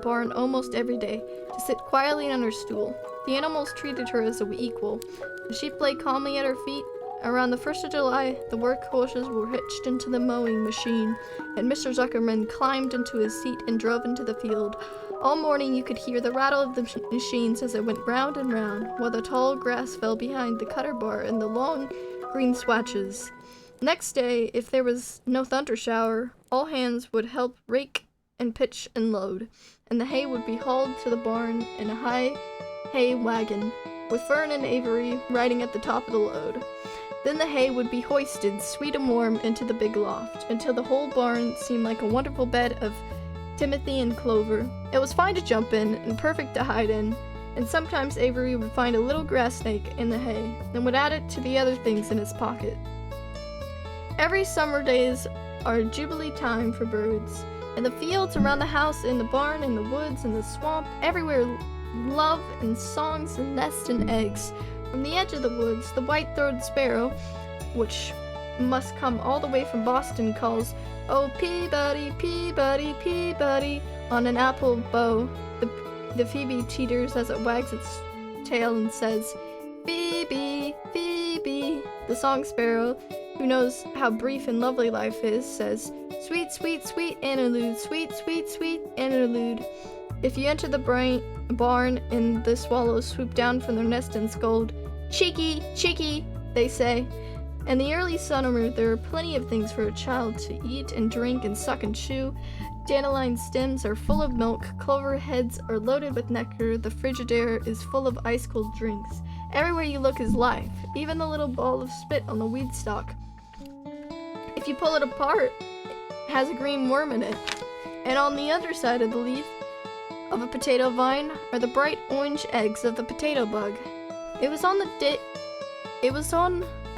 barn almost every day to sit quietly on her stool. The animals treated her as an equal. The sheep lay calmly at her feet. Around the 1st of July, the work horses were hitched into the mowing machine, and Mr. Zuckerman climbed into his seat and drove into the field. All morning you could hear the rattle of the machines as it went round and round, while the tall grass fell behind the cutter bar and the long green swatches. Next day, if there was no thunder shower, all hands would help rake and pitch and load, and the hay would be hauled to the barn in a high hay wagon. with Fern and Avery riding at the top of the load. Then the hay would be hoisted, sweet and warm, into the big loft, until the whole barn seemed like a wonderful bed of timothy and clover. It was fine to jump in, and perfect to hide in, and sometimes Avery would find a little grass snake in the hay, and would add it to the other things in his pocket. Every summer days are jubilee time for birds. In the fields, around the house, in the barn, in the woods, in the swamp, everywhere love and songs and nests and eggs. From the edge of the woods, the white-throated sparrow, which must come all the way from Boston, calls, "Oh, Peabody, Peabody, Peabody," on an apple bough. The phoebe teeters as it wags its tail and says, "Phoebe, Phoebe." The song sparrow, who knows how brief and lovely life is, says, "Sweet, sweet, sweet interlude, sweet, sweet, sweet interlude." If you enter the barn and the swallows swoop down from their nest and scold, "Cheeky, cheeky," they say. In the early summer, there are plenty of things for a child to eat and drink and suck and chew. Dandelion stems are full of milk, clover heads are loaded with nectar, the Frigidaire is full of ice-cold drinks. Everywhere you look is life, even the little ball of spit on the weed stalk. If you pull it apart, it has a green worm in it. And on the underside of the leaf of a potato vine are the bright orange eggs of the potato bug. It was on a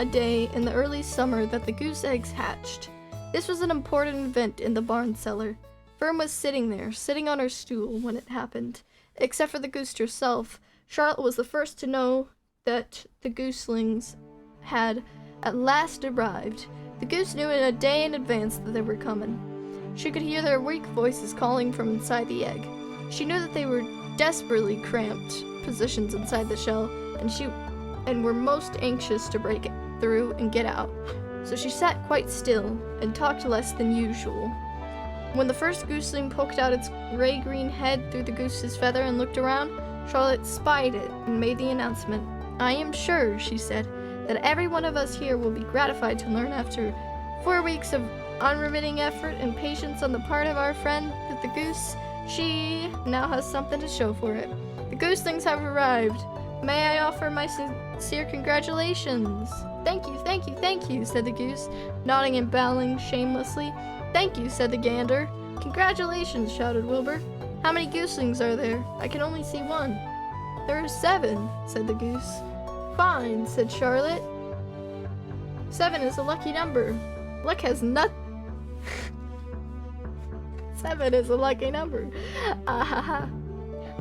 day in the early summer that the goose eggs hatched. This was an important event in the barn cellar. Fern was sitting on her stool when it happened. Except for the goose herself, Charlotte was the first to know that the gooselings had at last arrived. The goose knew in a day in advance that they were coming. She could hear their weak voices calling from inside the egg. She knew that they were desperately cramped positions inside the shell, and were most anxious to break it through and get out. So she sat quite still and talked less than usual. When the first gooseling poked out its gray-green head through the goose's feather and looked around, Charlotte spied it and made the announcement. "I am sure," she said, "that every one of us here will be gratified to learn after 4 weeks of unremitting effort and patience on the part of our friend that the goose, she now has something to show for it. The gooselings have arrived. May I offer my sincere congratulations?" "Thank you, thank you, thank you," said the goose, nodding and bowing shamelessly. "Thank you," said the gander. "Congratulations," shouted Wilbur. "How many gooselings are there? I can only see one." "There are 7," said the goose. "Fine," said Charlotte. 7 is a lucky number. Luck has 7 is a lucky number. Ah ha ha.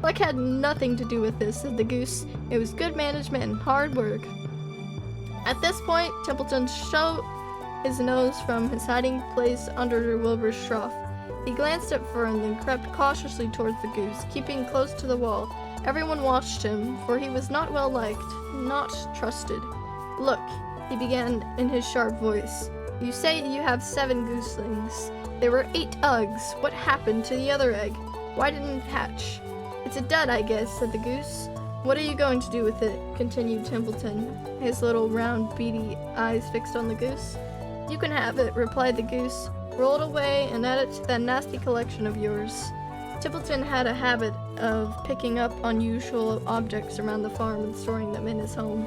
Luck had nothing to do with this, said the goose. It was good management and hard work. At this point, Templeton showed his nose from his hiding place under Wilbur's trough. He glanced at Fern, then crept cautiously towards the goose, keeping close to the wall. Everyone watched him, for he was not well liked, not trusted. "Look," he began in his sharp voice. "You say you have 7 gooselings. There were 8 eggs. What happened to the other egg? Why didn't it hatch?" "It's a dud, I guess," said the goose. "What are you going to do with it?" continued Templeton, his little round beady eyes fixed on the goose. "You can have it," replied the goose. "Roll it away and add it to that nasty collection of yours." Templeton had a habit of picking up unusual objects around the farm and storing them in his home.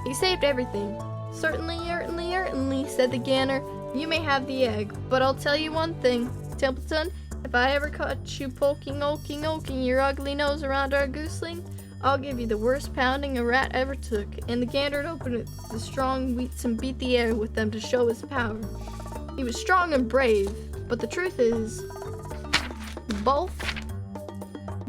He saved everything. "Certainly, certainly," said the gander. "You may have the egg, but I'll tell you one thing, Templeton. If I ever caught you poking your ugly nose around our gooseling, I'll give you the worst pounding a rat ever took." And the gander opened the strong wheats and beat the air with them to show his power. He was strong and brave, but the truth is, both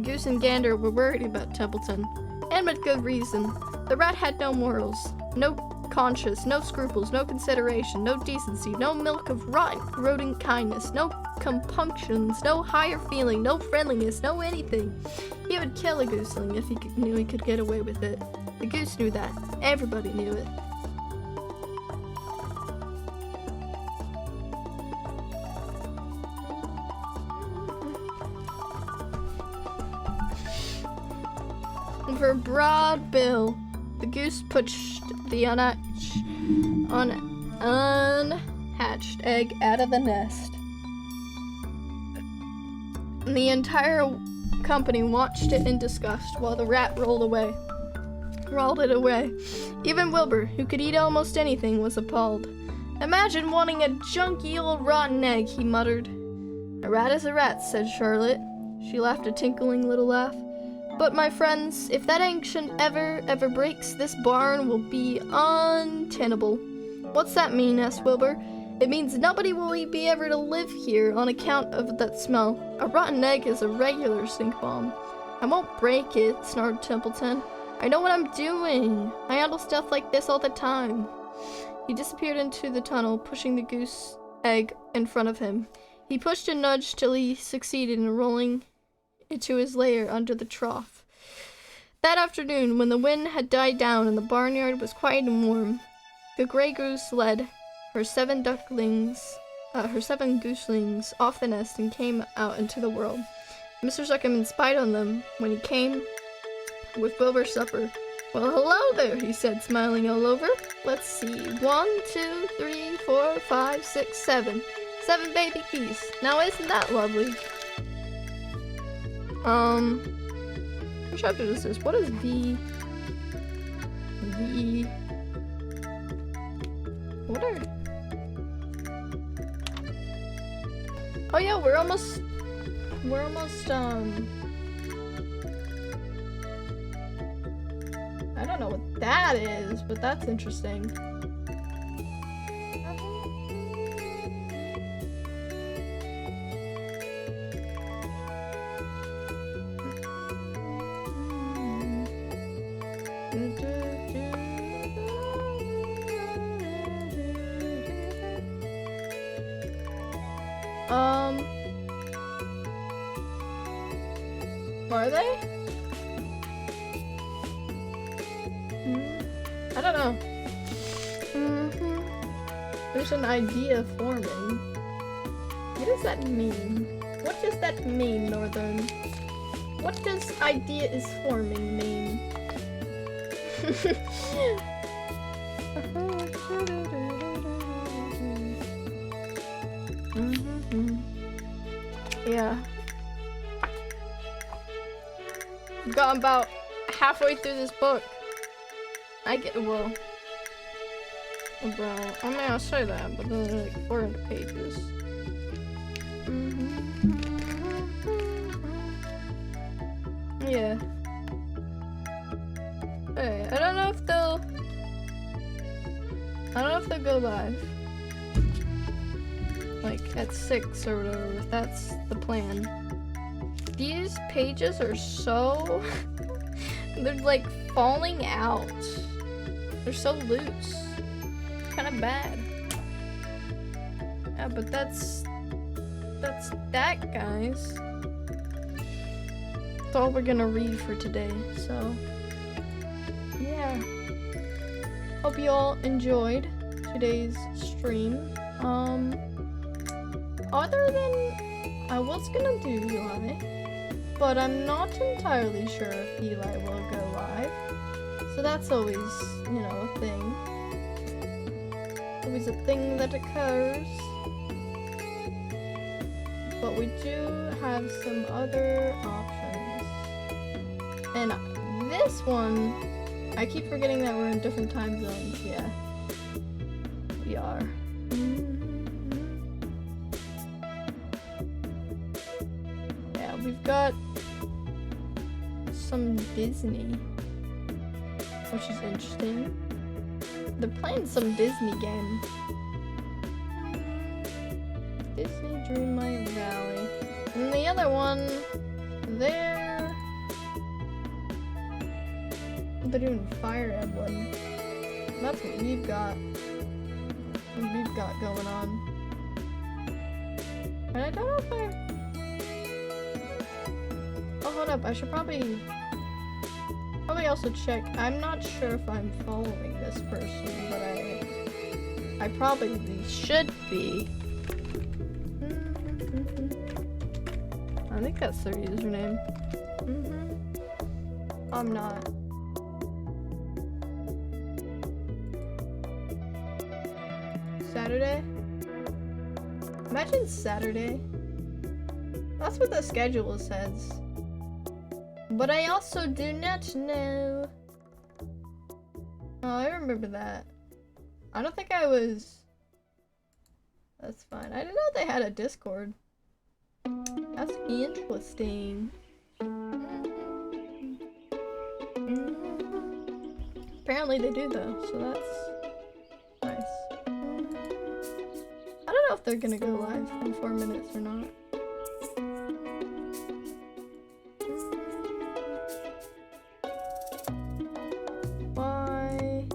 goose and gander were worried about Templeton, and with good reason. The rat had no morals, no conscience, no scruples, no consideration, no decency, no milk of rotten rodent kindness, no compunctions, no higher feeling, no friendliness, no anything. He would kill a gooseling if he knew he could get away with it. The goose knew that. Everybody knew it. With her broad bill, the goose pushed the unhatched egg out of the nest. The entire company watched it in disgust while the rat rolled away. rolled it away. Even Wilbur, who could eat almost anything, was appalled. "Imagine wanting a junky old rotten egg," he muttered. "A rat is a rat," said Charlotte. She laughed a tinkling little laugh. "But my friends, if that egg ever breaks, this barn will be untenable." "What's that mean?" asked Wilbur. "It means nobody will be able to live here on account of that smell. A rotten egg is a regular stink bomb." "I won't break it," snarled Templeton. "I know what I'm doing. I handle stuff like this all the time." He disappeared into the tunnel, pushing the goose egg in front of him. He pushed and nudged till he succeeded in rolling into his lair under the trough. That afternoon, when the wind had died down and the barnyard was quiet and warm, the gray goose led her seven gooselings off the nest and came out into the world. Mr. Zuckerman spied on them when he came with Wilbur's supper. "Well, hello there," he said, smiling all over. "Let's see. 1, 2, 3, 4, 5, 6, 7. 7 baby geese. Now isn't that lovely?" Which chapter is this? What is what are... Oh yeah, we're almost, I don't know what that is, but that's interesting. Are they? I don't know. There's an idea forming. What does that mean? What does that mean, Northern? What does idea is forming mean? Yeah. I've gotten about halfway through this book. Well, I mean, I'll say that, but then there's like 400 pages. Yeah. Hey, I don't know if they'll go live. Like, at 6 or whatever, if that's the plan. These pages are so... they're like falling out. They're so loose. Kind of bad. Yeah, but that's that, guys. That's all we're gonna read for today, so yeah. Hope you all enjoyed today's stream. Other than I was gonna do Eli, but I'm not entirely sure if Eli will go live. So that's always, you know, a thing. Always a thing that occurs. But we do have some other options. And this one, I keep forgetting that we're in different time zones. Yeah. We are. Yeah, we've got some Disney, which is interesting. They're playing some Disney game. Disney Dreamlight Valley. And the other one, they're doing Fire Emblem. That's what we've got. Going on. And I don't know if oh, hold up. I should probably also check. I'm not sure if I'm following this person, but I probably should be. I think that's their username. I'm not. Saturday? Imagine Saturday. That's what the schedule says. But I also do not know Oh, I remember that. I don't think I was... That's fine. I didn't know they had a Discord. That's interesting. Apparently they do though, so that's nice. I don't know if they're gonna go live in 4 minutes or not. Why?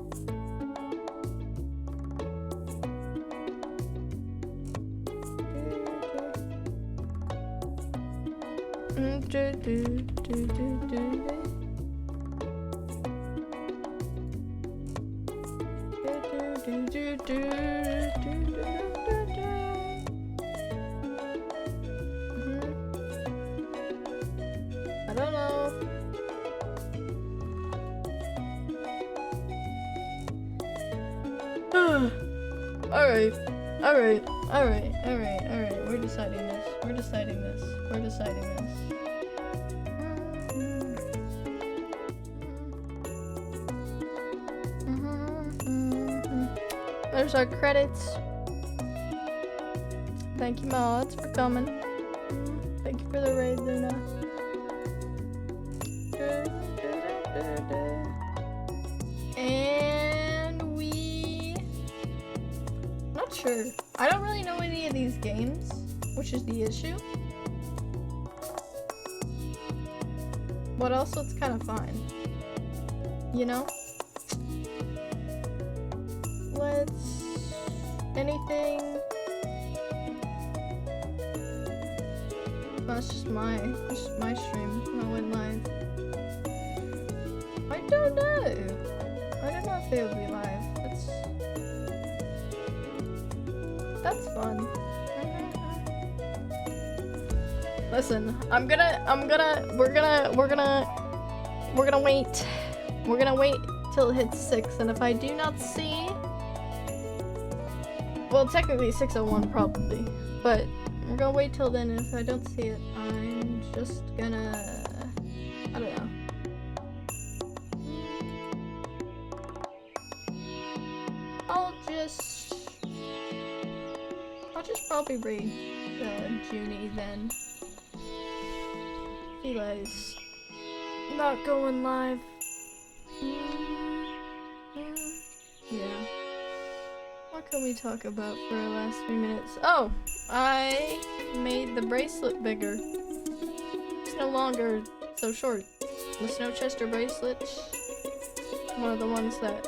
I don't know. Alright. We're deciding this. We're deciding this. There's our credits. Thank you, mods, for coming. Thank you for the raid, Luna. And not sure. I don't really know any of these games, which is the issue. But also it's kind of fine. You know? Anything? That's just my stream. I went live. I don't know. I don't know if they would be live. That's fun. Listen, we're gonna wait. We're gonna wait till it hits 6, and if I do not see, well, technically 6:01 probably, but we're gonna wait till then, and if I don't see it, I'm just gonna, I don't know. I'll just probably raid Junie then. Eli's not going live. Yeah. What can we talk about for our last few minutes? Oh, I made the bracelet bigger. It's no longer so short. The Snowchester bracelet, one of the ones that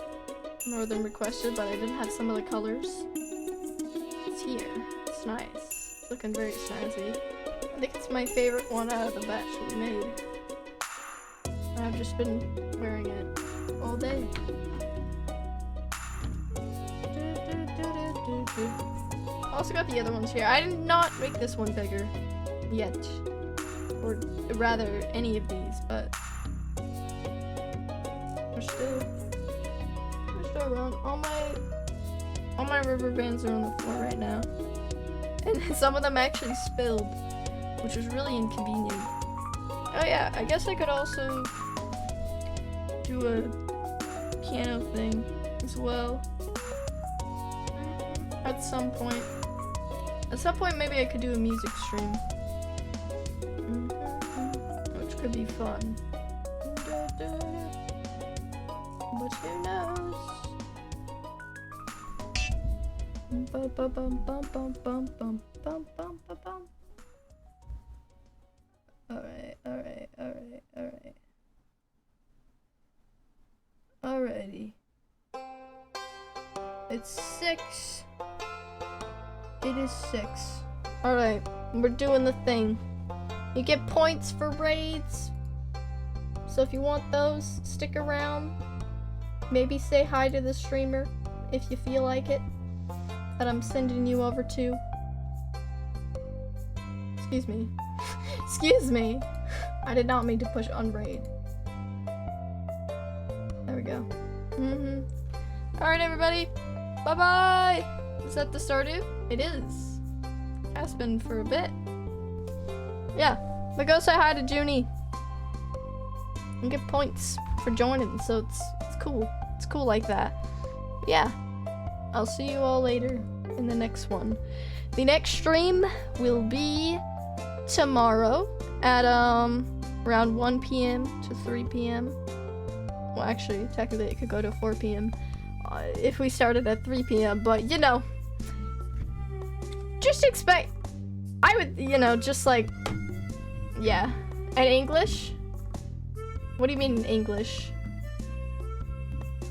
Northern requested, but I didn't have some of the colors. It's here. It's nice. It's looking very snazzy. I think it's my favorite one out of the batch we made. I've just been wearing it all day. I also got the other ones here. I did not make this one bigger yet, or rather any of these, but we're still around. All my rubber bands are on the floor right now, and some of them actually spilled, which was really inconvenient. Oh yeah, I guess I could also do a piano thing as well. At some point. Maybe I could do a music stream. Which could be fun. But who knows? Alrighty. It's 6. It is 6. Alright, we're doing the thing. You get points for raids. So if you want those, stick around. Maybe say hi to the streamer if you feel like it, that I'm sending you over to. Excuse me. Excuse me. I did not mean to push unraid. There we go. Alright, everybody. Bye-bye! Is that the Stardew? It is. Has been for a bit. Yeah, but go say hi to Junie. And get points for joining, so it's cool. It's it's cool like that. Yeah, I'll see you all later in the next one. The next stream will be tomorrow at around 1 p.m. to 3 p.m. Well, actually, technically it could go to 4 p.m. If we started at 3 p.m. But you know, just expect. I would, you know, just like, yeah. And English? What do you mean in English?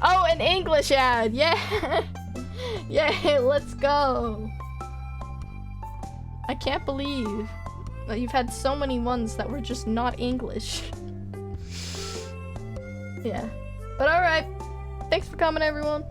Oh, an English ad! Yeah! Yeah, let's go! I can't believe that you've had so many ones that were just not English. Yeah. But alright. Thanks for coming, everyone.